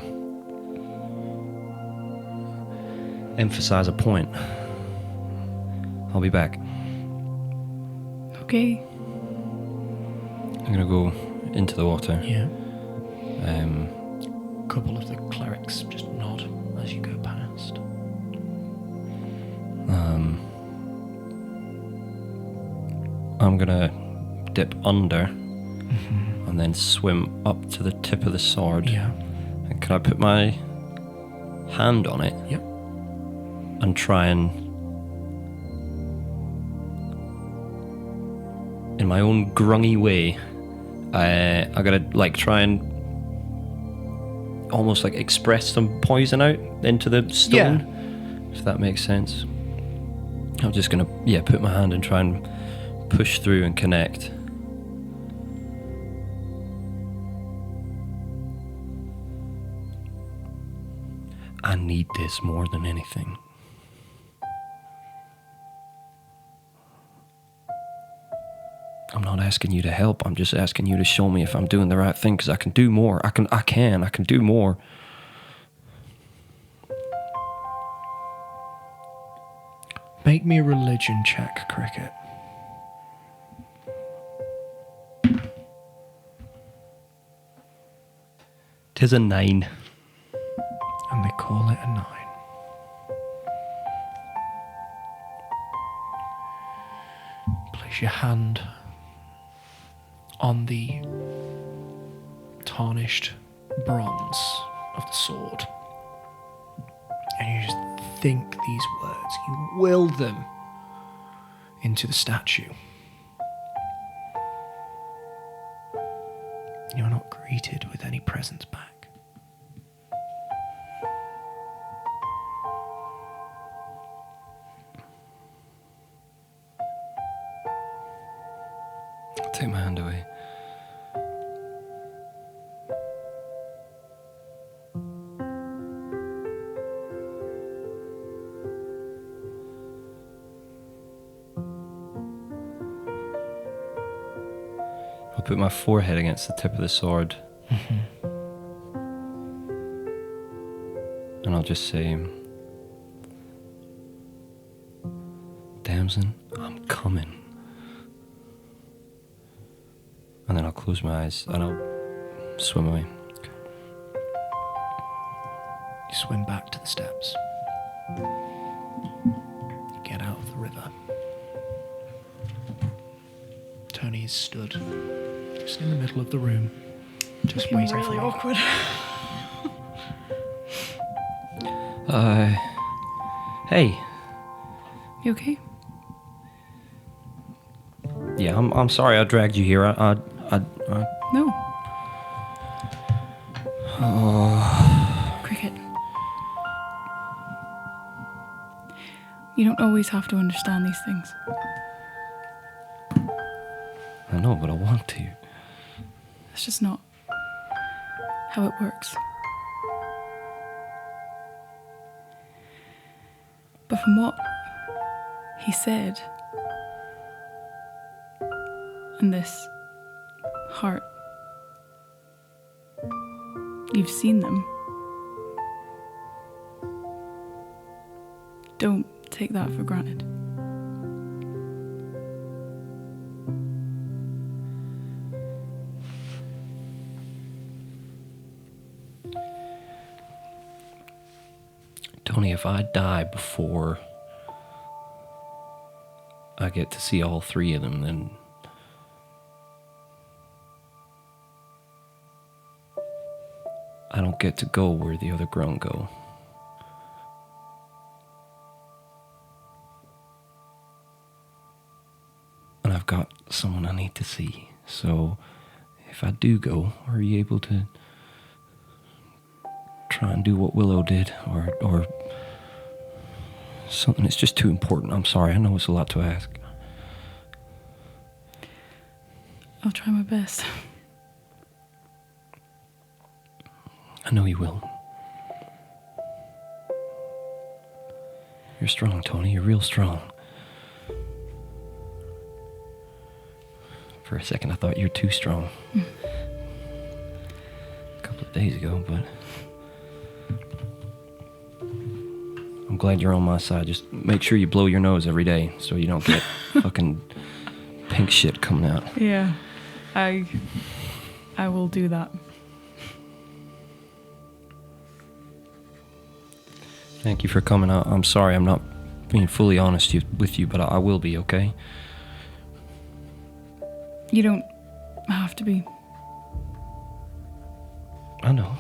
emphasize a point. I'll be back. Okay. I'm gonna go into the water. Yeah. Um, A couple of the clerics just nod as you go past. I'm gonna dip under and then swim up to the tip of the sword. Yeah. And can I put my hand on it? Yep. And try and, in my own grungy way, I gotta like try and almost like express some poison out into the stone, if that makes sense. I'm just gonna put my hand and try and push through and connect. I need this more than anything. I'm not asking you to help. I'm just asking you to show me if I'm doing the right thing, because I can do more. I can do more. Make me a religion check, Cricket. Tis a 9. And they call it a 9. Place your hand on the tarnished bronze of the sword. And you just think these words. You will them into the statue. You're not greeted with any presents back. I'll take my hand away. I'll put my forehead against the tip of the sword. And I'll just say, Damson, I'm coming. And then I'll close my eyes and I'll swim away. You swim back to the steps. You get out of the river. Tony is stood just in the middle of the room, just waiting for you. awkward. Hey. You okay? Yeah, I'm sorry I dragged you here. No. Cricket. You don't always have to understand these things. I know, but I want to. It's just not how it works. But from what he said, and this heart, you've seen them. Don't take that for granted. Tony, if I die before I get to see all three of them, then I don't get to go where the other grown go. And I've got someone I need to see. So if I do go, are you able to try and do what Willow did, or something? It's just too important. I'm sorry. I know it's a lot to ask. I'll try my best. I know you will. You're strong, Tony. You're real strong. For a second, I thought you were too strong. A couple of days ago, but I'm glad you're on my side. Just make sure you blow your nose every day so you don't get fucking pink shit coming out. Yeah, I will do that. Thank you for coming out. I'm sorry I'm not being fully honest with you, but I will be, okay? You don't have to be. I know.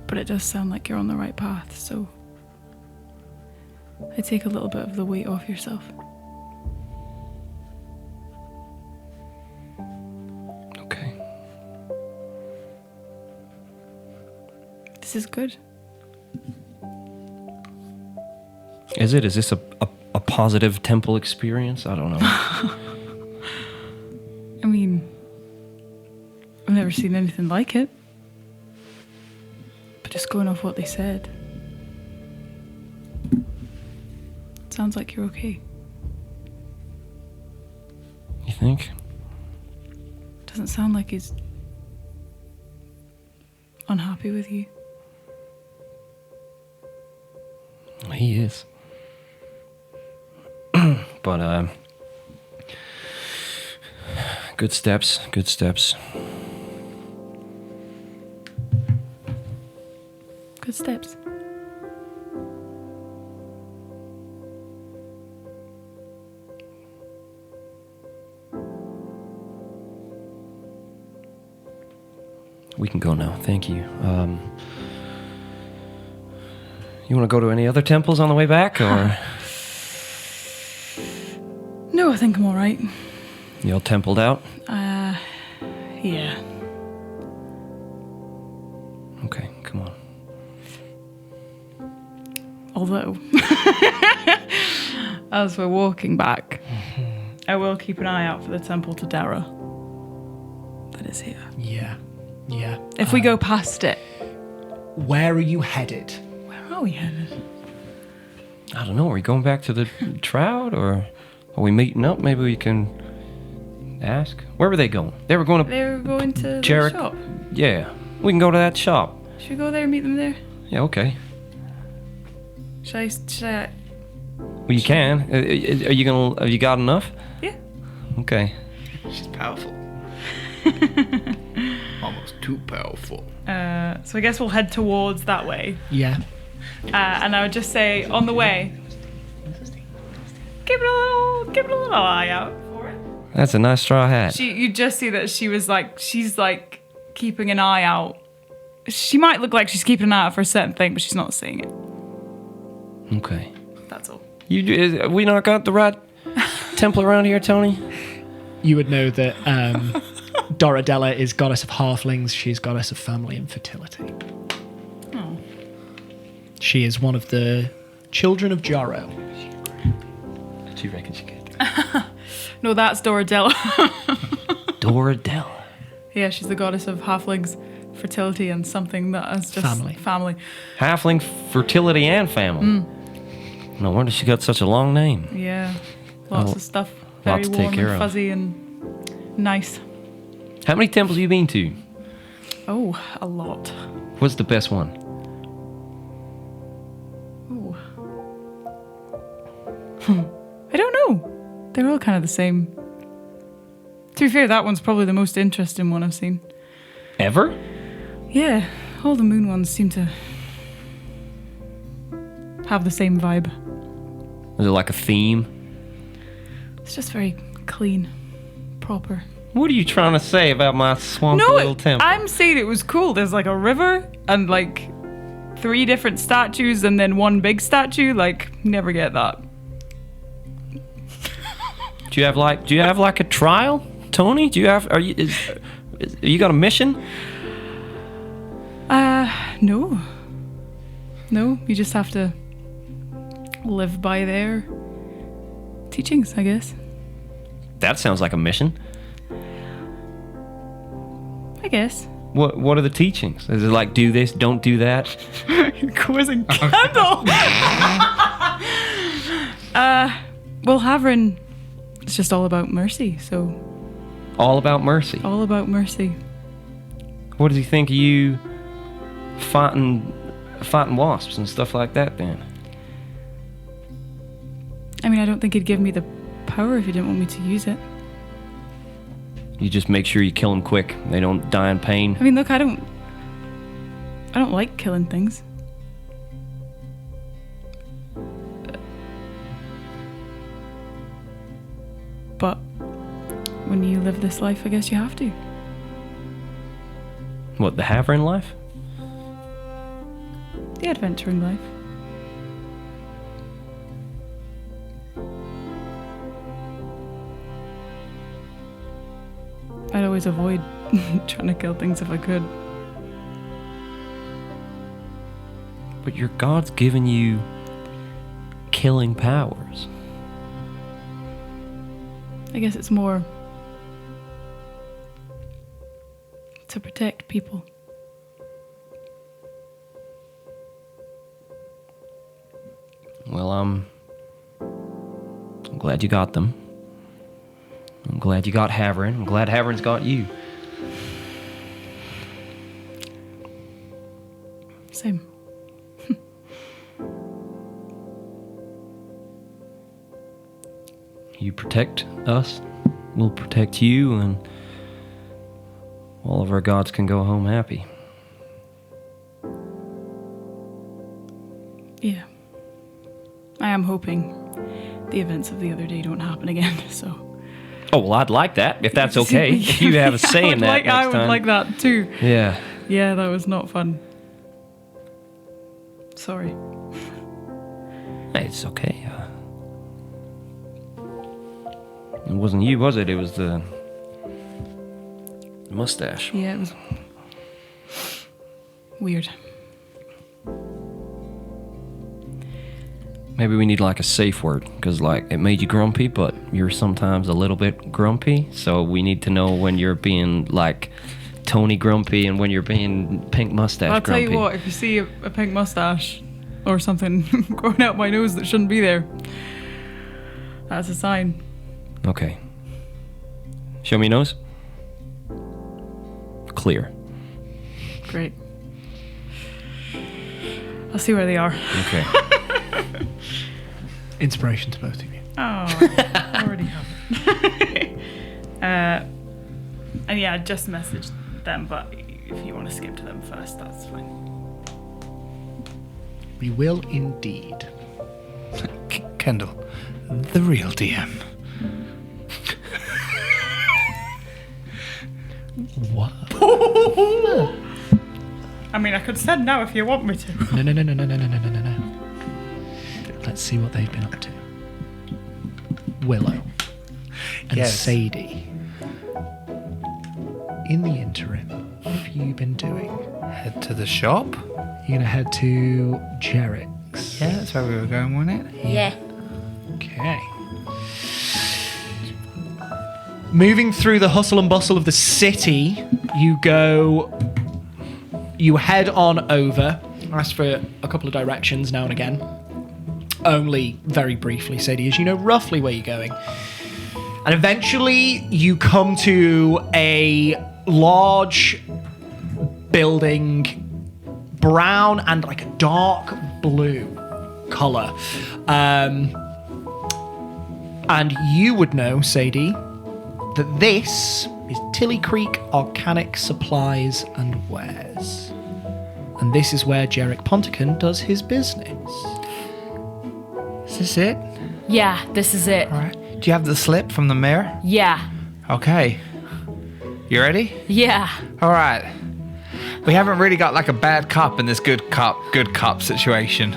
But it does sound like you're on the right path, so I take a little bit of the weight off yourself. Okay. This is good. Is it? Is this a positive temple experience? I don't know. I mean, I've never seen anything like it. But just going off what they said, it sounds like you're okay. You think? Doesn't sound like he's unhappy with you. He is. But, good steps, good steps. Good steps. We can go now, thank you. You want to go to any other temples on the way back, or? No, I think I'm alright. You all templed out? Yeah. Okay, come on. Although, as we're walking back, I will keep an eye out for the temple to Dara. That is here. Yeah. Yeah. If we go past it, Where are you headed? where are we headed? I don't know, are we going back to the Trout, or are we meeting up? Maybe we can ask. Where were they going? They were going to... They were going to the Jarek. shop. Yeah, we can go to that shop. Should we go there and meet them there? Yeah, okay. Should I? Well, you can. Are you gonna... Have you got enough? Yeah. Okay. She's powerful. Almost too powerful. So I guess we'll head towards that way. Yeah. And I would just say, on the way, keep it a little eye out for it. That's a nice straw hat. You just see that she's like keeping an eye out. She might look like she's keeping an eye out for a certain thing, but she's not seeing it. Okay. That's all. We not got the right temple around here, Tony? You would know that Doradella is goddess of halflings. She's goddess of family and fertility. Oh. She is one of the children of Jaro. Do you reckon she could? No, that's Doradella. Doradella. Yeah, she's the goddess of halflings, fertility, and something that is just Family. Halfling, fertility, and family. No wonder she got such a long name. Yeah, lots Oh, of stuff. lot Very to take warm care and of. fuzzy and nice. How many temples have you been to? Oh, a lot. What's the best one? Ooh. I don't know. They're all kind of the same. To be fair, that one's probably the most interesting one I've seen. Ever? Yeah, all the moon ones seem to have the same vibe. Is it like a theme? It's just very clean, proper. What are you trying to say about my swampy little temple? I'm saying it was cool. There's like a river and like 3 different statues and then one big statue. Like, never get that. Do you have like a trial, Tony? Are you got a mission? No. No, you just have to live by their teachings, I guess. That sounds like a mission. I guess. What are the teachings? Is it like do this, don't do that? Quizzing candle. Well, Havrin, it's just all about mercy. So All about mercy. all about mercy. What does he think of you fighting wasps and stuff like that then? I mean, I don't think he'd give me the power if he didn't want me to use it. You just make sure you kill them quick. They don't die in pain. I mean, look, I don't like killing things. But when you live this life, I guess you have to. What, the Tavern life? The adventuring life. I'd always avoid trying to kill things if I could. But your God's given you killing powers. I guess it's more to protect people. Well, I'm glad you got them. I'm glad you got Tavern. I'm glad Tavern's got you. Same. You protect us, we'll protect you, and all of our gods can go home happy. Yeah. I am hoping the events of the other day don't happen again, so... Oh, well, I'd like that, if that's okay. If you have a say in that next I would time. like that too. Yeah. Yeah, that was not fun. Sorry. Hey, it's okay. It wasn't you, was it? It was the mustache. Yeah, it was weird. Maybe we need like a safe word, because like it made you grumpy, but you're sometimes a little bit grumpy. So we need to know when you're being like Tony grumpy and when you're being pink mustache I'll grumpy. tell you what, if you see a pink mustache or something growing out my nose that shouldn't be there, that's a sign. Okay. Show me your nose. Clear. Great. I'll see where they are. Okay. Inspiration to both of you. Oh, I already have it. And yeah, I just messaged them, but if you want to skip to them first, that's fine. We will indeed. Kendall, the real DM. What? I mean, I could send now if you want me to. No. Let's see what they've been up to. Willow and Yes. Sadie. In the interim, what have you been doing? Head to the shop? You're gonna head to Jerrick's. Yeah, that's where we were going, wasn't it? Yeah. Okay. Moving through the hustle and bustle of the city, you head on over. Ask for a couple of directions now and again. Only very briefly, Sadie, as you know roughly where you're going. And eventually you come to a large building, brown and like a dark blue colour. And you would know, Sadie, that this is Tilly Creek Arcanic Supplies and Wares. And this is where Jerrick Ponticon does his business. Is this it? Yeah, this is it. All right. Do you have the slip from the mayor? Yeah. Okay. You ready? Yeah. All right. We haven't really got like a bad cop in this good cop situation.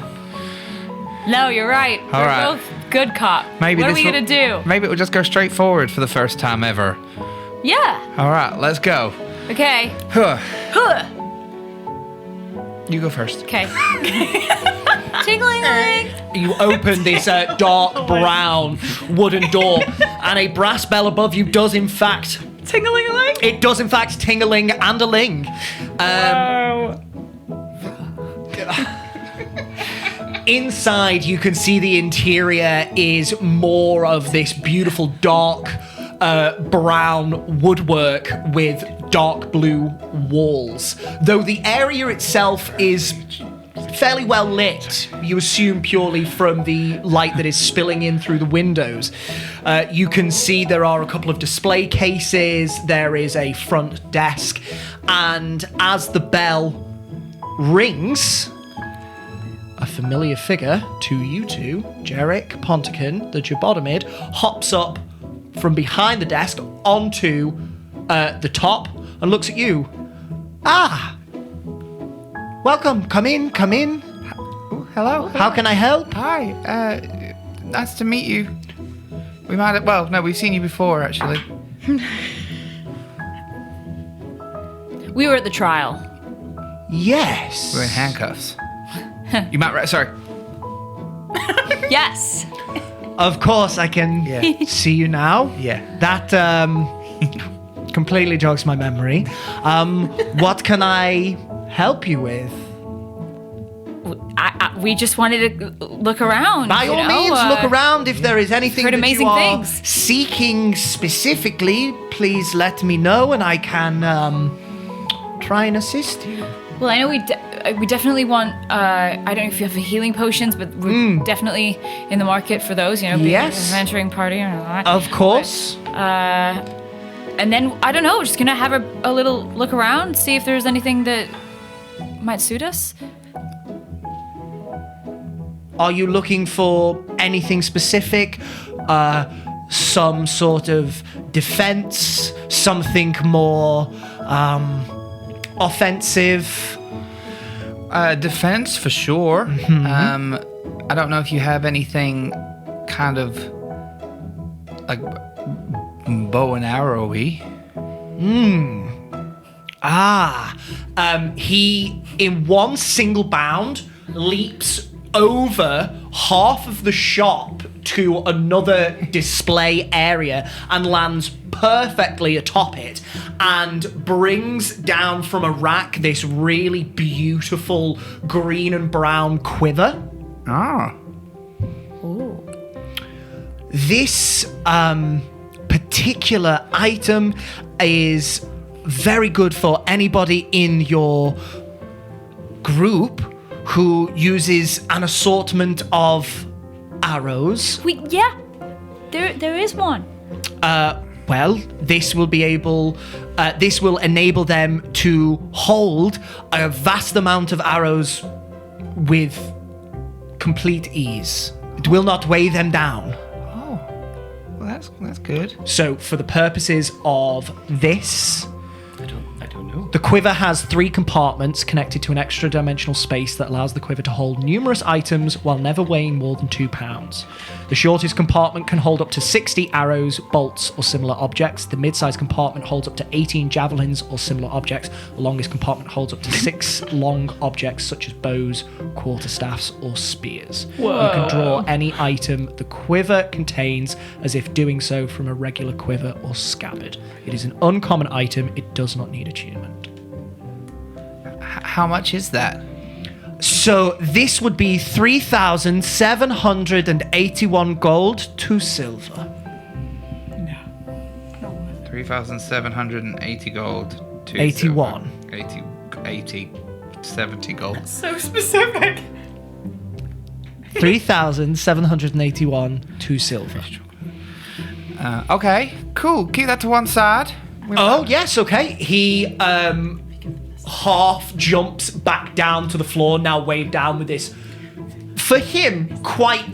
No, you're right. All We're right. both good cop. Maybe what are this we will- gonna do? Maybe we'll just go straight forward for the first time ever. Yeah. All right, let's go. Okay. Huh. Huh. You go first. Okay. Tingling. You open this dark brown wooden door, and a brass bell above you does in fact Ting-a-ling-a-ling. It does in fact ting-a-ling and a ling. Inside, you can see the interior is more of this beautiful dark brown woodwork with dark blue walls. Though the area itself is fairly well lit, you assume purely from the light that is spilling in through the windows. You can see there are a couple of display cases, there is a front desk, and as the bell rings, a familiar figure to you two, Jarek Ponticon, the Jabodamid, hops up from behind the desk onto the top and looks at you. Ah! Welcome, come in. Oh, hello. How can I help? Hi. Nice to meet you. We might have, well, no, we've seen you before, actually. We were at the trial. Yes. We're in handcuffs. You might, sorry. Yes. Of course, I can see you now. Yeah. That completely jogs my memory. What can I help you with? We just wanted to look around. By all means, look around. If there is anything heard that amazing you are things. seeking specifically, please let me know and I can try and assist you. Well, I know we definitely want. I don't know if you have healing potions, but we're definitely in the market for those. You know, being Yes. an adventuring party and all that. Of course. And then I don't know. Just gonna have a little look around, see if there's anything that might suit us. Are you looking for anything specific? Some sort of defense? Something more offensive? Defense, for sure. I don't know if you have anything kind of like bow and arrowy. He, in one single bound, leaps over half of the shop to another display area and lands perfectly atop it and brings down from a rack this really beautiful green and brown quiver. This particular item is very good for anybody in your group who uses an assortment of arrows. There is one. Well, this will enable them to hold a vast amount of arrows with complete ease. It will not weigh them down. Oh, well, that's good. So, for the purposes of this, I don't know. the quiver has 3 compartments connected to an extra dimensional space that allows the quiver to hold numerous items while never weighing more than 2 pounds. The shortest compartment can hold up to 60 arrows, bolts, or similar objects. The mid-sized compartment holds up to 18 javelins or similar objects. The longest compartment holds up to 6 long objects such as bows, quarterstaffs, or spears. You can draw any item the quiver contains as if doing so from a regular quiver or scabbard. It is an uncommon item. It does not need attunement. How much is that? So this would be 3,781 gold, 2 silver. 3,780 gold. 2 81. Silver. 70 gold. So specific. 3,781, 2 silver. Okay, cool. Keep that to one side. Oh, yes, okay. He half jumps back down to the floor, now weighed down with this, for him, quite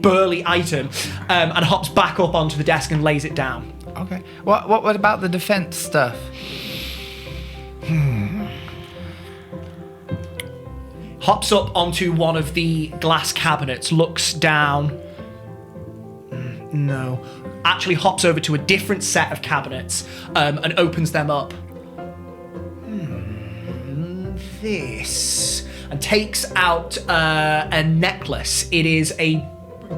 burly item, and hops back up onto the desk and lays it down. Okay. What about the defense stuff? Hops up onto one of the glass cabinets, looks down. No. Actually hops over to a different set of cabinets and opens them up. This. And takes out a necklace. It is a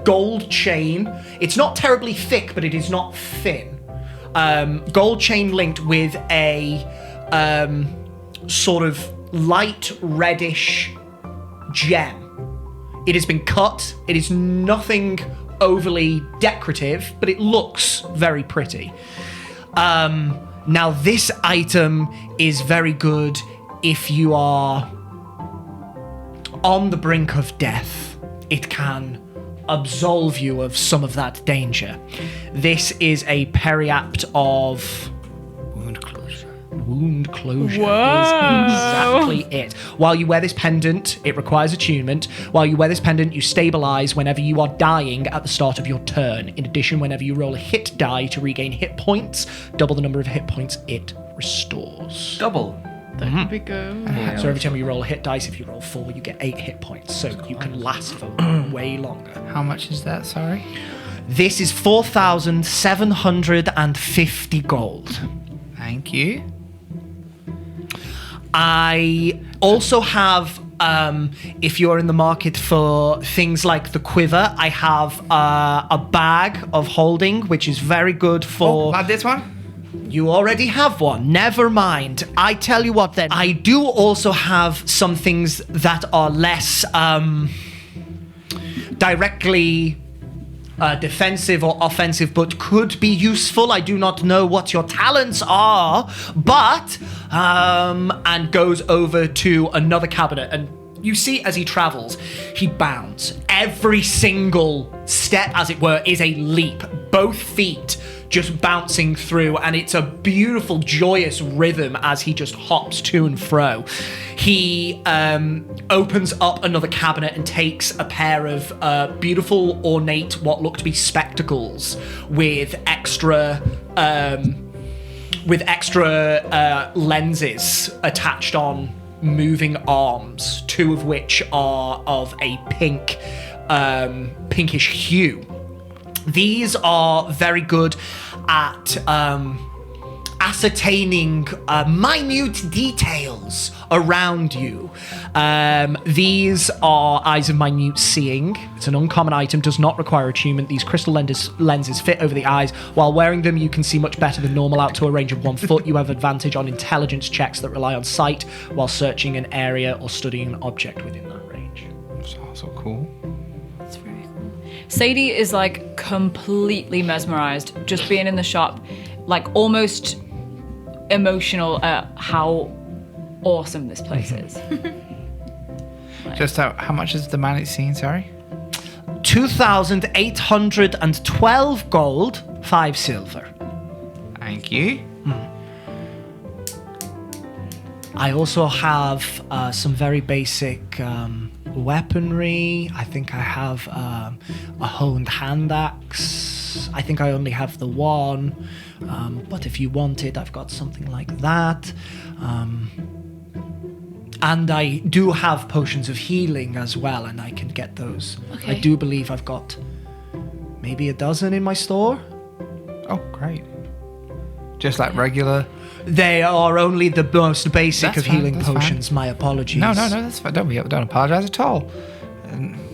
gold chain. It's not terribly thick, but it is not thin. Gold chain linked with a sort of light reddish gem. It has been cut. It is nothing overly decorative, but it looks very pretty. Now, this item is very good if you are on the brink of death. It can absolve you of some of that danger. This is a periapt of Wound closure. wound closure. Whoa. Is exactly it. While you wear this pendant, it requires attunement. While you wear this pendant, you stabilize whenever you are dying at the start of your turn. In addition, whenever you roll a hit die to regain hit points, double the number of hit points it restores. Double. That could be good. So every time you roll a hit dice, if you roll 4, you get 8 hit points. So you can last for way longer. How much is that, sorry? This is 4,750 gold. Thank you. I also have, if you're in the market for things like the quiver, I have a bag of holding, which is very good for... Like this one? You already have one. Never mind. I tell you what then. I do also have some things that are less directly defensive or offensive, but could be useful. I do not know what your talents are, but and goes over to another cabinet, and you see as he travels, he bounds. Every single step, as it were, is a leap. Both feet just bouncing through, and it's a beautiful, joyous rhythm as he just hops to and fro. He opens up another cabinet and takes a pair of beautiful, ornate, what look to be spectacles with extra lenses attached on moving arms, 2 of which are of a pinkish hue. These are very good at ascertaining minute details around you. These are Eyes of Minute Seeing. It's an uncommon item, does not require attunement. These crystal lenses fit over the eyes. While wearing them, you can see much better than normal out to a range of 1 foot. You have advantage on intelligence checks that rely on sight while searching an area or studying an object within that range. That's also cool. That's very cool. Sadie is like completely mesmerized just being in the shop, like almost emotional at how awesome this place is. Just how much is the man it's seen, sorry? 2,812 gold, 5 silver. Thank you. I also have some very basic weaponry. I think I have a honed hand axe. I think I only have the one. But if you want it, I've got something like that. And I do have potions of healing as well, and I can get those. Okay. I do believe I've got maybe a dozen in my store. Oh, great. Just like regular... They are only the most basic That's of fine, healing that's fine. potions. My apologies. No, that's fine. Don't apologize at all.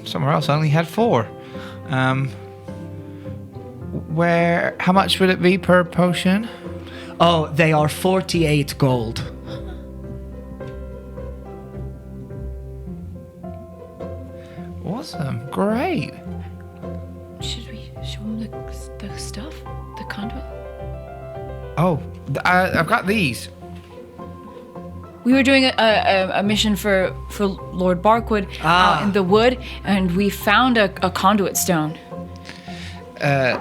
Somewhere else I only had 4. How much would it be per potion? Oh, they are 48 gold. Awesome. Great. Should we show him the stuff? The conduit? Oh, I've got these. We were doing a mission for Lord Barkwood out in the wood, and we found a conduit stone. A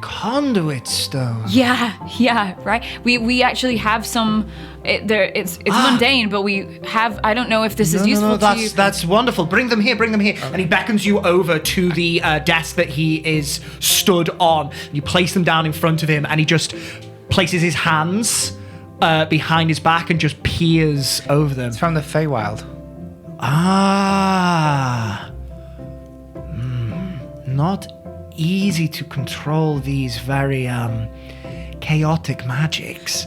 conduit stone. Yeah, right. We actually have some. It's mundane, but we have. I don't know if this is useful to you. That's wonderful. Bring them here. And he beckons you over to the desk that he is stood on. You place them down in front of him, and he just places his hands behind his back and just peers over them. It's from the Feywild. Not easy to control these very chaotic magics.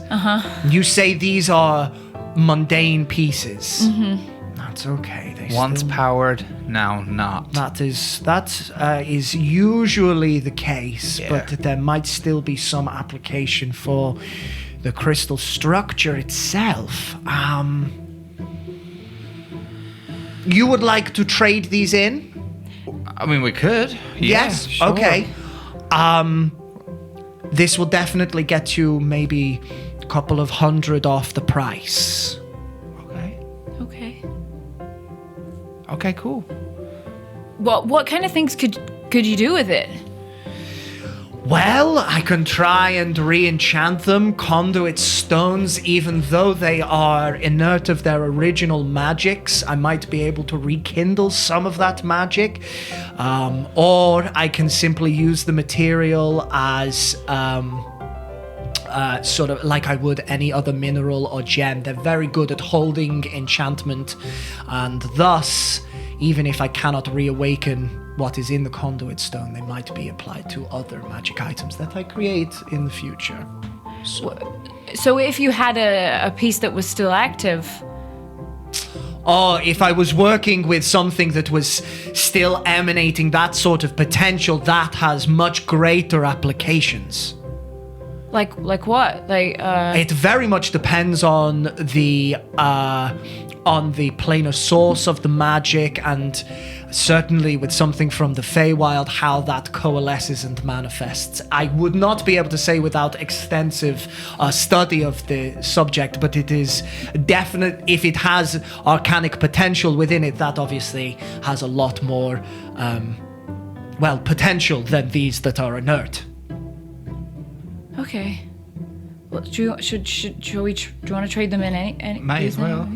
You say these are mundane pieces. That's okay. Once powered, now not. That is usually the case, Yeah. but there might still be some application for the crystal structure itself. You would like to trade these in? I mean, we could. Yes. Sure. Okay. this will definitely get you maybe a couple of hundred off the price. Okay. Okay. Okay, cool. What kind of things could you do with it? Well, I can try and re-enchant them. Conduit stones, even though they are inert of their original magics, I might be able to rekindle some of that magic. Or I can simply use the material as sort of like I would any other mineral or gem. They're very good at holding enchantment, and thus, even if I cannot reawaken what is in the conduit stone, they might be applied to other magic items that I create in the future. So if you had a piece that was still active, Or if I was working with something that was still emanating that sort of potential, that has much greater applications. like what? It very much depends on the planar source of the magic, and certainly with something from the Feywild, how that coalesces and manifests. I would not be able to say without extensive study of the subject, but it is definite. If it has arcanic potential within it, that obviously has a lot more, potential than these that are inert. Okay. Well, do you want to trade them in any Might as well.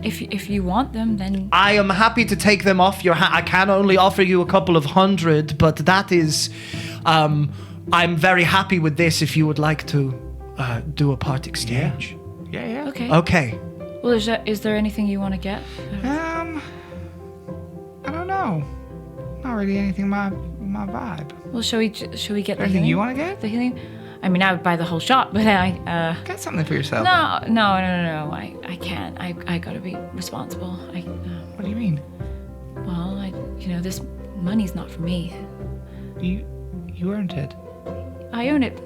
If you want them, then I am happy to take them off your I can only offer you a couple of hundred, but that is, I'm very happy with this if you would like to do a part exchange. Yeah. okay. Okay. Well, is there anything you want to get? I don't know. Not really anything my vibe. Well, shall we get the Anything healing? you want to get? The healing? I mean, I would buy the whole shop, but Get something for yourself. No. I can't. I gotta be responsible. What do you mean? Well, this money's not for me. You earned it. I own it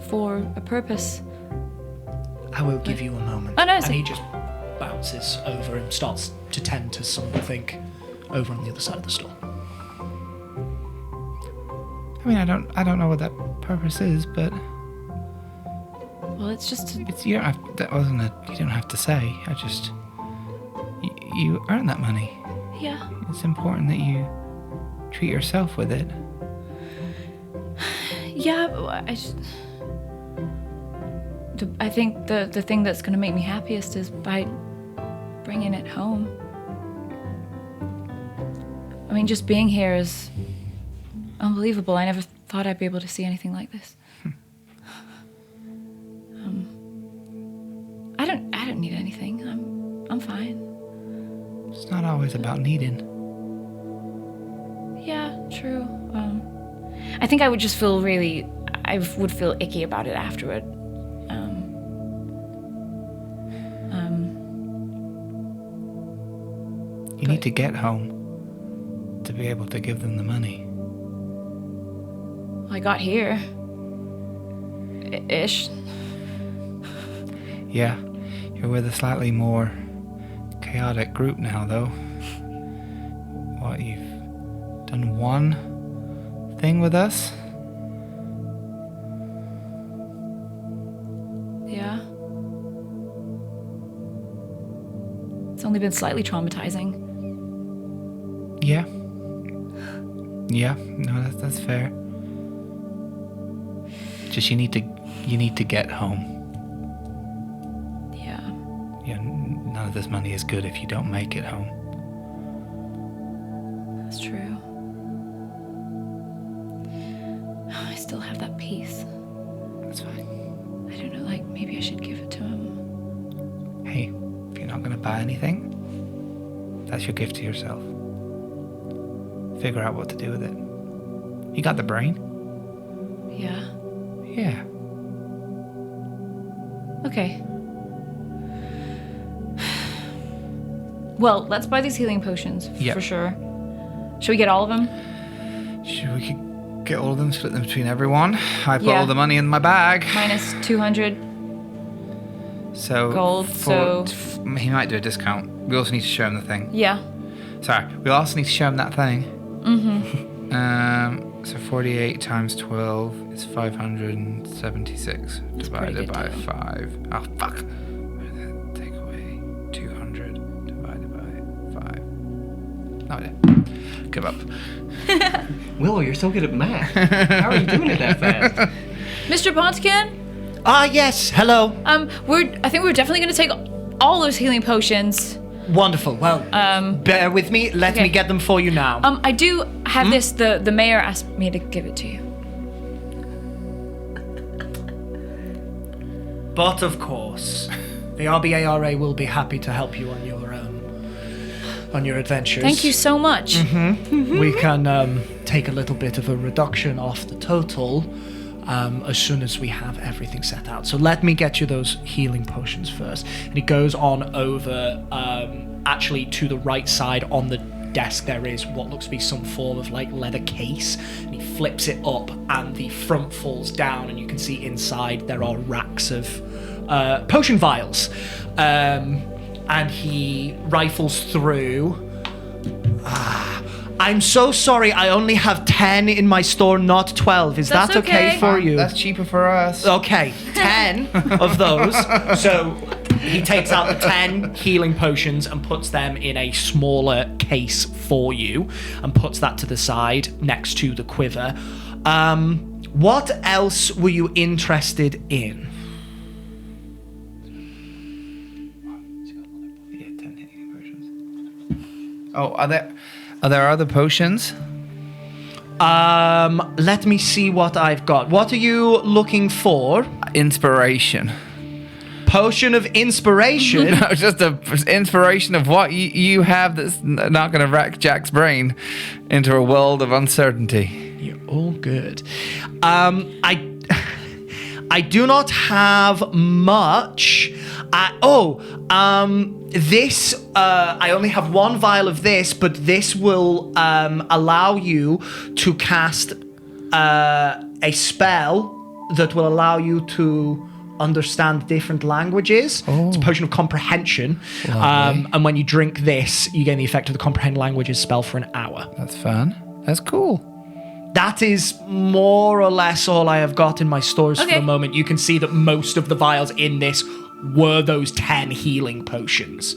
for a purpose. I will give you a moment. Oh, no, and so- he just bounces over and starts to tend to something over on the other side of the store. I mean, I don't know what that purpose is, but Well, it's just you don't have. That wasn't a. You don't have to say. I just. You earn that money. yeah. It's important that you treat yourself with it. Yeah, but I think the thing that's going to make me happiest is by bringing it home. I mean, just being here is unbelievable. I never thought I'd be able to see anything like this. I don't need anything. I'm fine. It's not always about needing. Yeah, true. I think I would just feel I would feel icky about it afterward. You need to get home to be able to give them the money. I got here. Ish. Yeah, you're with a slightly more chaotic group now, though. What, you've done one thing with us? Yeah. It's only been slightly traumatizing. Yeah. Yeah, no, that's fair. Just you need to get home. Yeah. Yeah, none of this money is good if you don't make it home. That's true. I still have that piece. That's fine. I don't know, maybe I should give it to him. Hey, if you're not gonna buy anything, that's your gift to yourself. Figure out what to do with it. You got the brain? Yeah. Yeah. Okay. Well, let's buy these healing potions Yep. for sure. Should we get all of them? Sure, we could get all of them, split them between everyone. I put Yeah. all the money in my bag. Minus 200. So Gold, so- he might do a discount. We also need to show him the thing. Yeah. Sorry, we also need to show him that thing. Mm-hmm. So 48 times 12 is 576 pretty divided good by deal. 5. Oh, fuck. Take away 200 divided by 5. No idea. Give up. Willow, you're so good at math. How are you doing it that fast? Mr. Pontkin, Ah, yes. Hello. I think we're definitely gonna take all those healing potions. Wonderful. Well, bear with me. Let okay. me get them for you now. I do have this. The mayor asked me to give it to you. But of course, the RBARA will be happy to help you on your adventures. Thank you so much. We can take a little bit of a reduction off the total as soon as we have everything set out. So let me get you those healing potions first. And he goes on over, actually to the right side on the desk there is what looks to be some form of like leather case, and he flips it up and the front falls down and you can see inside there are racks of potion vials. And he rifles through. I'm so sorry, I only have 10 in my store, not 12. Is That's that okay for you? That's cheaper for us. Okay, 10 of those. So he takes out the 10 healing potions and puts them in a smaller case for you and puts that to the side next to the quiver. What else were you interested in? Yeah, 10 healing potions. Oh, are there other potions? Let me see what I've got. What are you looking for? Inspiration. Potion of inspiration? No, just a inspiration of what you have that's not going to rack Jack's brain into a world of uncertainty. You're all good. I do not have much. This, I only have one vial of this, but this will allow you to cast a spell that will allow you to understand different languages. It's a potion of comprehension. And when you drink this, you gain the effect of the comprehend languages spell for an hour. That's fun. That's cool. That is more or less all I have got in my stores for the moment. You can see that most of the vials in this were those 10 healing potions.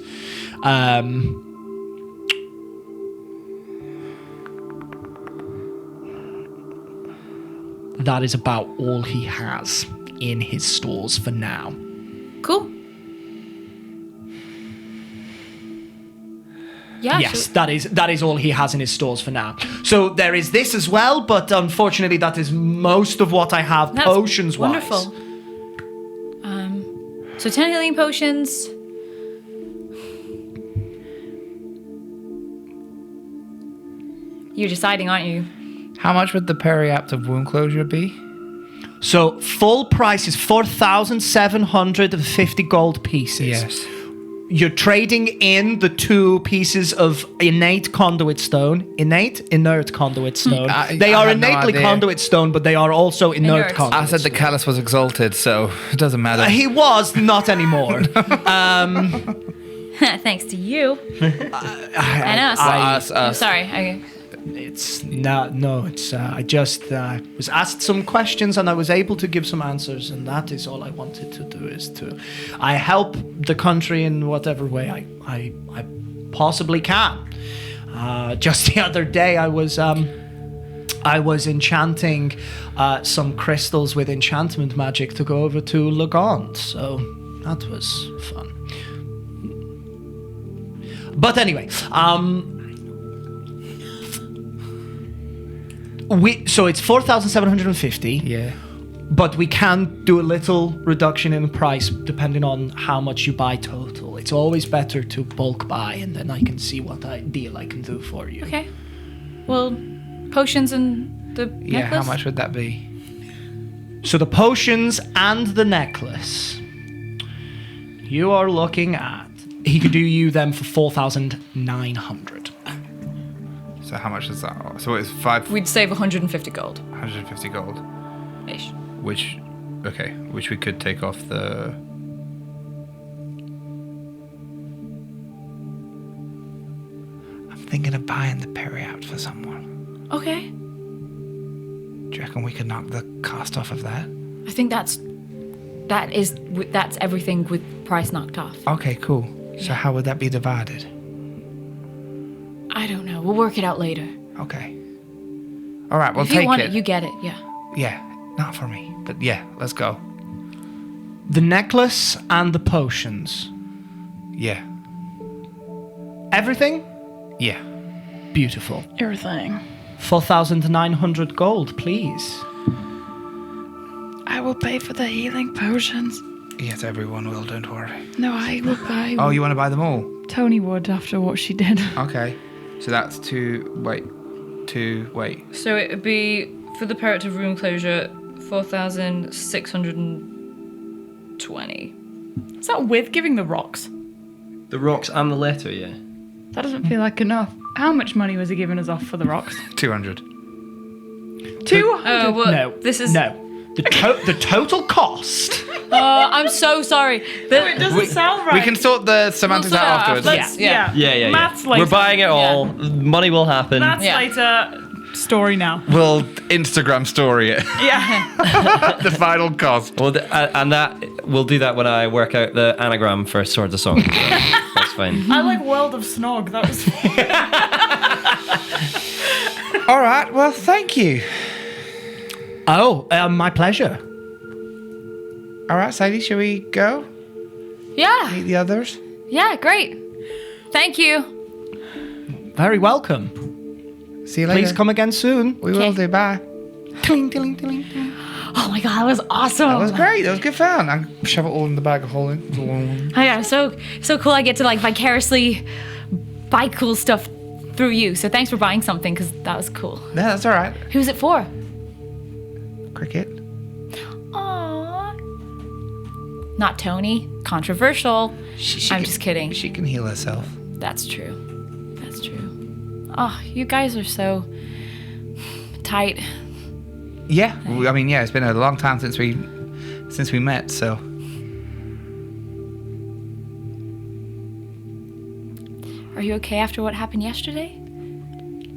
That is about all he has in his stores for now. Cool. Yeah. Yes, that is all he has in his stores for now. So there is this as well, but unfortunately that is most of what I have potions-wise. Wonderful. So 10 healing potions. You're deciding, aren't you? How much would the periaptive wound closure be? So full price is 4,750 gold pieces. Yes. You're trading in the 2 pieces of inert conduit stone. Inert conduit stone. They are I have no innately idea. conduit stone, but they are also inert Inert. conduit I said the stone. callus was exalted, so it doesn't matter. He was, not anymore. Thanks to you. And us. Us. I'm sorry. It's no. It's I just was asked some questions and I was able to give some answers, and that is all I wanted to do. I help the country in whatever way I possibly can. Just the other day, I was enchanting some crystals with enchantment magic to go over to Lagont, so that was fun. But anyway, so it's 4,750. Yeah. But we can do a little reduction in price depending on how much you buy total. It's always better to bulk buy, and then I can see what deal I can do for you. Okay. Well, potions and the Yeah, necklace? how much would that be? So the potions and the necklace, you are looking at. He could do you them for 4,900. So how much is that? So it's 550 We'd save 150 gold. gold. Ish. Which we could take off the... I'm thinking of buying the periapt for someone. Okay. you reckon we could knock the cost off of that? I think that's everything with price knocked off. Okay, cool. So how would that be divided? I don't know. We'll work it out later. Okay. All right, we'll If you take want it. it, you get it. Yeah. Yeah, not for me, but yeah, let's go. The necklace and the potions. Yeah, Everything? yeah. Beautiful. Everything. 4,900 gold, please. I will pay for the healing potions. Yes, everyone will, don't worry. No, I will buy. Oh, you want to buy them all? Tony would after what she did. Okay. So that's wait. So it would be for the Parrot of Room Closure, 4,620. Is that with giving the rocks? The rocks and the letter, yeah. That doesn't feel like enough. How much money was he giving us off for the rocks? 200. 200. Well, No. this is. No. The total cost. I'm so sorry. It doesn't sound right. We can sort the semantics We'll sort out it out. afterwards. Let's- Yeah. Yeah. Maths later. We're buying it all. Money will happen. Maths Yeah. later. Story now. We'll Instagram story it. Yeah. The final cost. Well, and that we'll do that when I work out the anagram for Swords of Song. So that's fine. I like World of Snog. That was. All right. Well, thank you. Oh, my pleasure. All right, Sadie, shall we go Yeah. meet the others? Yeah. Great. Thank you. Very welcome. See you later. Please come again soon. We will do. Bye. Tiling, tiling, tiling, tiling. Oh my god, that was awesome. That was great. That was good fun. I shove it all in the bag of holding. Oh yeah, so cool. I get to like vicariously buy cool stuff through you. So thanks for buying something because that was cool. Yeah, that's all right. Who's it for? Cricket. Aww. Not Tony. Controversial. I'm just kidding. She can heal herself. That's true. That's true. Oh, you guys are so tight. Yeah. I mean, yeah. It's been a long time since we met. So. Are you okay after what happened yesterday?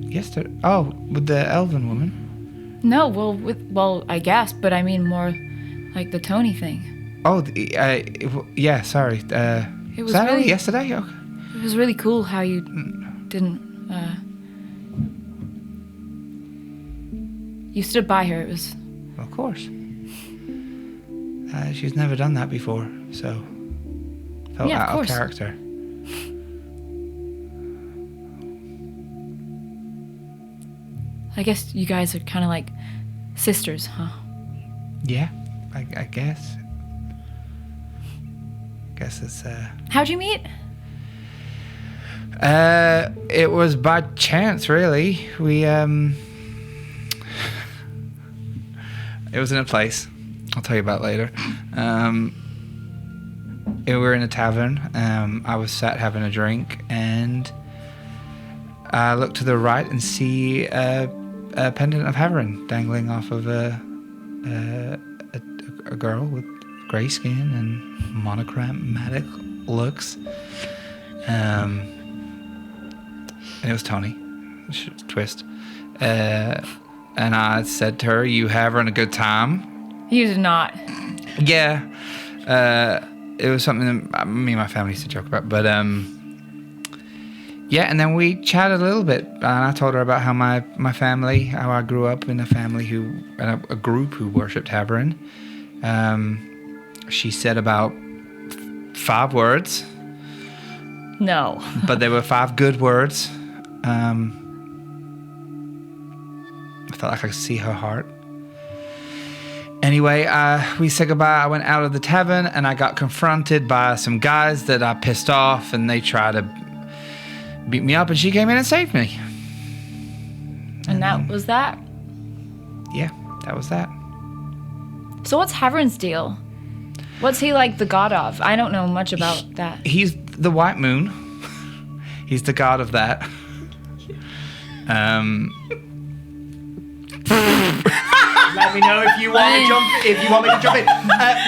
Yesterday. Oh, with the elven woman. No, well, I guess, but I mean more like the Tony thing. Oh, yeah. Sorry. It was that really only yesterday? Okay. It was really cool how you didn't. You stood by her. It was. Of course. She's never done that before, so felt Yeah, of out of course. character. I guess you guys are kind of like sisters, huh? Yeah, I guess. Guess it's How'd you meet? it was by chance, really. We it was in a place I'll tell you about later. We were in a tavern. I was sat having a drink, and I look to the right and see a pendant of heron dangling off of a girl with grey skin and monochromatic looks. And it was Tony. Twist. And I said to her, "You having a good time?" You did not. Yeah. It was something that me and my family used to joke about. But yeah, and then we chatted a little bit, and I told her about how my family, how I grew up in a family a group who worshipped Tavern. She said about 5 words. No. But they were 5 good words. I felt like I could see her heart. Anyway, we said goodbye. I went out of the tavern, and I got confronted by some guys that I pissed off, and they tried to beat me up, and she came in and saved me. And that was that. Yeah, that was that. So what's Havern's deal? What's he like the god of? I don't know much about that. He's the White Moon. He's the god of that. Let me know if you want to jump. If you want me to jump in,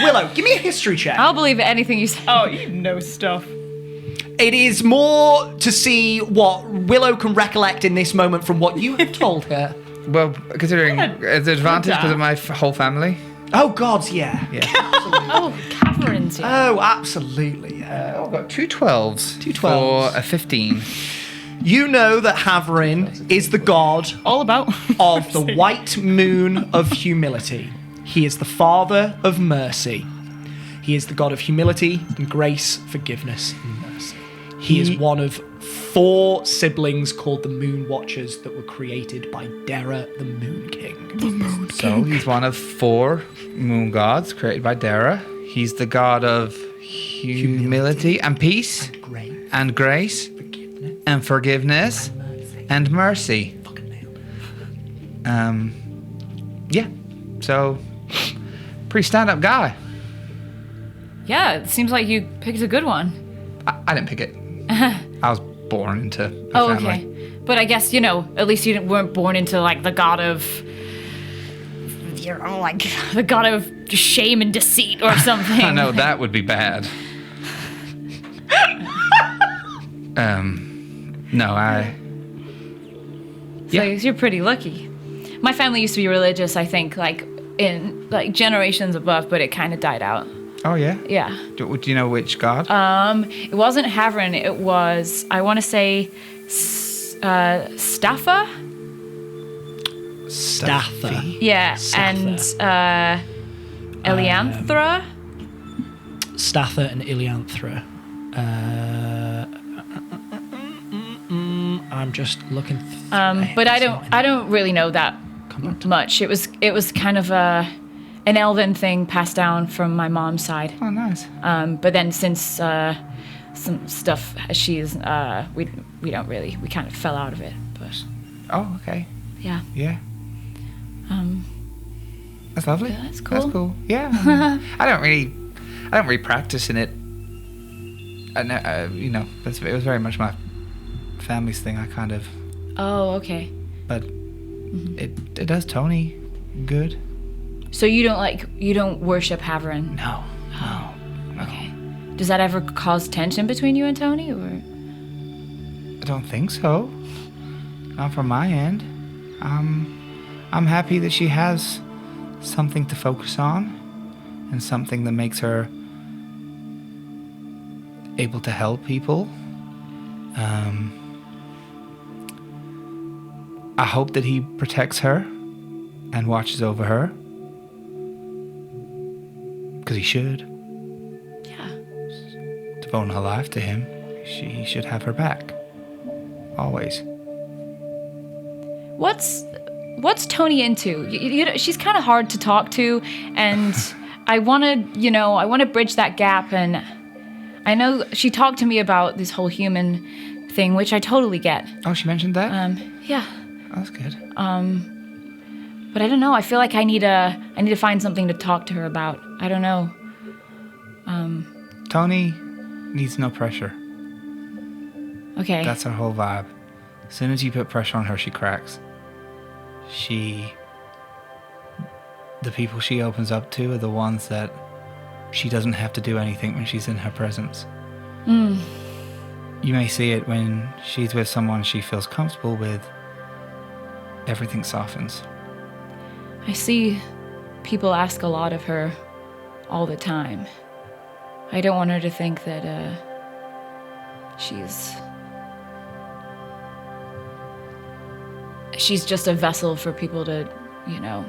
Willow, give me a history check. I'll believe anything you say. Oh, you know stuff. It is more to see what Willow can recollect in this moment from what you have told her. Well, considering it's an advantage because of my whole family. Oh, gods, yeah. Oh, caverns. Yeah. Oh, absolutely, yeah. I've got 2 12s. 2 12s. For a 15. You know that Haverin is the god All about. of the white moon of humility. He is the father of mercy. He is the god of humility and grace, forgiveness and mercy. He is one of 4 siblings called the Moon Watchers that were created by Dara, the Moon King. So he's one of 4 moon gods created by Dara. He's the god of humility and peace Great. and grace Forgiveness. and forgiveness and mercy. Fucking nailed it. Yeah. So, pretty stand-up guy. Yeah, it seems like you picked a good one. I didn't pick it. I was born into a Oh, family. okay. But I guess, at least you weren't born into, like, the god of... like, the god of shame and deceit or something. I know that would be bad. No, So you're pretty lucky. My family used to be religious, I think, like, in, like, generations above, but it kind of died out. Oh, yeah? Yeah. Do you know which god? It wasn't Haverin, it was, I want to say, Staffa? Statha. Yeah, Staffa. and Elianthra? Statha and Ilianthra. I'm just looking. But I don't really know that much. It was kind of an elven thing passed down from my mom's side. Oh, nice. But then since some stuff she's we don't really, we kind of fell out of it. But Oh, okay. yeah. Yeah. That's lovely. Yeah, that's cool. That's cool. Yeah. I don't really practice in it. It was very much my family's thing. I kind of, Oh, okay. but it does Tony good. So you don't worship Haverin? No. Okay. Does that ever cause tension between you and Tony, or? I don't think so. Not from my end. I'm happy that she has something to focus on and something that makes her able to help people. I hope that he protects her and watches over her. Because he should. Yeah. Devoting her life to him, she should have her back. Always. What's Tony into? She's kind of hard to talk to, and I want to bridge that gap. And I know she talked to me about this whole human thing, which I totally get. Oh, she mentioned that? Yeah. Oh, that's good. But I don't know. I feel like I need to find something to talk to her about. I don't know. Tony needs no pressure. Okay. That's her whole vibe. As soon as you put pressure on her, she cracks. The people she opens up to are the ones that she doesn't have to do anything when she's in her presence. You may see it when she's with someone she feels comfortable with. Everything softens. I see people ask a lot of her all the time. I don't want her to think that she's just a vessel for people to, you know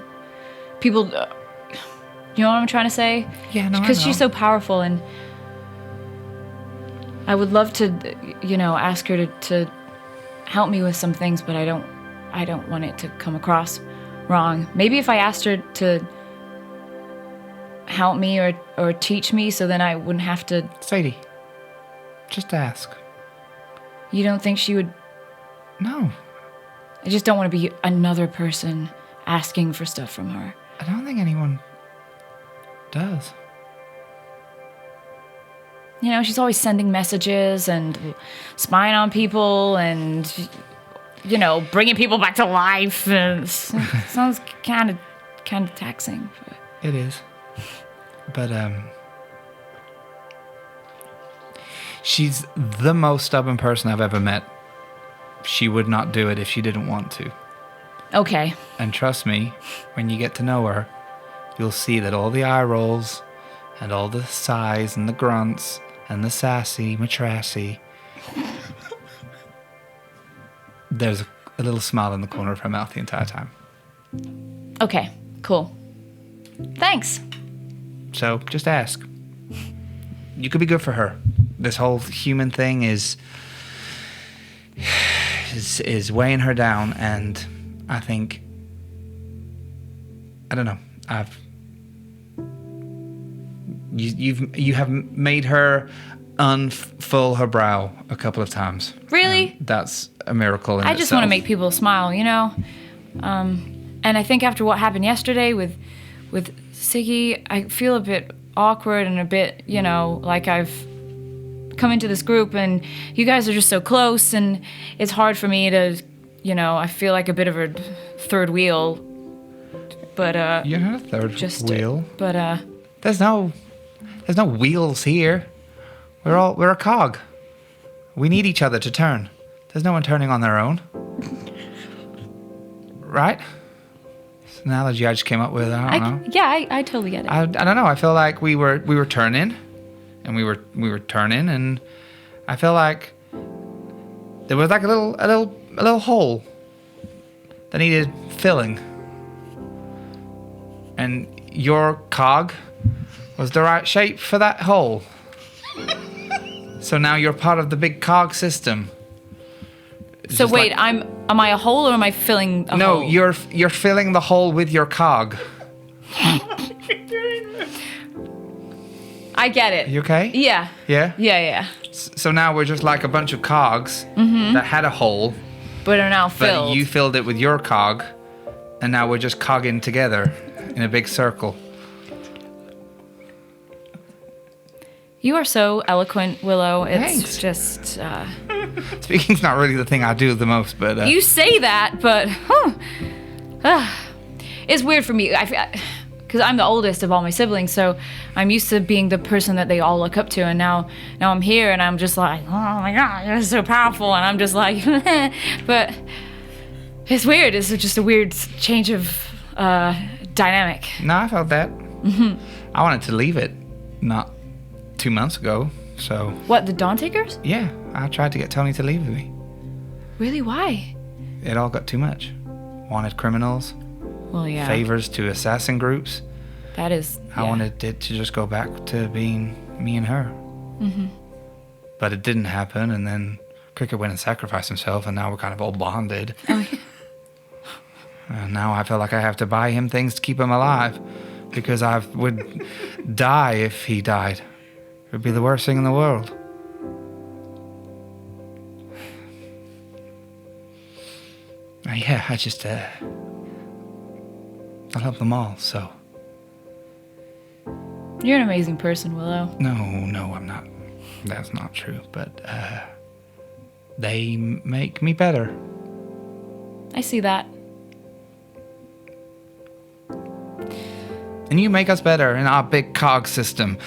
what I'm trying to say? Yeah, no, Because she's so powerful, and I would love to, ask her to help me with some things, but I don't want it to come across wrong. Maybe if I asked her to help me or teach me, so then I wouldn't have to. Sadie, just ask. You don't think she would? No, I just don't want to be another person asking for stuff from her. I don't think anyone does. She's always sending messages and spying on people and, bringing people back to life. And sounds kind of taxing. It is. But, she's the most stubborn person I've ever met. She would not do it if she didn't want to. Okay. And trust me, when you get to know her, you'll see that all the eye rolls and all the sighs and the grunts and the sassy matrashy, there's a little smile in the corner of her mouth the entire time. Okay, cool. Thanks. So just ask. You could be good for her. This whole human thing is weighing her down, and I think, I don't know. You have made her unfurl her brow a couple of times. Really? That's a miracle in I itself. just want to make people smile, you know? And I think after what happened yesterday with Siggy, I feel a bit awkward and a bit, you know, like I've come into this group and you guys are just so close, and it's hard for me to, you know, I feel like a bit of a third wheel. But You're not a third wheel. But There's no wheels here. We're a cog. We need each other to turn. There's no one turning on their own. Right? It's an analogy I just came up with. I don't know. Yeah, I totally get it. I don't know. I feel like we were turning, and we were turning, and I feel like there was like a little hole that needed filling, and your cog was the right shape for that hole. So now you're part of the big cog system. So Just wait, like- am I a hole or am I filling a hole? No, you're filling the hole with your cog. I get it. You okay? Yeah. Yeah? Yeah. So now we're just like a bunch of cogs that had a hole, But are now but filled. you filled it with your cog, and now we're just cogging together in a big circle. You are so eloquent, Willow. It's Thanks. just Speaking's not really the thing I do the most, but you say that, but it's weird for me. Because I'm the oldest of all my siblings, so I'm used to being the person that they all look up to, and now I'm here, and I'm just like, oh my god, you're so powerful, and I'm just like, but it's weird. It's just a weird change of dynamic. no, I felt that. I wanted to leave it not 2 months ago, so What, the Dawn Takers? yeah, I tried to get Tony to leave with me. Really? Why? It all got too much. Wanted criminals, Well, yeah. favors to assassin groups. That is. I yeah. wanted it to just go back to being me and her. But it didn't happen, and then Cricket went and sacrificed himself, and now we're kind of all bonded. Oh, yeah. And now I feel like I have to buy him things to keep him alive, because I would die if he died. It would be the worst thing in the world. Yeah, I just, I love them all, so. You're an amazing person, Willow. No, I'm not. That's not true, but, they make me better. I see that. And you make us better in our big cog system.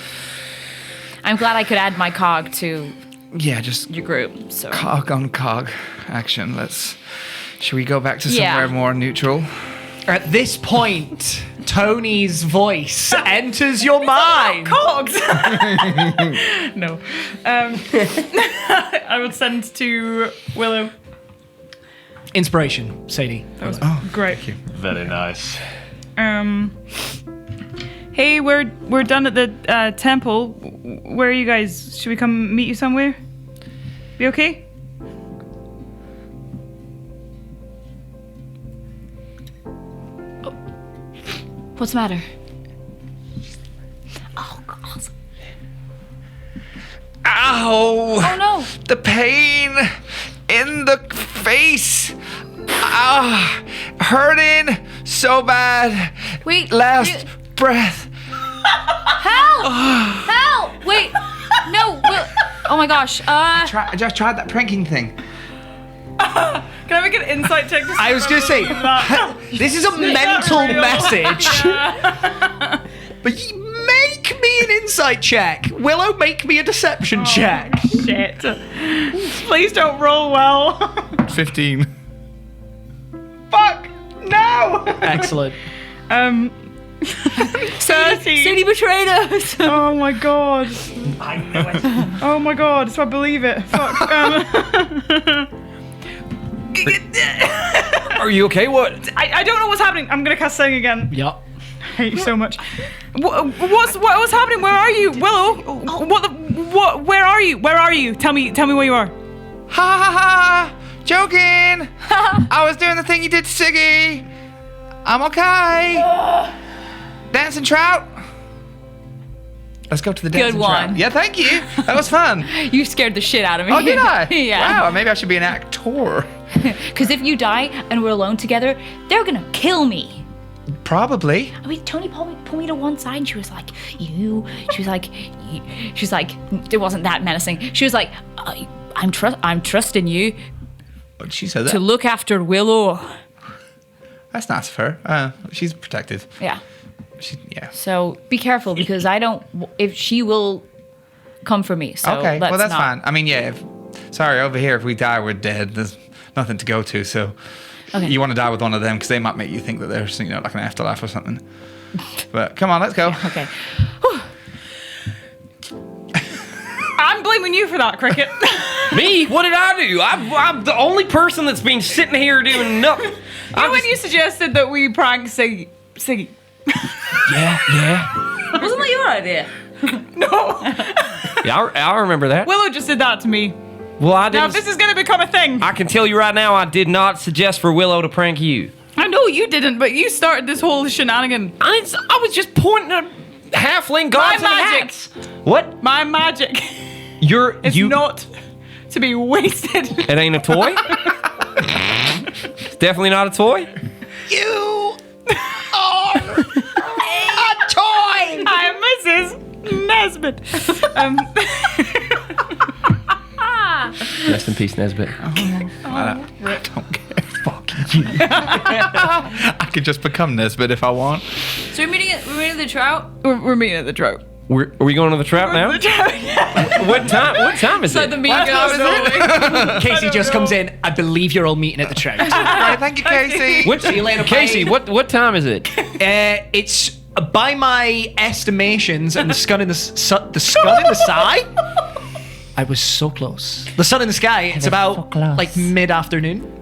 I'm glad I could add my cog to Yeah, just your group. So cog on cog action. Should we go back to Yeah. somewhere more neutral? At this point, Tony's voice enters your mind. Cogs! No. I would send to Willow. Inspiration, Sadie. Great. Very nice. Hey, we're done at the temple. Where are you guys? Should we come meet you somewhere? Be okay? what's the matter? Oh God! Ow! Oh no! The pain in the face. Hurting so bad. Wait. Last breath. Help! Help! Wait. No. Oh my gosh. I just tried that pranking thing. Can I make an insight check? To I was going to say, this is a mental message. But make me an insight check. Willow, make me a deception check. Shit. Please don't roll well. 15. Fuck. Excellent. 13. Sadie betrayed us. Oh my god. I know it. Oh my god. So I believe it. Fuck. Are you okay? What? I don't know what's happening. I'm gonna cast Sing again. Yup. I hate you so much. What's happening? Where are you, Willow? Where are you? Where are you? Tell me where you are. Ha ha ha! Joking! I was doing the thing you did to Siggy. I'm okay. Dancing trout. Let's go to the dancing trout. one. Yeah, thank you. That was fun. You scared the shit out of me. Oh, did I? Yeah. Wow, maybe I should be an actor. Because if you die and we're alone together, they're gonna kill me. Probably. I mean, Tony pulled me to one side and she was like, she's like, it wasn't that menacing. She was like, I'm trusting you But she said that. to look after Willow. That's nice of her. She's protected. Yeah. Yeah. So be careful because if she will come for me. So Okay, well, let's that's not. fine. I mean, yeah, sorry, over here, if we die, we're dead. There's nothing to go to, so Okay. you want to die with one of them because they might make you think that there's, like an afterlife or something. But come on, let's go. Okay. I'm blaming you for that, Cricket. Me? What did I do? I'm the only person that's been sitting here doing nothing. You know when you suggested that we prank Siggy? Yeah. Wasn't that your idea? No. Yeah, I remember that. Willow just did that to me. Well, I Now, didn't. if this is going to become a thing. I can tell you right now, I did not suggest for Willow to prank you. I know you didn't, but you started this whole shenanigan. I was just pointing at halfling gods My in magic. hats. What? My magic is you? not to be wasted. It ain't a toy. It's definitely not a toy. You are a toy! I'm Mrs. Nesbitt. Rest in peace, Nesbitt. I don't care. Fuck you. I could just become Nesbitt if I want. So we're meeting the trout. We're meeting at the trout. Are we going to the trap now? What time is it? The mean girls. Casey just comes in. I believe you're all meeting at the trout. Right, thank you, Casey. See you later, Casey, bye. what time is it? It's by my estimations and the sun in the sky. I was so close. The sun in the sky. It's about like mid-afternoon.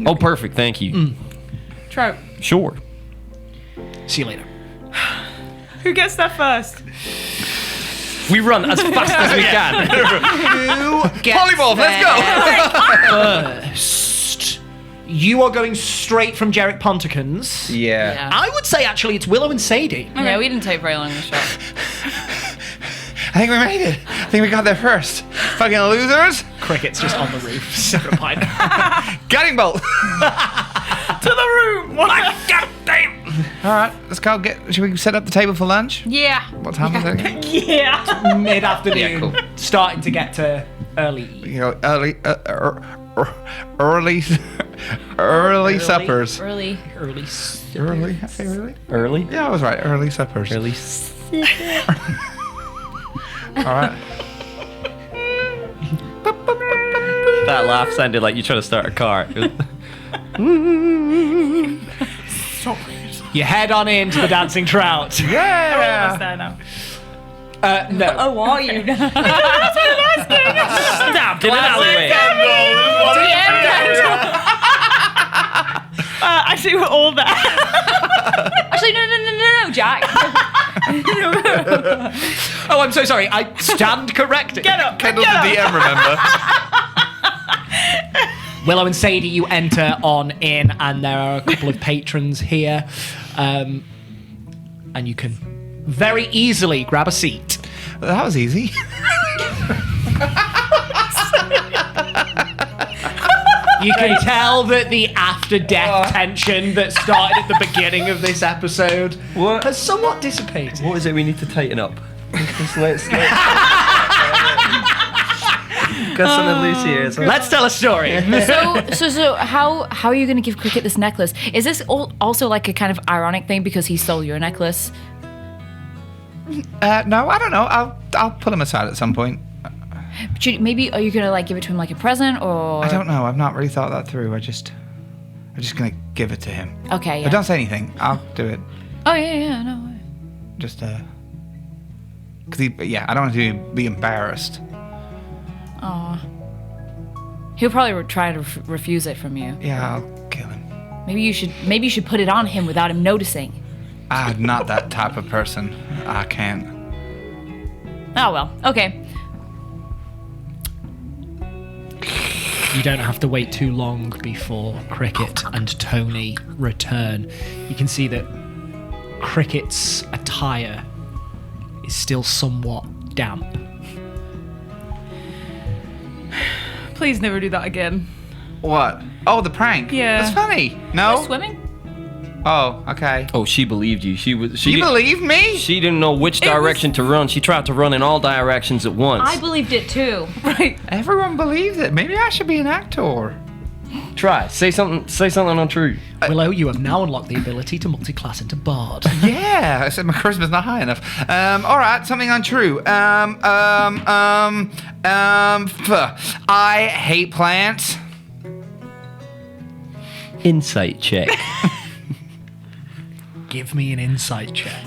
Oh, perfect. Thank you. Trout. Sure. See you later. Who gets there first? We run as fast as we can. Volleyball, let's go. First, you are going straight from Jarek Ponticans. Yeah. I would say actually it's Willow and Sadie. Yeah, we didn't take very long in the shot. I think we made it. I think we got there first. Fucking losers. Cricket's just on the roof. Sipping a pint. Guiding bolt. To the room. God damn. All right, let's go. Should we set up the table for lunch? Yeah. What time is it again? Yeah. Mid-afternoon. Yeah, cool. Starting to get to early. Early suppers. Early. Early? I say early? Early? Yeah, I was right. Early suppers. Early. All right. That laugh sounded like you trying to start a car. You head on into the dancing trout. Yeah. There now. No. Oh, are you? Stabbed in an alleyway. Actually, we're all there. Actually, no, Jack. Oh, I'm so sorry. I stand corrected. Get up. Kendall's Get the up. DM, remember? Willow and Sadie, you enter on in, and there are a couple of patrons here. And you can very easily grab a seat. That was easy. You can tell that the after-death tension that started at the beginning of this episode What? has somewhat dissipated. What is it we need to tighten up? Let's got something loose here. So. Let's tell a story. So how are you going to give Cricket this necklace? Is this also like a kind of ironic thing because he stole your necklace? No, I don't know. I'll pull him aside at some point. Maybe are you going to like give it to him like a present or? I don't know. I've not really thought that through. I I'm just gonna give it to him. Okay, yeah. But don't say anything. I'll do it. Oh, yeah, no. Just cause I don't want to be embarrassed. Aw. He'll probably try to refuse it from you. Yeah, I'll kill him. Maybe you should put it on him without him noticing. I'm not that type of person. I can't. Oh, well. Okay. You don't have to wait too long before Cricket and Tony return. You can see that Cricket's attire is still somewhat damp. Please never do that again. What? Oh, the prank. Yeah. That's funny. No. Swimming? Oh, okay. Oh, she believed you. She You believe me? She didn't know which direction to run. She tried to run in all directions at once. I believed it too. Right. Everyone believes it. Maybe I should be an actor. Try. Say something untrue. Willow, you have now unlocked the ability to multi-class into Bard. Yeah, I said my charisma's not high enough. All right, something untrue. I hate plants. Insight check. Give me an insight check.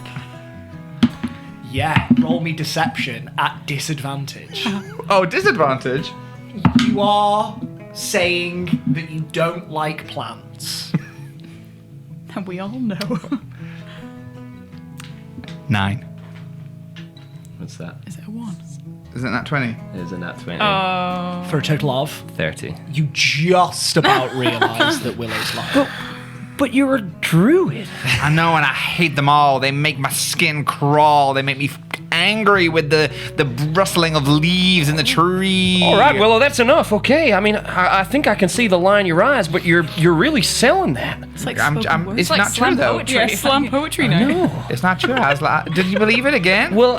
Yeah, roll me deception at disadvantage. Oh, disadvantage. You are saying that you don't like plants. And we all know. 9. What's that? Is it a 1? Isn't that 20? Is it not 20? For a total of, 30. you just about realise that Willow's lying. But you're a druid. I know, and I hate them all. They make my skin crawl. They make me angry with the rustling of leaves in the tree. All right, Willow, that's enough. Okay, I mean, I think I can see the lie in your eyes, but you're really selling that. It's like I'm- spoken word. it's not true, though. Poetry. Yeah, slam poetry now. No. It's not true. I was like, did you believe it again? Well,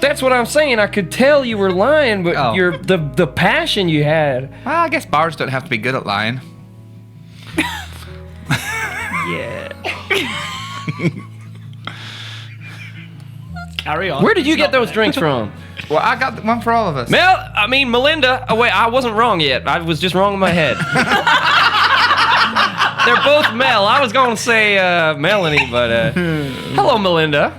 that's what I'm saying. I could tell you were lying, but Oh. the passion you had. Well, I guess bards don't have to be good at lying. Yeah. Carry on. Where did you It's get not those there. drinks from? Well, I got one for all of us. Melinda. Oh wait, I wasn't wrong yet. I was just wrong in my head. They're both Mel. I was going to say Melanie, but hello, Melinda.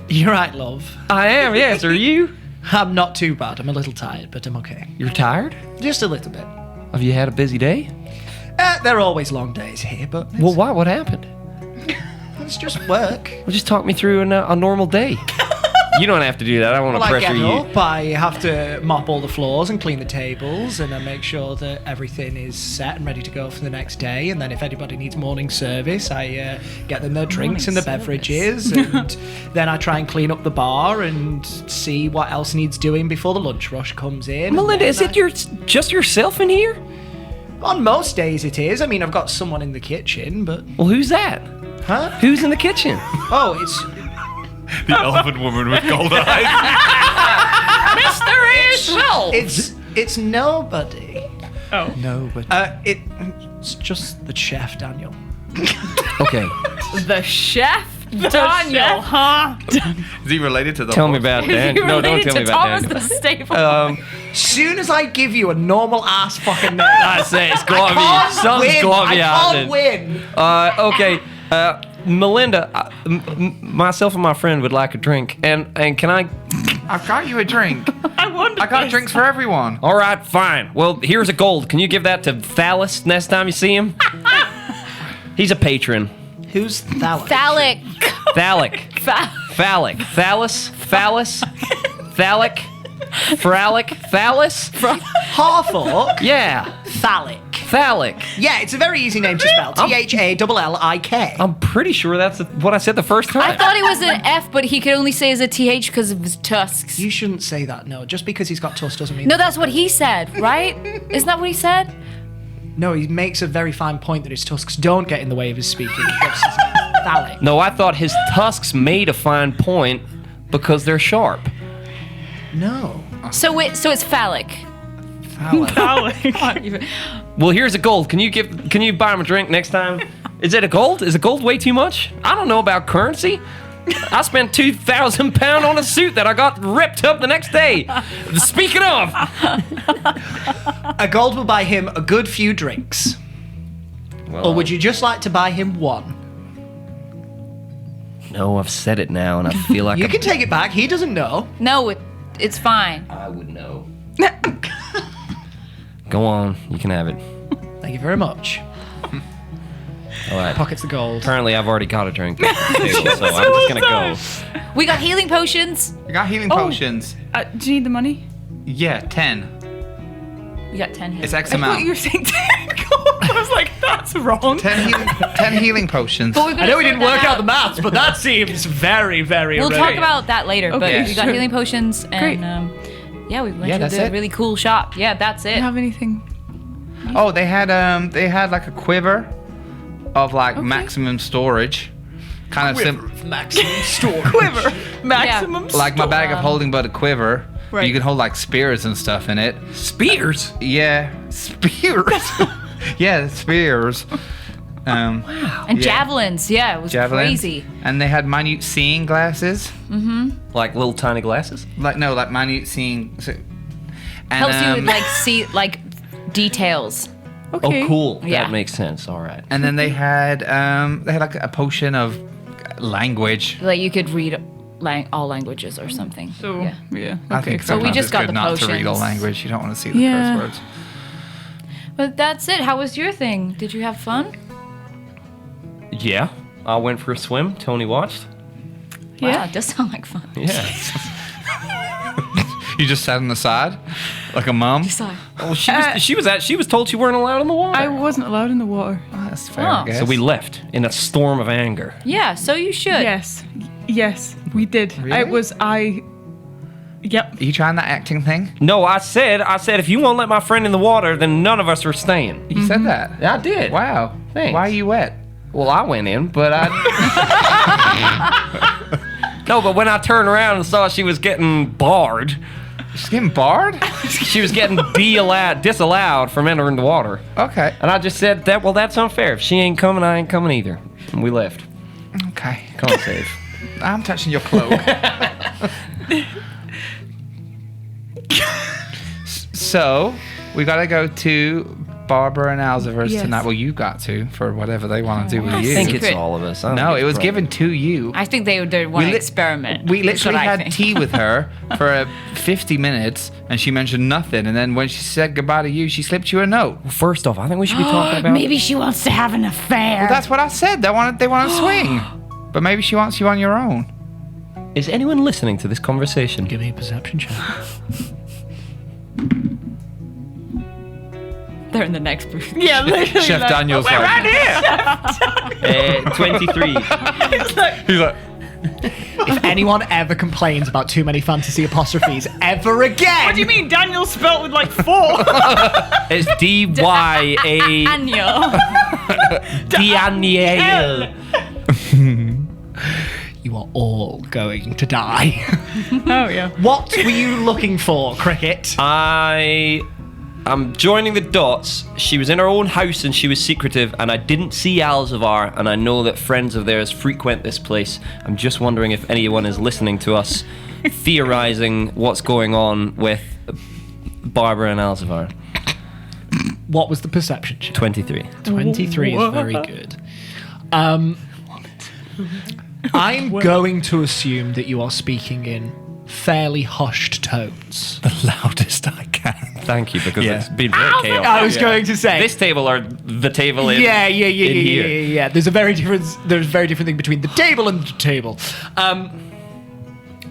You're right, love. I am. Yes. Are you? I'm not too bad. I'm a little tired, but I'm okay. You're tired? Just a little bit. Have you had a busy day? There are always long days here, but it's, Well, why? What happened? it's just work. Well, just talk me through a normal day. You don't have to do that. I want to Well, I pressure get you. up, I have to mop all the floors and clean the tables, and I make sure that everything is set and ready to go for the next day. And then if anybody needs morning service, I get them their drinks and the beverages, and then I try and clean up the bar and see what else needs doing before the lunch rush comes in. Melinda, is it just yourself in here? On most days it is. I mean, I've got someone in the kitchen, but... Well, who's that? Huh? Who's in the kitchen? Oh, it's... The elven woman with gold eyes. It's nobody. Oh. No, but It's just the chef, Daniel. Okay. The chef? Daniel, huh? Is he related to the Tell me horse? about Is he Dan. No, don't related tell me to about Thomas Dan. the stable? Soon as I give you a normal ass fucking name, I say it's gotta be something's gotta be I happening. can't win. Okay. Melinda, myself and my friend would like a drink, and can I? I've got you a drink. I wonder. I got drinks for everyone. All right, fine. Well, here's a gold. Can you give that to Thallus next time you see him? He's a patron. Who's Thallus? Phallic. Phallic. Phallic. Thallus. Phallus. Thallic. Phallic. Phallus. Half orc. Yeah. Phallic. Phallic. Yeah, it's a very easy name to spell. Thallik. I'm pretty sure that's what I said the first I time. thought it was an F, but he could only say as a TH because of his tusks. You shouldn't say that, no. Just because he's got tusks doesn't mean... No, that's what he said, right? Isn't that what he said? No, he makes a very fine point that his tusks don't get in the way of his speaking. Phallic. No, I thought his tusks made a fine point because they're sharp. No. So it's phallic. Well, here's a gold. Can you buy him a drink next time? Is it a gold? Is a gold way too much? I don't know about currency. I spent £2,000 on a suit that I got ripped up the next day. Speaking of, A gold will buy him a good few drinks. Well, Or would you just like to buy him one? No, I've said it now, and I feel like You can take it back. He doesn't know. No, it's fine. I would know. Go on, you can have it. Thank you very much. All right. Pockets the gold. Apparently, I've already got a drink at the table, so I'm just gonna go. We got healing potions. I got healing potions. Do you need the money? Yeah, 10. We got 10 healing. It's X I thought amount. you were saying 10 gold. I was like, that's wrong. 10 healing potions. But we're gonna I know we sort didn't that work out the maths, but that seems very, very We'll irregular. talk about that later. Okay, But we got sure. healing potions Great. and yeah, we went Yeah, to that's the it. really cool shop. Yeah, that's Do you it. have anything? Oh, they had like a quiver of like maximum storage. Kind of Maximum store. Quiver. Maximum. like my bag of holding but a quiver. Right. You can hold like spears and stuff in it. Spears. Yeah, spears. Yeah, spears. And yeah. javelins. Yeah, it was Javelins. crazy. And they had minute seeing glasses. Like little tiny glasses. Like minute seeing. And, Helps you with like see like details. Okay. Oh, cool. Yeah. That makes sense. All right. And then they had like a potion of language. Like you could read all languages or something. So, yeah. yeah. I Okay. think So we sometimes just it's got good the not to read all potions. language. You don't want to see the Yeah. curse words. But that's it. How was your thing? Did you have fun? Yeah. I went for a swim. Tony watched. Yeah, it does sound like fun. Yeah. You just sat on the side like a mum. Just like, Well, she was told she weren't allowed in the water. I wasn't allowed in the water. That's fair, Oh. I guess. So we left in a storm of anger. yeah, so you should. Yes. Yes, we did. Really? Yep. Are you trying that acting thing? No, I said if you won't let my friend in the water, then none of us are staying. You said that. I did. Wow. Thanks. Why are you wet? Well, I went in, but I. No, but when I turned around and saw she was getting barred, She's getting barred? she was getting disallowed from entering the water. Okay. And I just said that's unfair. If she ain't coming, I ain't coming either. And we left. Okay. Come on, save. I'm touching your cloak. So, we gotta go to Barbara and Alzheimer's Yes. tonight. Well, you got to for whatever they want to do with I you. think it's Secret. all of us. I don't No, think it it's was probably- given to you. I think they want to li- experiment. We That's what literally I had think. tea with her for 50 minutes, and she mentioned nothing. And then when she said goodbye to you, she slipped you a note. First off, I think we should be talking about. Maybe she wants to have an affair. Well, that's what I said. They want to swing, but maybe she wants you on your own. Is anyone listening to this conversation? Give me a perception check. They're in the next booth. Yeah, literally. Chef like, Daniel's we're like, right here. 23. he's like, If anyone ever complains about too many fantasy apostrophes ever again, What do you mean? Daniel spelt with like 4. It's D-Y-A... Daniel. Daniel. you are all going to die. Oh, yeah. What were you looking for, Cricket? I'm joining the dots. She was in her own house and she was secretive, and I didn't see Alzavar, and I know that friends of theirs frequent this place. I'm just wondering if anyone is listening to us theorizing what's going on with Barbara and Alzavar. What was the perception check? 23. 23 is very good. I'm going to assume that you are speaking in fairly hushed tones. the loudest I can. Thank you, because Yeah. it's been very chaotic. I was going to say This table or the table in yeah. in here. Yeah. There's a very different thing between the table and the table.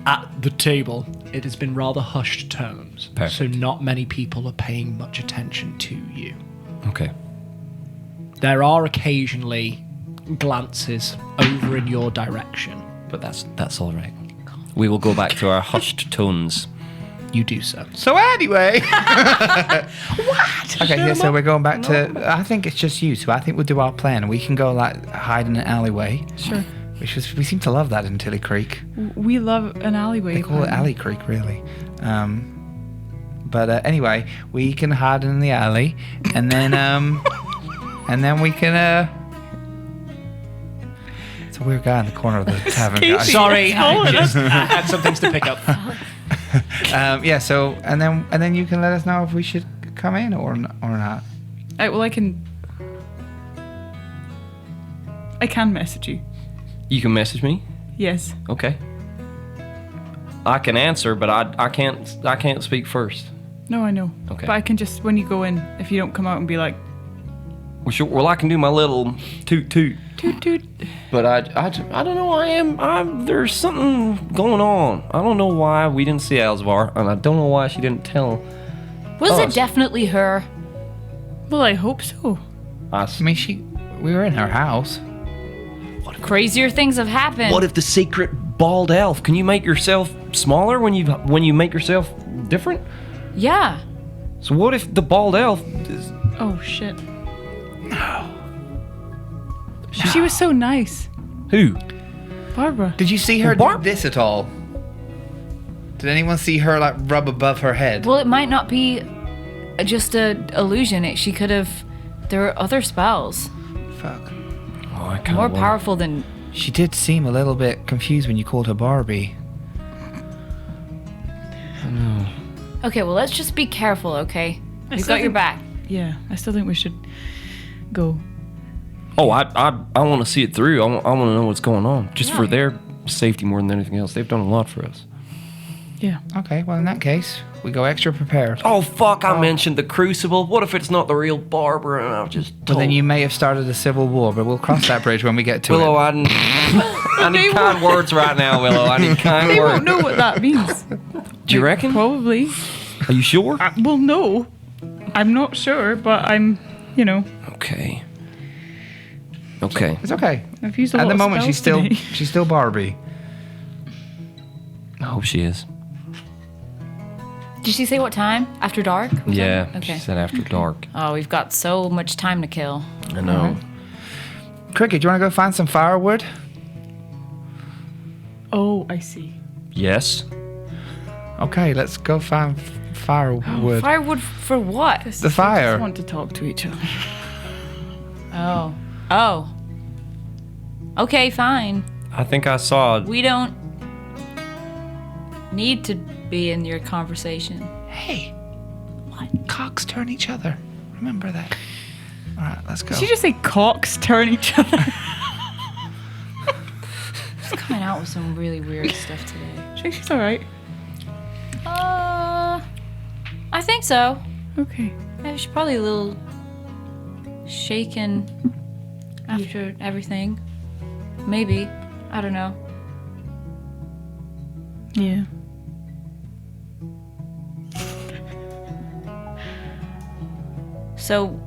At the table, it has been rather hushed tones, Perfect. so not many people are paying much attention to you. Okay. There are occasionally glances over in your direction. But that's all right. We will go back to our hushed tones. You do so. So anyway. What? Okay, yeah, so we're going back to, I think it's just you, so I think we'll do our plan. We can go like hide in an alleyway. Sure. We seem to love that in Tilly Creek. We love an alleyway. They call it Alley Creek, really. But anyway, we can hide in the alley, and then we can. It's a weird guy in the corner of the tavern. Guys. Sorry, I just had some things to pick up. Yeah. So and then you can let us know if we should come in or not. Well, I can I can message you. You can message me. Yes. Okay. I can answer, but I can't speak first. No, I know. Okay. But I can just, when you go in, if you don't come out and be like, Well, sure. Well, I can do my little toot toot. toot toot. But I don't know. There's something going on. I don't know why we didn't see Alzvar, and I don't know why she didn't tell. Was Oh, it definitely her? Well, I hope so. us. I mean, we were in her house. Crazier things have happened. What if the secret bald elf? Can you make yourself smaller when you make yourself different? Yeah. So what if the bald elf is... Oh, shit. She was so nice. Who? Barbara. Did you see her Barb- do this at all? Did anyone see her like rub above her head? Well, it might not be just a illusion. She could have. There are other spells Fuck. Oh, I kinda more wonder. powerful than. She did seem a little bit confused when you called her Barbie. Okay, well, let's just be careful, okay? We've still got your think- back. Yeah, I still think we should go. Oh, I want to see it through. I want to know what's going on, just for Yeah. their safety more than anything else. They've done a lot for us. Yeah. Okay, well in that case, we go extra prepared. Oh fuck! I mentioned the crucible. What if it's not the real Barbara? And I was just Well, told. then you may have started a civil war, but we'll cross that bridge when we get to Willow, it. I need kind words right now, Willow. I need kind They words. won't know what that means. Do you reckon? Probably. Are you sure? Well, no. I'm not sure, but I'm, Okay. Okay. It's okay. I've used a At lot the of moment, spells today. she's still Barbie. I hope she is. Did she say what time? After dark? Was Yeah. that- Okay. She said after dark. Oh, we've got so much time to kill. I know. Cricket, do you want to go find some firewood? Oh, I see. Yes. Okay, let's go find firewood. Firewood for what? The fire. I just want to talk to each other. Oh. Oh. Okay, fine. I think I saw. We don't need to be in your conversation. Hey, what? Cocks turn each other. Remember that. All right, let's go. Did you just say cocks turn each other? She's coming out with some really weird stuff today. Sure, she's alright. I think so. Okay. Yeah, she's probably a little shaken after everything. Maybe. I don't know. Yeah. So,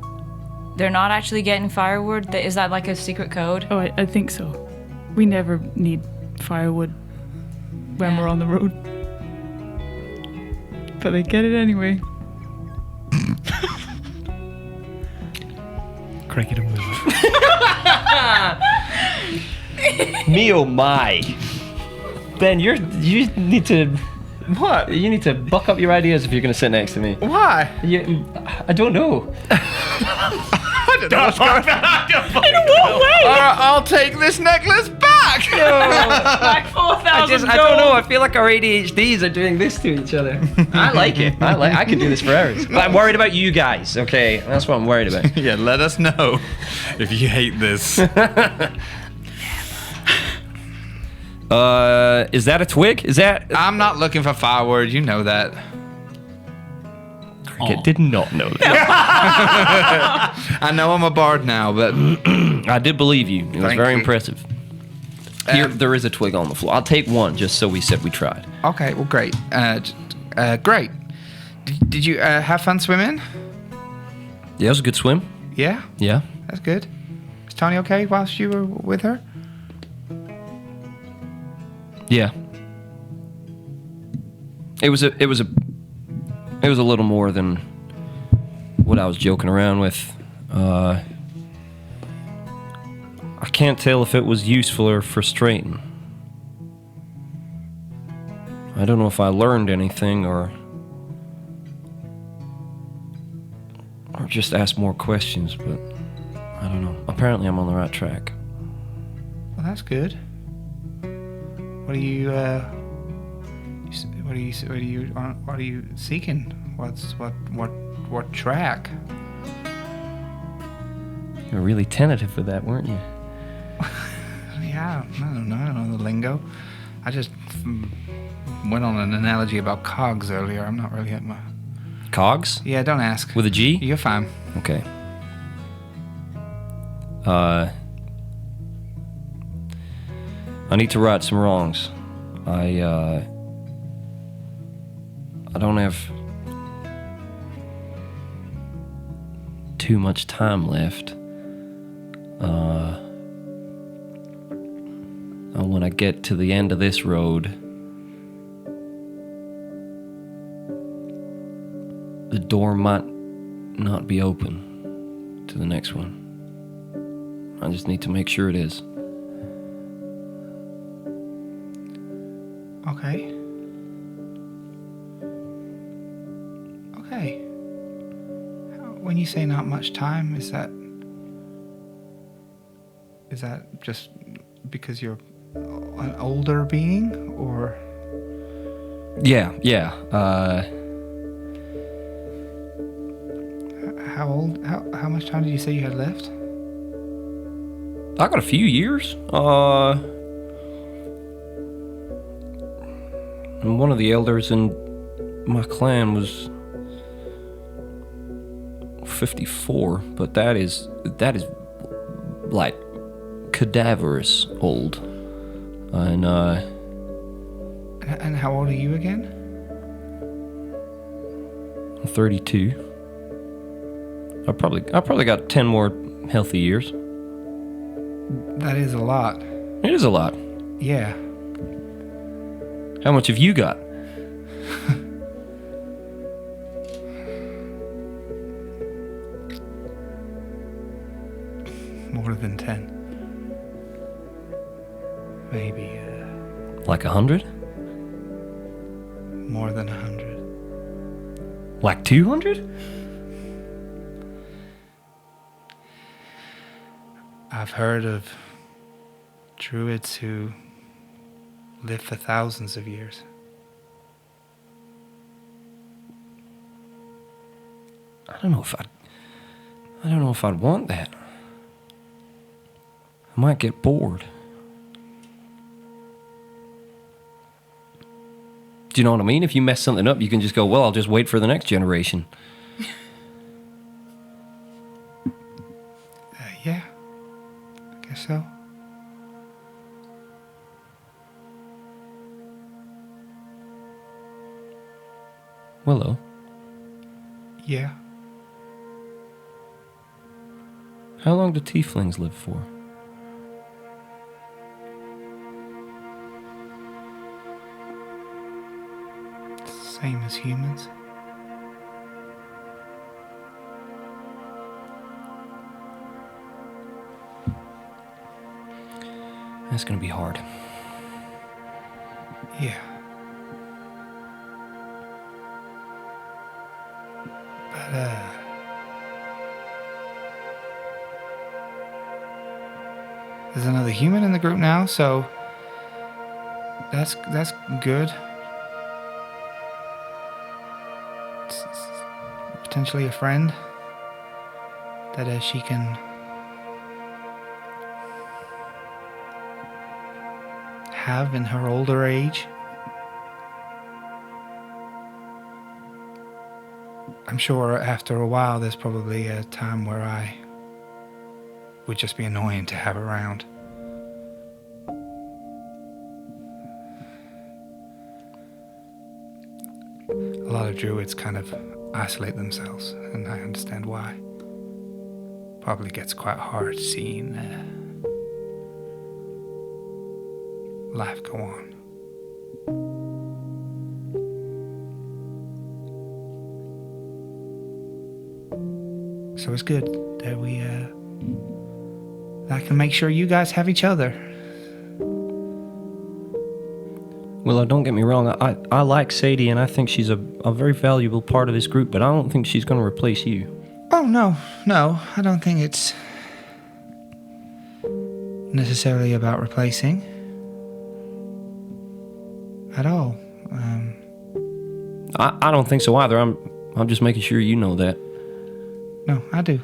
they're not actually getting firewood? Is that like a secret code? Oh, I think so. We never need firewood when we're on the road. But they get it anyway. Cricket and Willow. Me oh my. Ben, you need to. What? You need to buck up your ideas if you're going to sit next to me. Why? I don't know. I don't know what's going on. In what way? I'll take this necklace back. Like 4,000 I don't know. I feel like our ADHDs are doing this to each other. I like it. I can do this for hours. But I'm worried about you guys. Okay, that's what I'm worried about. Yeah, let us know if you hate this. Is that a twig? Is that? I'm not looking for firewood. You know that. Cricket did not know that. I know I'm a bard now, but I did believe you. It was Thank very you. impressive. Here, there is a twig on the floor. I'll take one just so we said we tried. okay. Well, great. Great. Did you have fun swimming? Yeah, it was a good swim. Yeah, Yeah. that's good. Is Tony okay whilst you were with her? Yeah. It was a little more than what I was joking around with. I can't tell if it was useful or frustrating. I don't know if I learned anything or just asked more questions, but I don't know. Apparently I'm on the right track. Well, that's good. What are you seeking? What track? You were really tentative with that, weren't you? Yeah, I don't know the lingo. I just went on an analogy about cogs earlier. I'm not really at my... Cogs? Yeah, don't ask. With a G? You're fine. Okay. I need to right some wrongs. I don't have too much time left. And when I get to the end of this road, the door might not be open to the next one. I just need to make sure it is. Okay. Okay. When you say not much time, is that just because you're an older being, or? Yeah. How old? How much time did you say you had left? I got a few years. And one of the elders in my clan was 54, but that is like cadaverous old. And And how old are you again? I'm 32. I probably got 10 more healthy years. That is a lot. It is a lot. Yeah. How much have you got? More than 10. Maybe Like 100? more than 100. Like 200? I've heard of druids who live for thousands of years. I don't know if I'd want that. I might get bored. Do you know what I mean? If you mess something up, you can just go, well, I'll just wait for the next generation. Yeah. I guess so. Willow, Yeah. how long do tieflings live for? Same as humans. That's gonna be hard. Yeah. But, there's another human in the group now, so that's good. It's potentially a friend that she can have in her older age. I'm sure after a while there's probably a time where I would just be annoying to have around. A lot of druids kind of isolate themselves, and I understand why. Probably gets quite hard seeing life go on. So it's good that I can make sure you guys have each other. Willow, don't get me wrong. I like Sadie, and I think she's a very valuable part of this group, but I don't think she's going to replace you. Oh, no. I don't think it's necessarily about replacing at all. I don't think so either. I'm just making sure you know that. No, I do.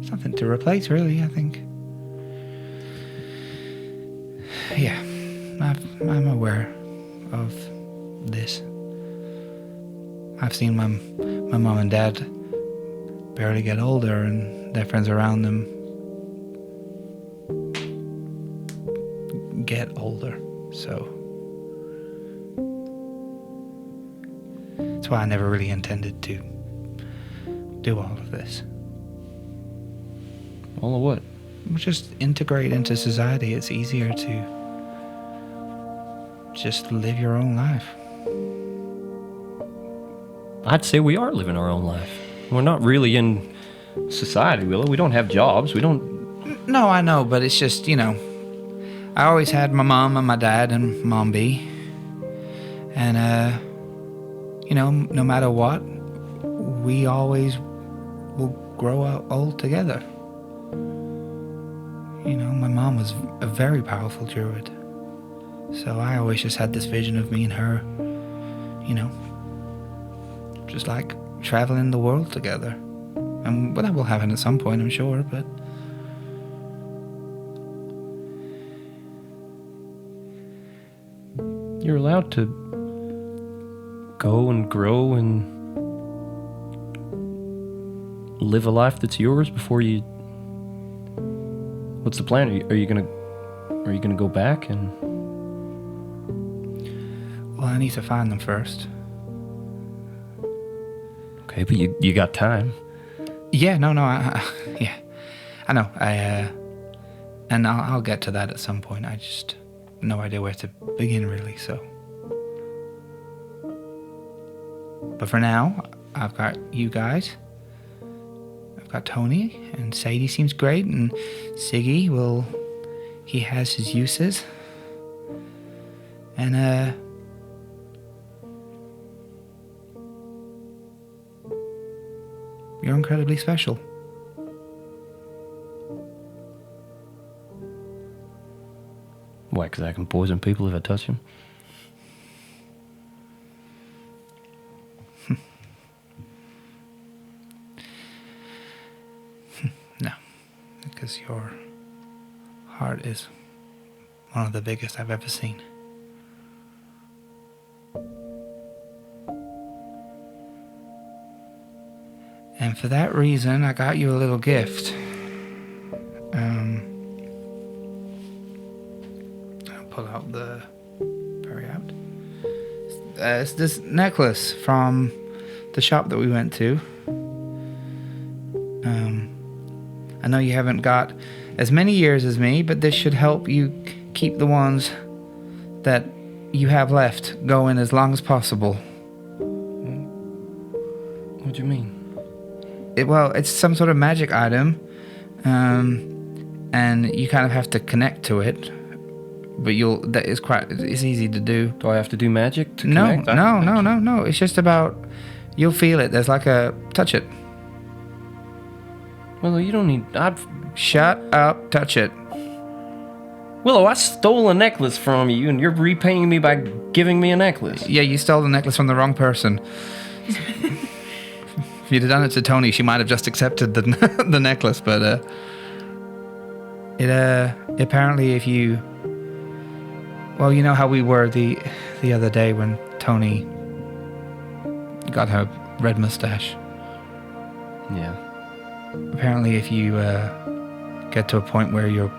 Something to replace, really, I think. Yeah, I'm aware of this. I've seen my mom and dad barely get older, and their friends around them get older. So that's why I never really intended to do all of this. All of what? Just integrate into society. It's easier to just live your own life. I'd say we are living our own life. We're not really in society, Willow. We don't have jobs. We don't... No, I know, but it's just, I always had my mom and my dad and Mom B. And, no matter what, we always will grow up old together. My mom was a very powerful druid. So I always just had this vision of me and her, just like traveling the world together. And that will happen at some point, I'm sure, but... You're allowed to go and grow and live a life that's yours before you... What's the plan? Are you gonna go back and... Well, I need to find them first. Okay, but you got time. Yeah, no, yeah. I know, and I'll get to that at some point. I just... no idea where to begin, really, so... But for now, I've got you guys. I've got Tony, and Sadie seems great, and Siggy, well, he has his uses. And, you're incredibly special. Why? Because I can poison people if I touch them? No, because your heart is one of the biggest I've ever seen. And for that reason, I got you a little gift. I'll pull out the... Hurry out. It's this necklace from the shop that we went to. I know you haven't got as many years as me, but this should help you keep the ones that you have left going as long as possible. What do you mean? It's some sort of magic item, and you kind of have to connect to it. But it's easy to do. Do I have to do magic to No, connect? no. It's just about, you'll feel it. There's like touch it. Willow, you don't need... Shut up, touch it. Willow, I stole a necklace from you, and you're repaying me by giving me a necklace. Yeah, you stole the necklace from the wrong person. If you'd have done it to Tony, she might have just accepted the necklace, but apparently if you... Well, you know how we were the other day when Tony got her red mustache. Yeah. Apparently if you get to a point where you're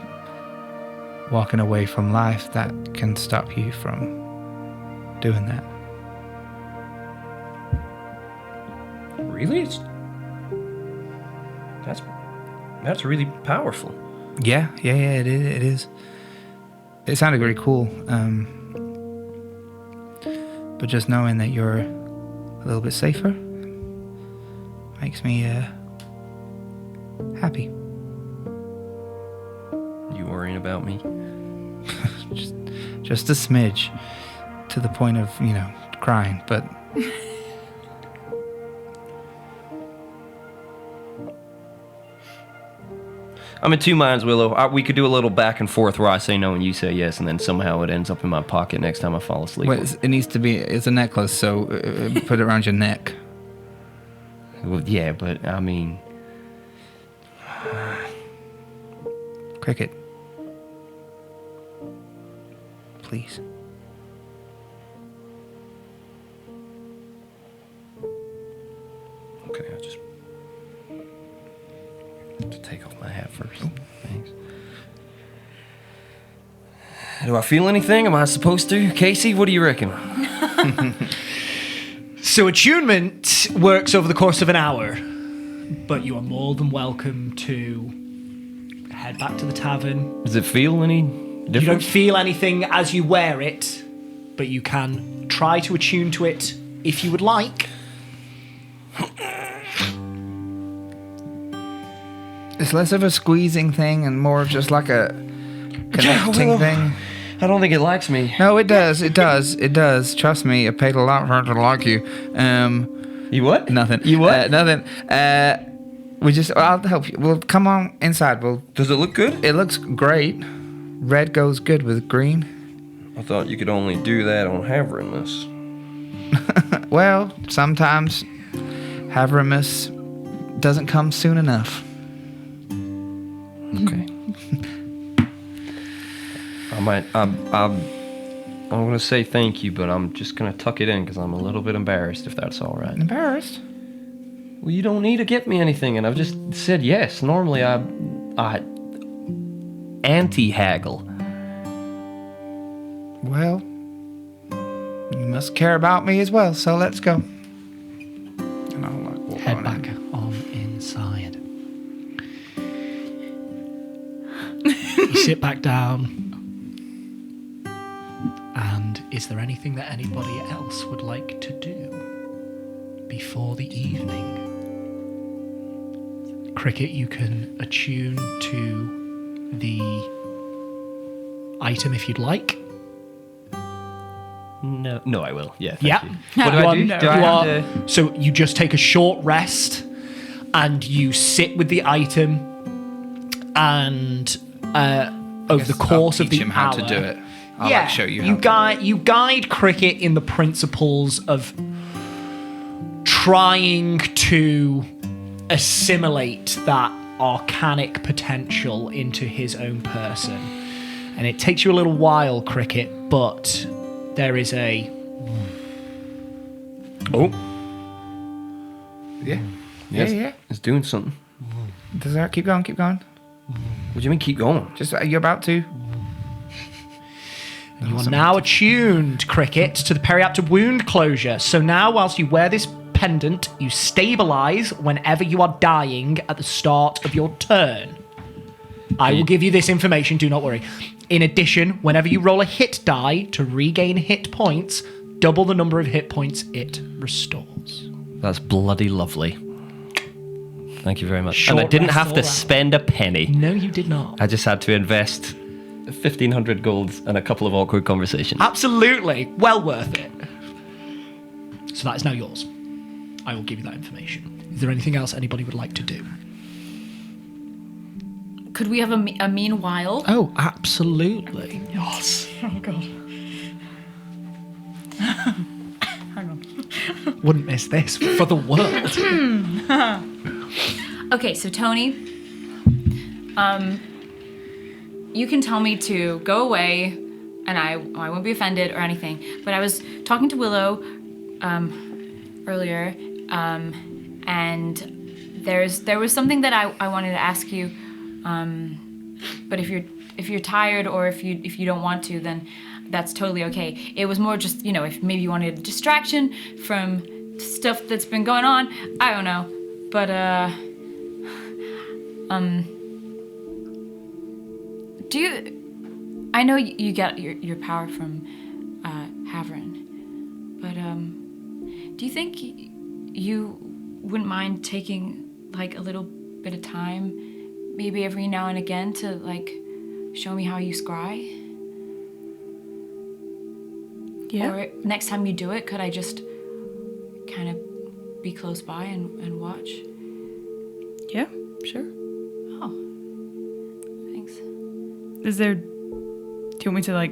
walking away from life, that can stop you from doing that. Really? That's really powerful. Yeah, it is. It sounded very cool. But just knowing that you're a little bit safer makes me happy. You worrying about me? just a smidge, to the point of, crying, but... I'm in two minds, Willow. We could do a little back and forth where I say no and you say yes, and then somehow it ends up in my pocket next time I fall asleep. Wait, it needs to be... It's a necklace, so put it around your neck. Well, yeah, but I mean... Cricket. please. Okay, I'll just have to take off my hat first. Thanks. Do I feel anything? Am I supposed to? Casey, what do you reckon? So attunement works over the course of an hour, but you are more than welcome to head back to the tavern. Does it feel any different? You don't feel anything as you wear it, but you can try to attune to it if you would like. It's less of a squeezing thing and more of just like a connecting thing. I don't think it likes me. No, it does. It does. It does. Trust me, I paid a lot for it to like you. You what? Nothing. You what? Nothing. I'll help you. Well, come on inside. Does it look good? It looks great. Red goes good with green. I thought you could only do that on Haverimus. Well, sometimes Haverimus doesn't come soon enough. Okay. I'm gonna say thank you, but I'm just gonna tuck it in because I'm a little bit embarrassed, if that's all right. Embarrassed? Well, you don't need to get me anything, and I've just said yes. Normally, I anti-haggle. Well, you must care about me as well, so let's go. And I'll walk Head on back in. on inside. You sit back down. And is there anything that anybody else would like to do before the evening? Cricket, you can attune to the item if you'd like. No, I will. Yeah. Thank Yeah. you. What do I do? Do I have to? So you just take a short rest and you sit with the item and over the course I'll of the teach him how hour, to do it. I'll show you how. You guide Cricket in the principles of trying to assimilate that arcanic potential into his own person. And it takes you a little while, Cricket, but there is a... Oh. Yeah. Yes, Yeah. it's doing something. Does that keep going? Keep going. What do you mean keep going? Just you're about to. You are now attuned, Cricket, to the periapter wound closure. So now, whilst you wear this pendant, you stabilize whenever you are dying at the start of your turn. I will give you this information, do not worry. In addition, whenever you roll a hit die to regain hit points, double the number of hit points it restores. That's bloody lovely. Thank you very much. Short and I didn't rest have all to round. spend a penny. No, you did not. I just had to invest 1,500 golds and a couple of awkward conversations. Absolutely. Well worth it. So that is now yours. I will give you that information. Is there anything else anybody would like to do? Could we have a meanwhile? Oh, absolutely. Yes. Oh god. Hang on. Wouldn't miss this for the world. Okay, so Tony, you can tell me to go away, and I won't be offended or anything. But I was talking to Willow earlier, and there was something that I wanted to ask you. But if you're tired or if you don't want to, then that's totally okay. It was more just, if maybe you wanted a distraction from stuff that's been going on. I don't know. But do you? I know you get your power from Havern, but do you think you wouldn't mind taking like a little bit of time, maybe every now and again, to like show me how you scry? Yeah. Or next time you do it, could I just kind of be close by and watch? Yeah, sure. Oh, thanks. Do you want me to like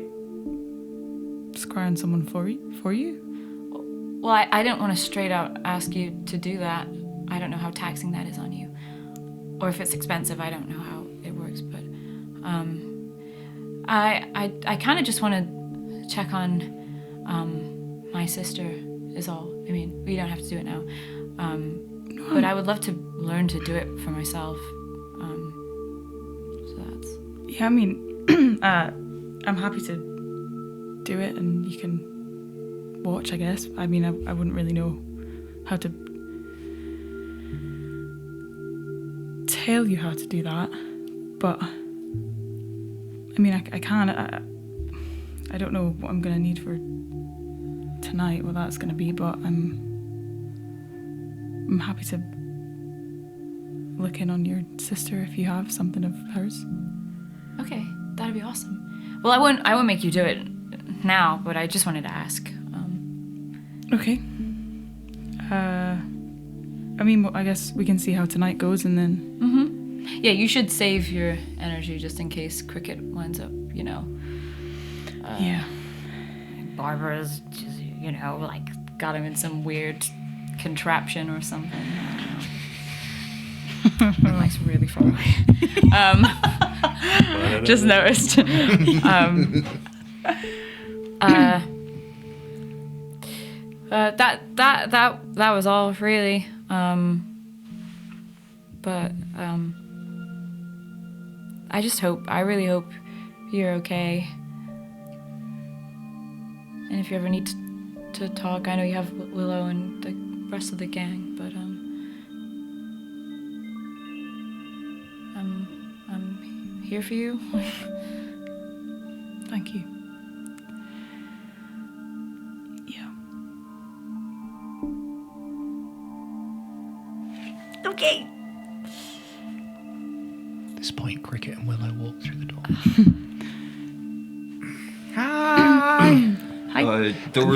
scry on someone for you? Well, I didn't want to straight out ask you to do that. I don't know how taxing that is on you. Or if it's expensive, I don't know how it works, but I kind of just want to check on my sister is all. I mean, we don't have to do it now. But I would love to learn to do it for myself. So that's... Yeah, I mean, I'm happy to do it and you can watch, I guess. I mean, I wouldn't really know how to tell you how to do that, but I mean, I can. I don't know what I'm going to need for tonight, what that's going to be, but I'm happy to look in on your sister if you have something of hers. Okay, that'd be awesome. Well, I won't make you do it now, but I just wanted to ask. Okay. I mean, I guess we can see how tonight goes and then... Yeah, you should save your energy just in case Cricket winds up, yeah. Barbara's just, like, got him in some weird contraption or something. I don't know. Mike's really far away. Just noticed. That was all really. But I really hope you're okay. And if you ever need to talk, I know you have Willow and the rest of the gang, but I'm here for you. Thank you. Yeah. Okay. At this point, Cricket and Willow walk through the door.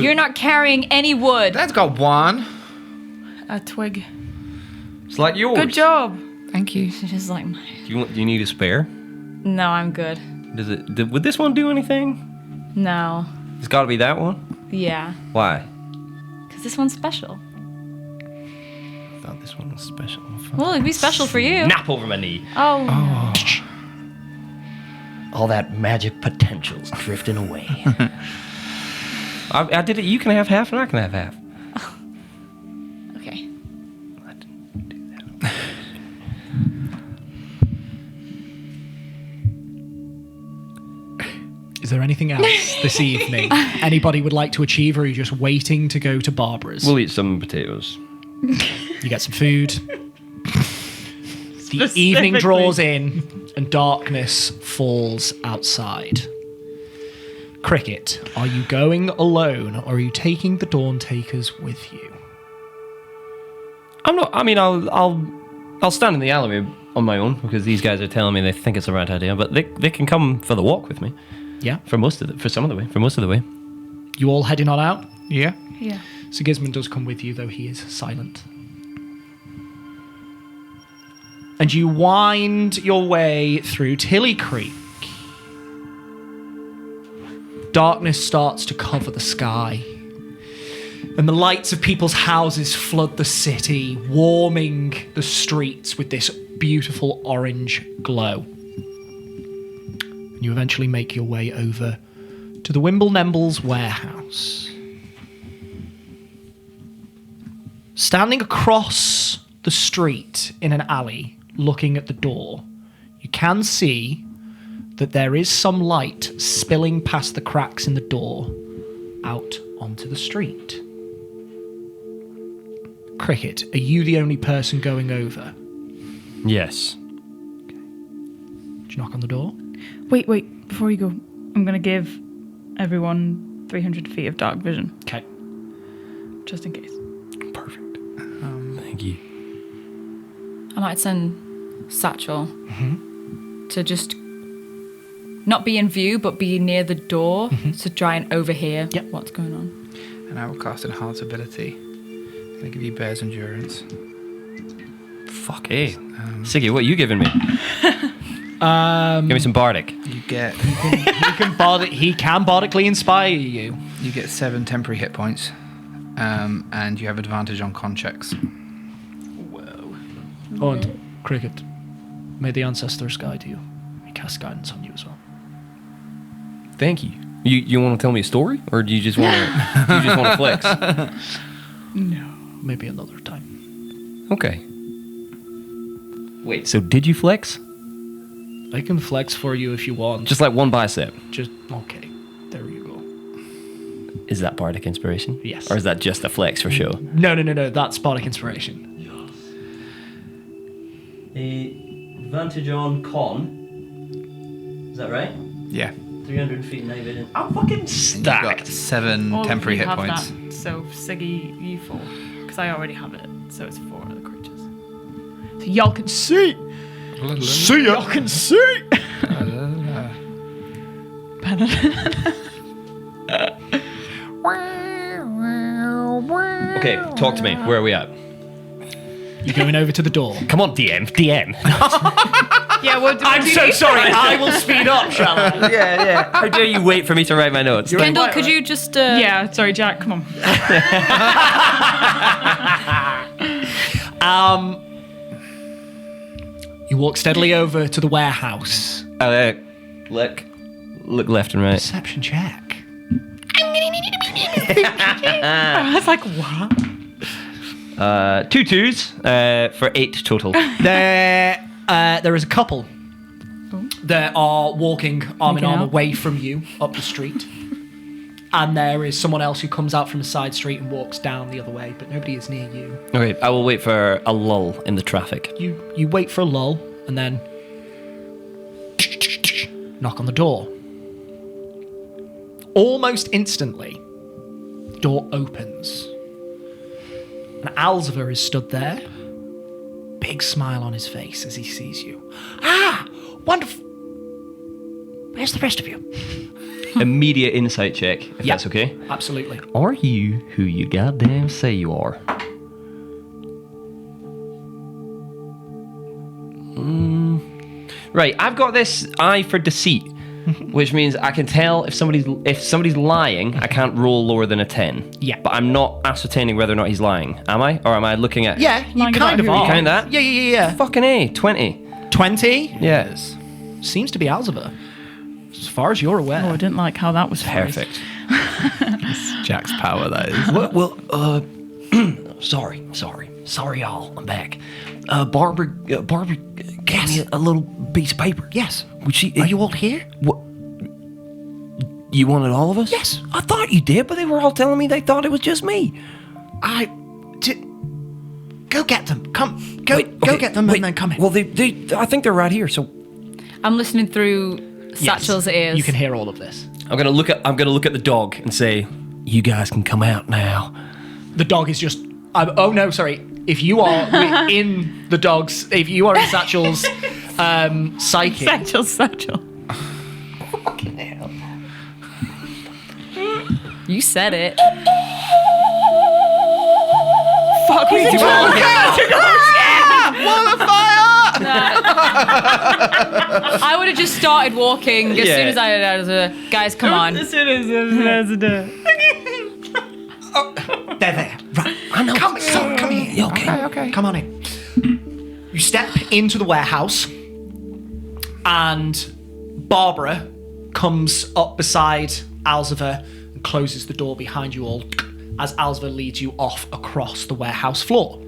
You're not carrying any wood. That's got one. A twig. It's like yours. Good job. Thank you. Just like mine. Do you need a spare? No, I'm good. Would this one do anything? No. It's got to be that one. Yeah. Why? Because this one's special. I thought this one was special. Well, it'd be special for you. Nap over my knee. Oh. All that magic potential's drifting away. I did it. You can have half, and I can have half. Okay. I didn't do that. Is there anything else this evening anybody would like to achieve, or are you just waiting to go to Barbara's? We'll eat some potatoes. You get some food. The evening draws in and darkness falls outside. Cricket, are you going alone or are you taking the Dawn Takers with you? I'm not. I mean, I'll stand in the alleyway on my own because these guys are telling me they think it's the right idea. But they can come for the walk with me. Yeah. For most of the way. You all heading on out? Yeah. Yeah. Sigismund does come with you, though he is silent. And you wind your way through Tilly Creek. Darkness starts to cover the sky. And the lights of people's houses flood the city, warming the streets with this beautiful orange glow. And you eventually make your way over to the Wimble Nembles warehouse. Standing across the street in an alley, looking at the door, you can see that there is some light spilling past the cracks in the door out onto the street. Cricket, are you the only person going over? Yes. Do you knock on the door? Wait, before you go, I'm going to give everyone 300 feet of dark vision, Okay. just in case. Perfect. Thank you. I might send Satchel to just not be in view, but be near the door to try and overhear what's going on. And I will cast Enhance ability. Gonna give you Bear's Endurance. Fuck, hey. Siggy, what are you giving me? Give me some Bardic. You get He can bardically inspire you. you get 7 temporary hit points, and you have advantage on con checks. And Cricket, may the ancestors guide you. He casts guidance on you as well. Thank you. You want to tell me a story, or do you just want to flex? No. Maybe another time. Okay. Wait, so did you flex? I can flex for you if you want. Just like one bicep. Just okay. There you go. Is that bardic inspiration? Yes. Or is that just a flex for show? No. That's bardic inspiration. Advantage on con. Is that right? Yeah. 300 feet and 8 I'm fucking You've stacked. got 7 All of temporary you hit have points. That, so Siggy, you 4. Because I already have it. So it's 4 other creatures. So y'all can see. See ya. Y'all can see. Okay, talk to me. Where are we at? You're going over to the door. Come on, DM. Yeah, we'll do I'm so sorry. I will speed up, shall I? yeah. How dare you wait for me to write my notes? Kendall, could you just... Yeah, sorry, Jack, come on. You walk steadily over to the warehouse. Look left and right. Perception check. I was like, what? 2 twos for 8 total. There is a couple that are walking arm in Walking arm out. away from you up the street. And there is someone else who comes out from a side street and walks down the other way, but nobody is near you. Okay, I will wait for a lull in the traffic. You wait for a lull and then knock on the door. Almost instantly, the door opens. And Alzver is stood there, big smile on his face as he sees you. Ah, wonderful. Where's the rest of you? Immediate insight check, if Yeah. that's okay. Absolutely. Are you who you goddamn say you are? Right, I've got this eye for deceit, which means I can tell if somebody's lying. I can't roll lower than a 10. Yeah. But I'm not ascertaining whether or not he's lying. Am I? Or am I looking at? Yeah, you Lying kind about of who are. he is. Kind of that? Yeah. Fucking A, 20. 20 Yeah. seems to be Alzver, as far as you're aware. Oh, I didn't like how that was phrased. Perfect. Jack's power, that is. Sorry, y'all. I'm back. Barbara gave me a little piece of paper. Yes. Would she? Are you all here? What? You wanted all of us? Yes. I thought you did, but they were all telling me they thought it was just me. Go get them. Come. Go get them and then come in. Well, they I think they're right here. So I'm listening through Yes. Satchel's ears. You can hear all of this. I'm gonna look at the dog and say, you guys can come out now. The dog is just. Oh no, sorry. If you are in the dog's, if you are in Satchel's psyche, Satchel. You said it. Fuck me. I would have just started walking as soon as I had out of the... Guys, come on. they're there. Right. I know. Come here. Yeah, okay. Come on in. You step into the warehouse, and Barbara comes up beside Alzver and closes the door behind you all as Alzver leads you off across the warehouse floor.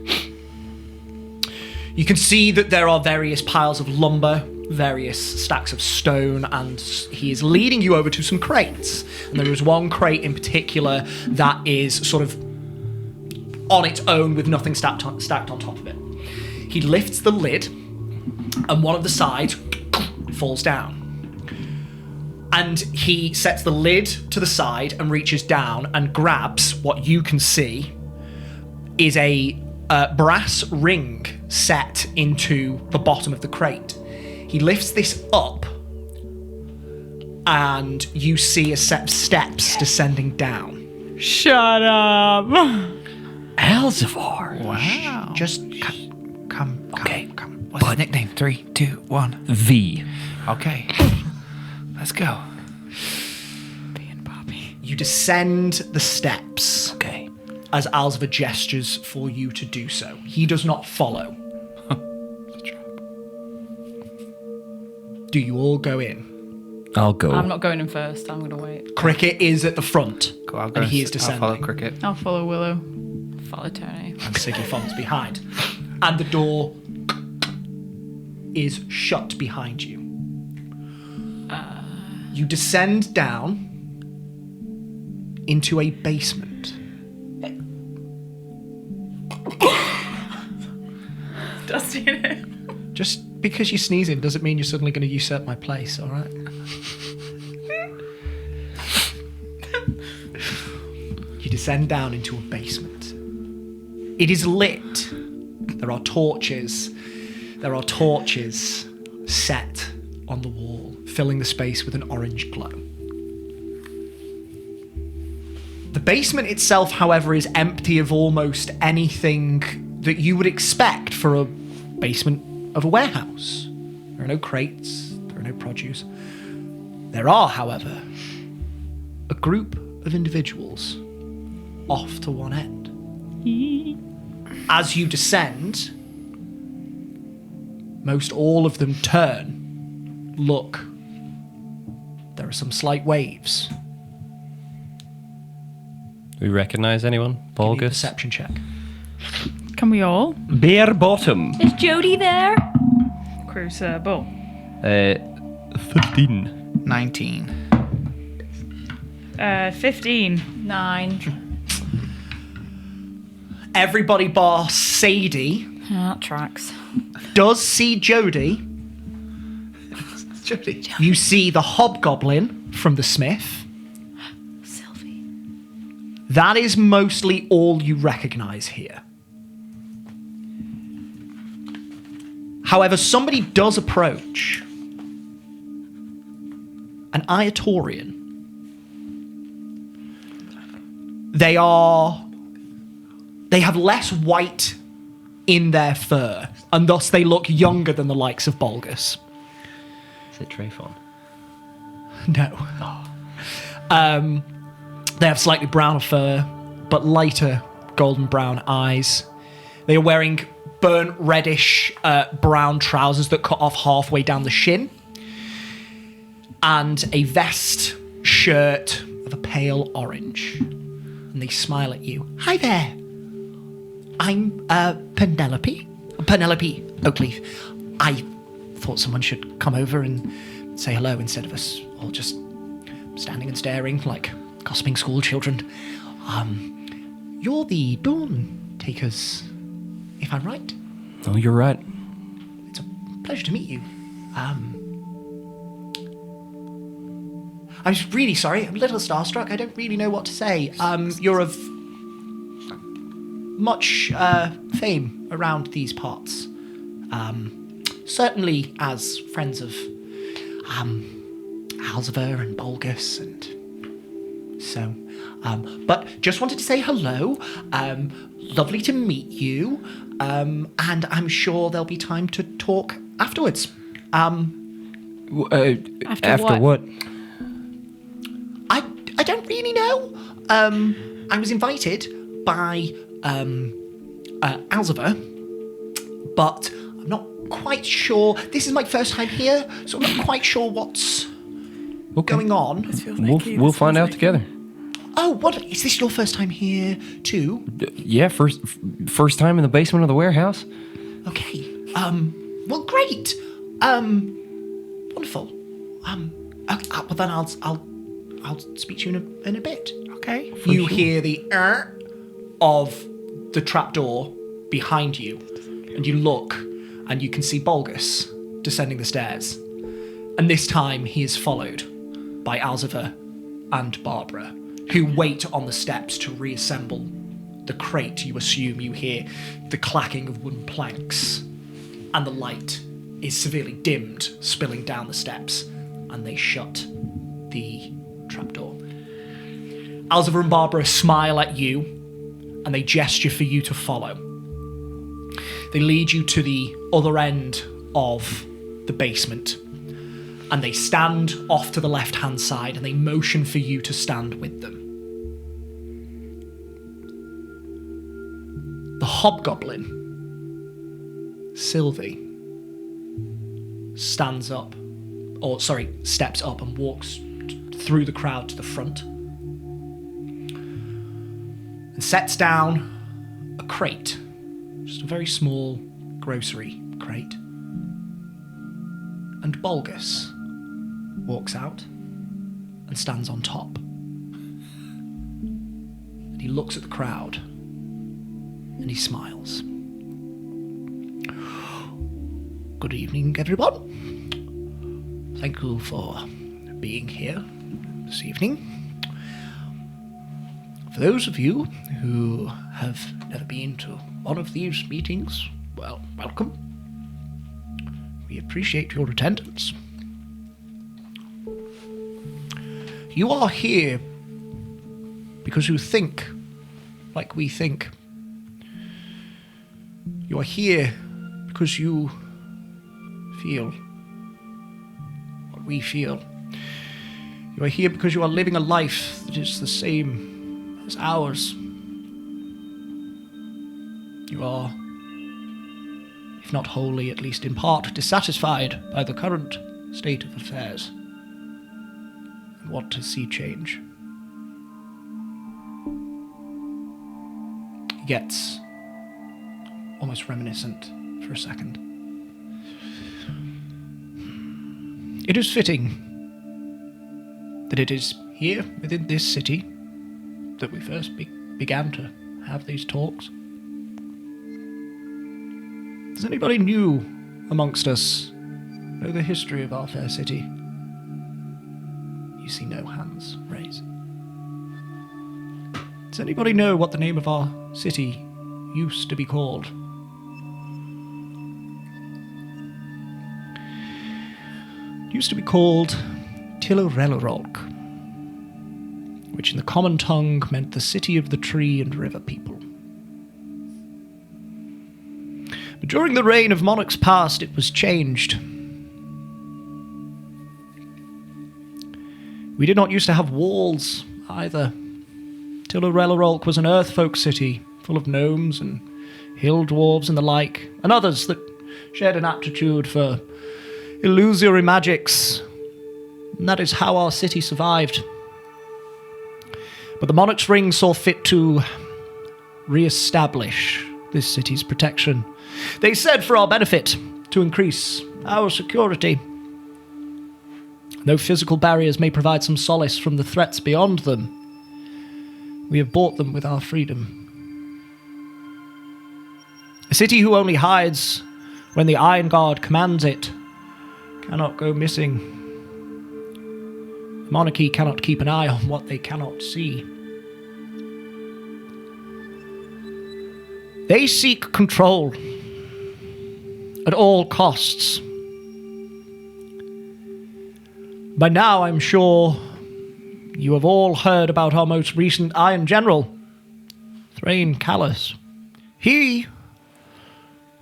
You can see that there are various piles of lumber, various stacks of stone, and he is leading you over to some crates. And there is one crate in particular that is sort of on its own with nothing stacked on top of it. He lifts the lid, and one of the sides falls down. And he sets the lid to the side and reaches down and grabs what you can see is a brass ring set into the bottom of the crate. He lifts this up, and you see a set of steps descending down. Shut up. Alzavar. Wow. Just come. Okay. Come. What's his nickname? 3, 2, 1. V. Okay. Let's go. Being Bobby. You descend the steps Okay. as Alzver gestures for you to do so. He does not follow. Do you all go in? I'll go. I'm not going in first. I'm going to wait. Cricket is at the front, Cool, I'll go and and he is I'll follow descending. Cricket. I'll follow Willow. Follow Tony. And Siggy follows behind. And the door is shut behind you. You descend down into a basement. Dusty in it. Just because you're sneezing doesn't mean you're suddenly going to usurp my place, all right? You descend down into a basement. It is lit. There are torches. There are torches set on the wall, filling the space with an orange glow. The basement itself, however, is empty of almost anything that you would expect for a basement of a warehouse. There are no crates, there are no produce. There are, however, a group of individuals off to one end. As you descend, most all of them turn, look. There are some slight waves. Do we recognize anyone? Give me a Bulgus? perception check. Can we all? Bare bottom. Is Jody there? Crucible. 15. 19. 15. 9. Everybody bar Sadie That tracks. does see Jody. Jody. You see the hobgoblin from the smith. Sylvie. That is mostly all you recognize here. However, somebody does approach. An Iatorian. They have less white in their fur, and thus they look younger than the likes of Bulgus. Is it Trayfon? No. They have slightly browner fur, but lighter golden brown eyes. They are wearing burnt reddish brown trousers that cut off halfway down the shin, and a vest shirt of a pale orange. And they smile at you. Hi there. I'm Penelope Oakleaf. I thought someone should come over and say hello instead of us all just standing and staring like gossiping school children. You're the Dawn Takers, if I'm right. Oh, you're right. It's a pleasure to meet you. I'm really sorry. I'm a little starstruck. I don't really know what to say. You're of much fame around these parts. Certainly as friends of Alzver and Bulgus and so. But just wanted to say hello. Lovely to meet you. And I'm sure there'll be time to talk afterwards. After what? I don't really know. I was invited by Alzver, but I'm not quite sure. This is my first time here, so I'm not quite sure what's going on. This feels like you. We'll This find feels out like together. Oh, what? Is this your first time here too? Yeah, first time in the basement of the warehouse. Okay. Well, great. Wonderful. Okay, well then I'll speak to you in a bit. Okay. You hear the of the trapdoor behind you, and you look, and you can see Bulgus descending the stairs. And this time he is followed by Alzver and Barbara, who wait on the steps to reassemble the crate. You assume you hear the clacking of wooden planks, and the light is severely dimmed, spilling down the steps, and they shut the trapdoor. Alzver and Barbara smile at you, and they gesture for you to follow. They lead you to the other end of the basement, and they stand off to the left-hand side, and they motion for you to stand with them. The hobgoblin, Sylvie, stands up steps up and walks through the crowd to the front and sets down a crate, just a very small grocery crate. And Bulgus walks out and stands on top. And he looks at the crowd and he smiles. Good evening, everyone. Thank you for being here this evening. For those of you who have never been to one of these meetings, well, welcome. We appreciate your attendance. You are here because you think like we think. You are here because you feel what we feel. You are here because you are living a life that is the same as ours. You are, if not wholly, at least in part, dissatisfied by the current state of affairs and want to see change. He gets almost reminiscent for a second. It is fitting that it is here within this city that we first began to have these talks. Does anybody new amongst us know the history of our fair city? You see no hands raised. Does anybody know what the name of our city used to be called? It used to be called Tilorelorolk, which in the common tongue meant the city of the tree and river people. But during the reign of monarchs past, it was changed. We did not used to have walls either. Tilorelorolk was an earthfolk city, full of gnomes and hill dwarves and the like, and others that shared an aptitude for illusory magics. And that is how our city survived. But the Monarch's Ring saw fit to re-establish this city's protection. They said for our benefit, to increase our security. Though physical barriers may provide some solace from the threats beyond them, we have bought them with our freedom. A city who only hides when the Iron Guard commands it cannot go missing. The monarchy cannot keep an eye on what they cannot see. They seek control at all costs. By now, I'm sure you have all heard about our most recent Iron General, Thrain Callus. He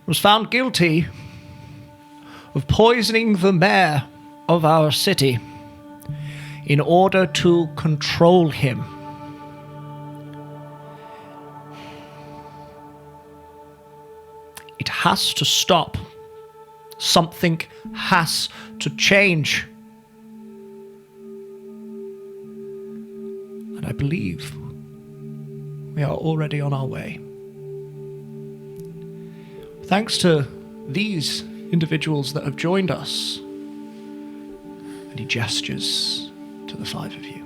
was found guilty of poisoning the mayor of our city in order to control him. It has to stop. Something has to change. And I believe we are already on our way. Thanks to these individuals that have joined us. And he gestures to the five of you.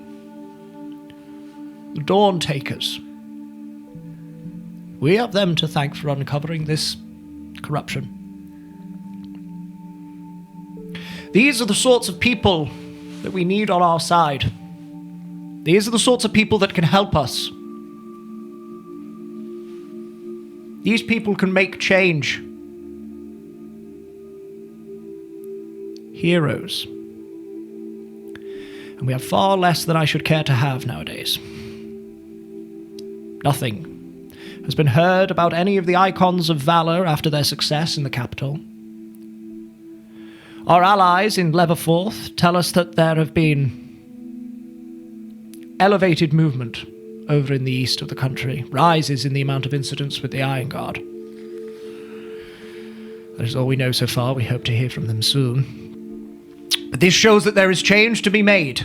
The Dawn Takers. We have them to thank for uncovering this corruption. These are the sorts of people that we need on our side. These are the sorts of people that can help us. These people can make change. Heroes. And we have far less than I should care to have nowadays. Nothing has been heard about any of the icons of valor after their success in the capital. Our allies in Leverforth tell us that there have been elevated movement over in the east of the country, rises in the amount of incidents with the Iron Guard. That is all we know so far. We hope to hear from them soon. This shows that there is change to be made.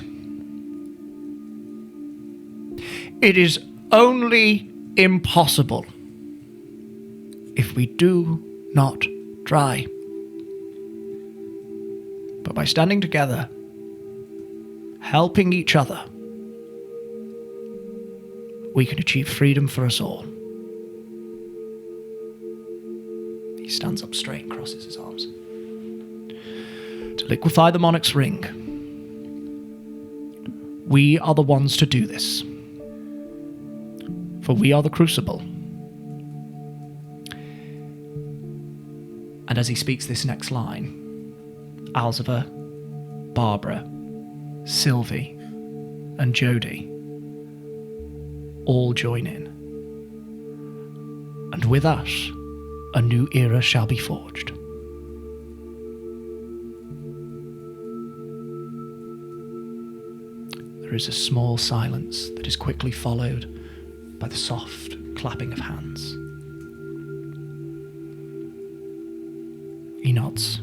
It is only impossible if we do not try. But by standing together, helping each other, we can achieve freedom for us all. He stands up straight and crosses his arms. To liquefy the monarch's ring, we are the ones to do this. For we are the crucible. And as he speaks this next line, Alzeva, Barbara, Sylvie, and Jody all join in. And with us, a new era shall be forged. There is a small silence that is quickly followed by the soft clapping of hands. He nods.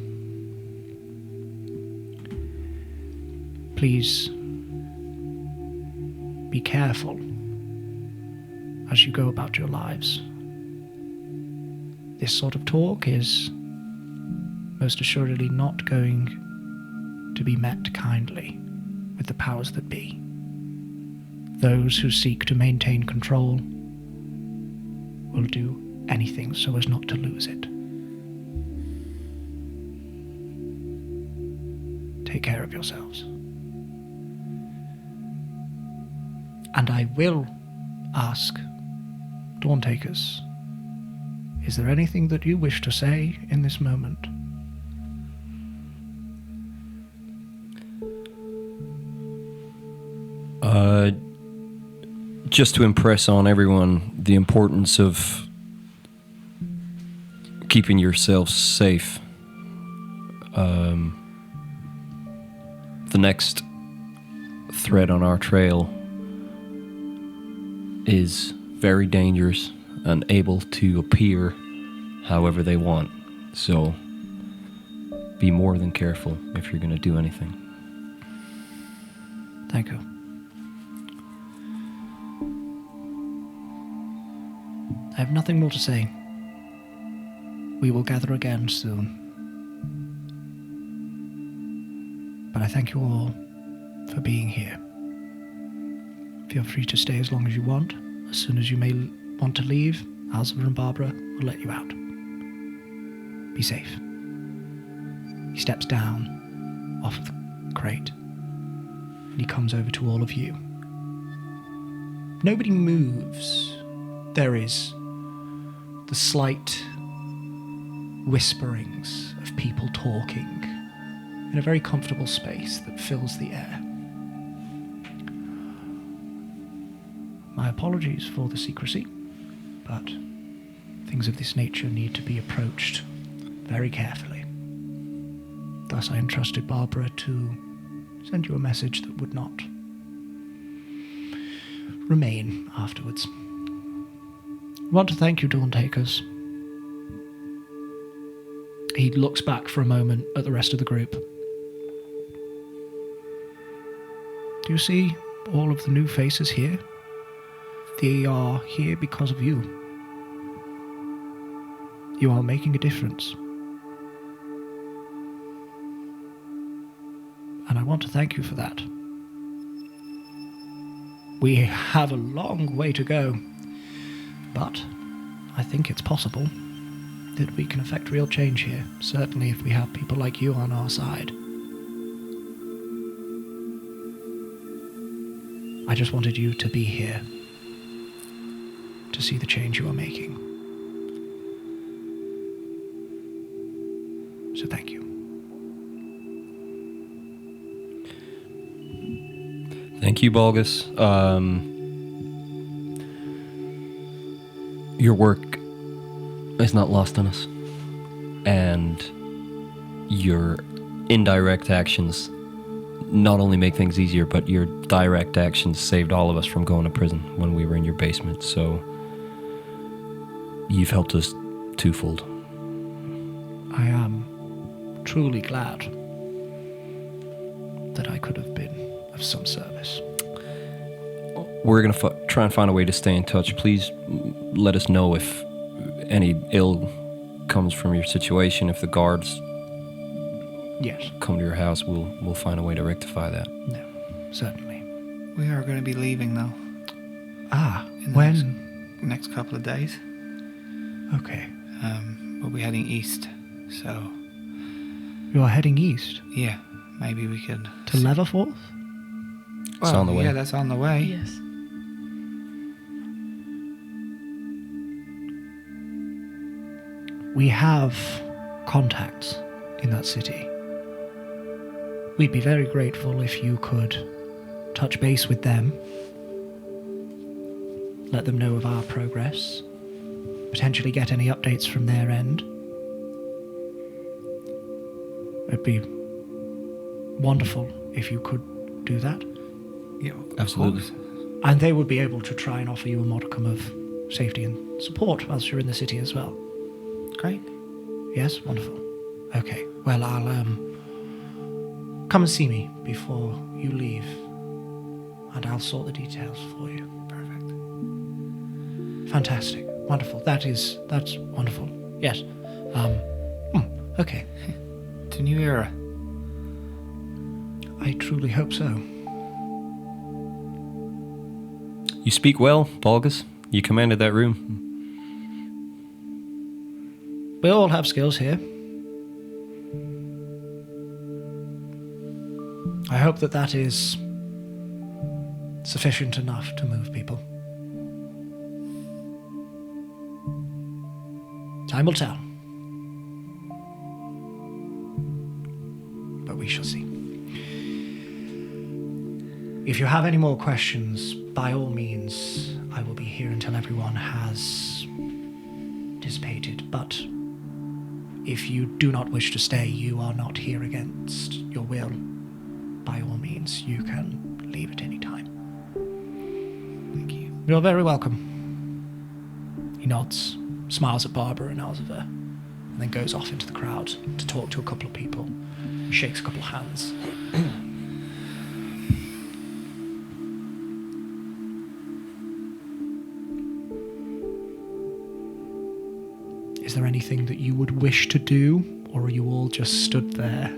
Please be careful as you go about your lives. This sort of talk is most assuredly not going to be met kindly with the powers that be. Those who seek to maintain control will do anything so as not to lose it. Take care of yourselves. And I will ask, Dawntakers, is there anything that you wish to say in this moment? Just to impress on everyone the importance of keeping yourselves safe. The next thread on our trail is very dangerous and able to appear however they want. So be more than careful if you're going to do anything. Thank you. I have nothing more to say. We will gather again soon. But I thank you all for being here. Feel free to stay as long as you want. As soon as you may want to leave, Alzeva and Barbara will let you out. Be safe. He steps down off of the crate and he comes over to all of you. Nobody moves. There is the slight whisperings of people talking in a very comfortable space that fills the air. My apologies for the secrecy, but things of this nature need to be approached very carefully. Thus I entrusted Barbara to send you a message that would not remain afterwards. I want to thank you, Dawntakers. He looks back for a moment at the rest of the group. Do you see all of the new faces here? They are here because of you. You are making a difference. And I want to thank you for that. We have a long way to go, but I think it's possible that we can affect real change here, certainly if we have people like you on our side. I just wanted you to be here to see the change you are making. So thank you. Thank you, Balgus. Your work is not lost on us. And your indirect actions not only make things easier, but your direct actions saved all of us from going to prison when we were in your basement. So you've helped us twofold. I am truly glad. that I could have been of some service. We're going to try and find a way to stay in touch. Please let us know if any ill comes from your situation. If the guards Yes. come to your house, we'll find a way to rectify that. No, certainly. We are going to be leaving though. In the when? Next couple of days. Okay. We'll be heading east. So You are heading east yeah, maybe we could. to Leatherforth? It's on the way. Yeah, that's on the way. Yes. We have contacts in that city. We'd be very grateful if you could touch base with them, let them know of our progress, potentially get any updates from their end. It'd be wonderful if you could do that. Yeah, of Absolutely. course. And they would be able to try and offer you a modicum of safety and support whilst you're in the city as well. Great. Yes, wonderful. Okay, well, I'll come and see me before you leave, and I'll sort the details for you. Perfect. Fantastic, wonderful. That's wonderful. Yes. Okay. To new era. I truly hope so. You speak well, Balgus. You commanded that room. We all have skills here. I hope that is sufficient enough to move people. Time will tell. But we shall see. If you have any more questions, by all means, I will be here until everyone has dissipated. But if you do not wish to stay, you are not here against your will. By all means, you can leave at any time. Thank you. You're very welcome. He nods, smiles at Barbara and Elzevir, and then goes off into the crowd to talk to a couple of people. Shakes a couple of hands. Is there anything that you would wish to do, or are you all just stood there?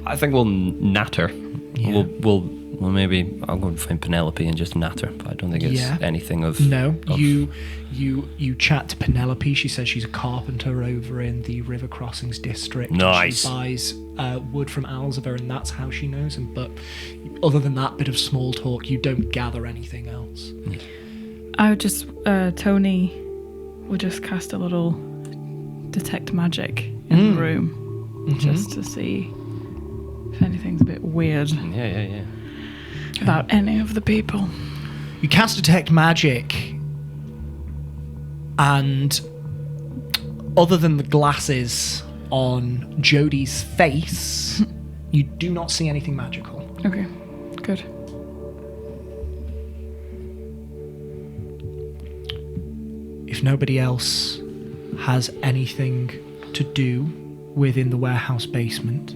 I think we'll natter. Yeah. We'll maybe I'll go and find Penelope and just natter. But I don't think it's anything of. No, of- you chat to Penelope. She says she's a carpenter over in the River Crossings district. Nice. She buys wood from Elzevir, and that's how she knows him. But other than that bit of small talk, you don't gather anything else. I would just, Tony will just cast a little detect magic in the room just to see if anything's a bit weird Yeah. about any of the people. You cast detect magic, and other than the glasses on Jodie's face, you do not see anything magical. Okay, good. If nobody else has anything to do within the warehouse basement,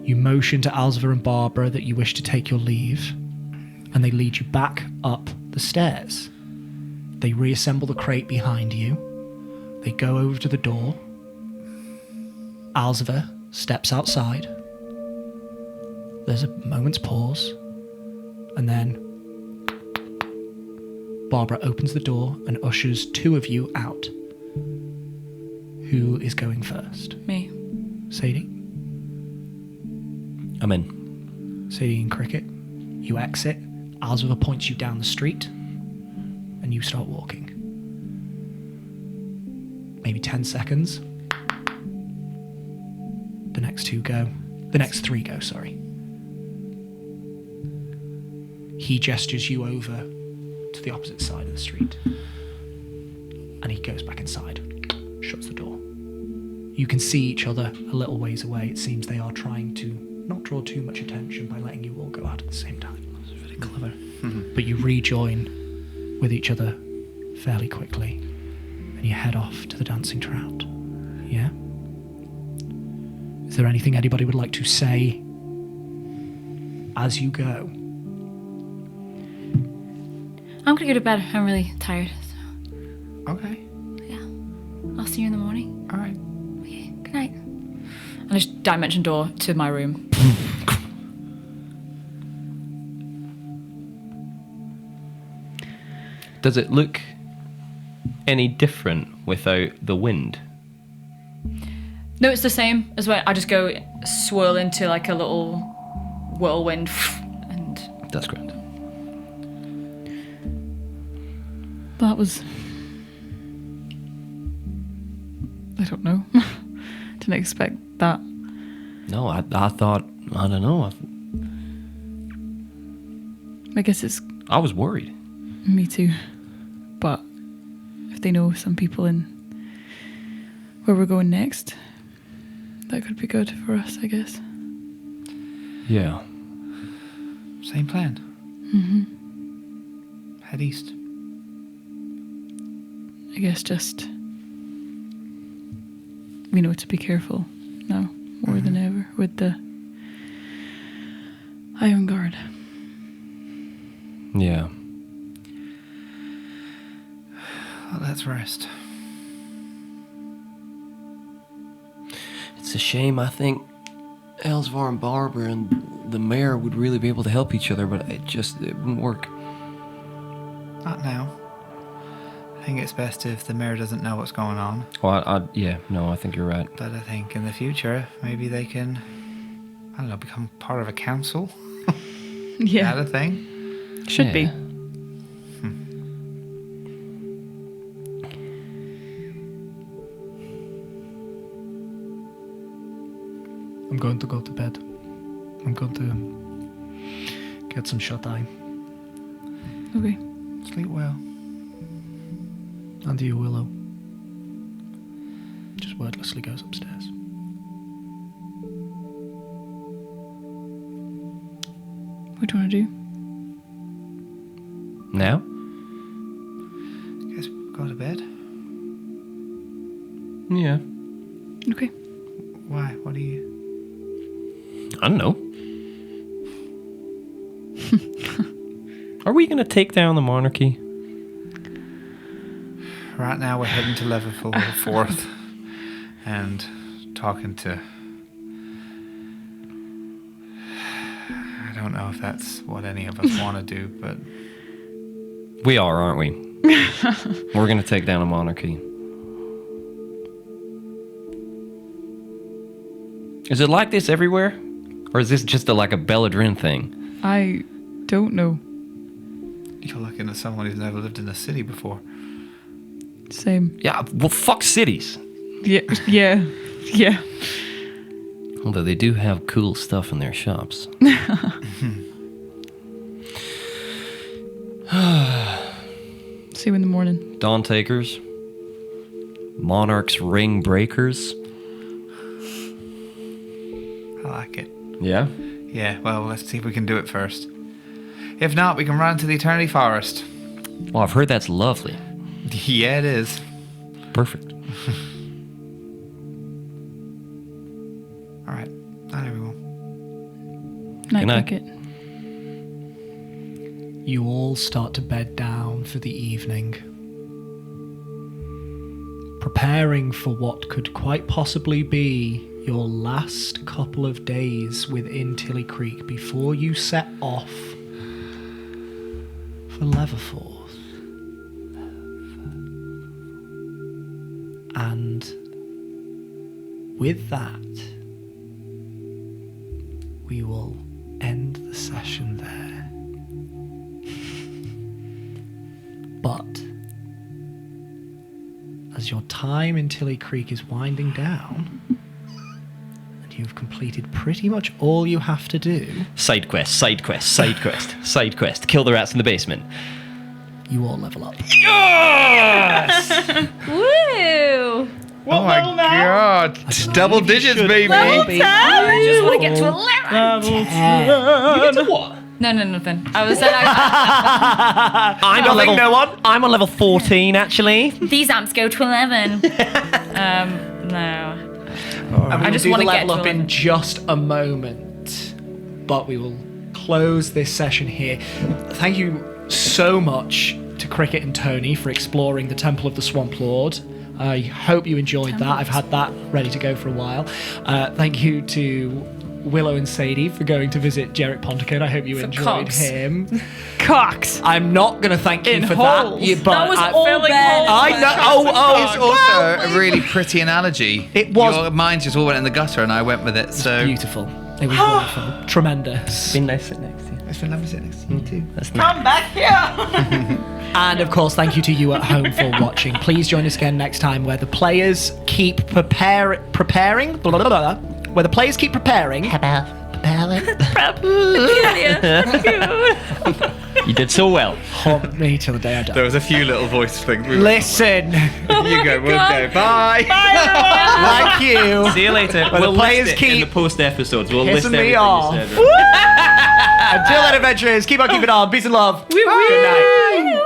you motion to Elzevir and Barbara that you wish to take your leave, and they lead you back up the stairs. They reassemble the crate behind you. They go over to the door. Elzevir steps outside. There's a moment's pause, and then Barbara opens the door and ushers two of you out. Who is going first? Me. Sadie? I'm in. Sadie and Cricket. You exit. Elzevir points you down the street, and you start walking. Maybe 10 seconds. The next three go, sorry. He gestures you over to the opposite side of the street, and he goes back inside, shuts the door. You can see each other a little ways away. It seems they are trying to not draw too much attention by letting you all go out at the same time. That's really clever. But you rejoin with each other fairly quickly, and you head off to the Dancing Trout. Yeah? Is there anything anybody would like to say as you go. I'm gonna go to bed. I'm really tired. Okay. I'll see you in the morning. All right. Okay, good night. And I just dimension door to my room. Does it look any different without the wind? No, it's the same as when I just go swirl into like a little whirlwind and That's great. That was. I don't know. Didn't expect that. No, I thought, I don't know. I guess it's I was worried. me too. But if they know some people in where we're going next, that could be good for us, I guess. Yeah. Same plan. Mm-hmm. Head east. I guess just we know to be careful now more than ever with the Iron Guard. Yeah. Well, let's rest. It's a shame. I think Elsvar and Barbara and the mayor would really be able to help each other, but it wouldn't work. Not now. I think it's best if the mayor doesn't know what's going on. Well, I think you're right. But I think in the future, maybe they can, I don't know, become part of a council. Yeah, That a thing? should be. Yeah. I'm going to go to bed. I'm going to get some shut-eye. Okay. Sleep well. And you, Willow. Just wordlessly goes upstairs. What do you want to do? Now? Guess go to bed. Yeah. Okay. Why? What do you... I don't know. Are we going to take down the monarchy? Right now we're heading to level 4th and talking to... I don't know if that's what any of us want to do, but... We are, aren't we? We're going to take down a monarchy. Is it like this everywhere? Or is this just like a Belladrin thing? I don't know. You're looking at someone who's never lived in a city before. Same. Yeah, well, fuck cities. Yeah. Yeah. Yeah. Although they do have cool stuff in their shops. See you in the morning. Dawn Takers. Monarch's Ring Breakers. I like it. Yeah? Yeah, well, let's see if we can do it first. If not, we can run to the Eternity Forest. Well, I've heard that's lovely. Yeah, it is. Perfect. All right. Night, everyone. Night, Good night. Cricket. You all start to bed down for the evening, preparing for what could quite possibly be your last couple of days within Tilly Creek before you set off for Leatherforth. And with that, we will end the session there. But as your time in Tilly Creek is winding down, and you've completed pretty much all you have to do, Side quest, side quest, side quest, side quest. Kill the rats in the basement. you all level up. Woo! Oh my god. Double digits, baby. I just want to get to 11. What? No, nothing. I was saying I'm on level 14 actually. these amps go to 11. No. I just do wanna the get level to up in 11. just a moment, but we will close this session here. Thank you so much to Cricket and Tony for exploring the Temple of the Swamp Lord. I hope you enjoyed that. I've had that ready to go for a while. Thank you to Willow and Sadie for going to visit Jarek Ponticone. I hope you enjoyed cocks. him. Cocks. I'm not going to thank you In for holes. that. But That was I, all filling Ben. holes. I know. It's also a really pretty analogy. It was- Your mind just all went in the gutter, and I went with it. So Beautiful. It was wonderful. Tremendous. Been nice sitting next to you. it's been lovely sitting next to you too. That's nice. Come back here. And of course, thank you to you at home for watching. Please join us again next time where the players keep preparing. Blah, blah, blah, blah, where the players keep preparing. You did so well. Haunt me till the day I die. There was a few little voice things. Listen, You go, we'll go. Bye. like you. See you later. Well, the we'll players list it in keep the post episodes. We'll list pissing everything me you off. said. Until then, adventurers, keep on keeping on. Peace and love. Good night.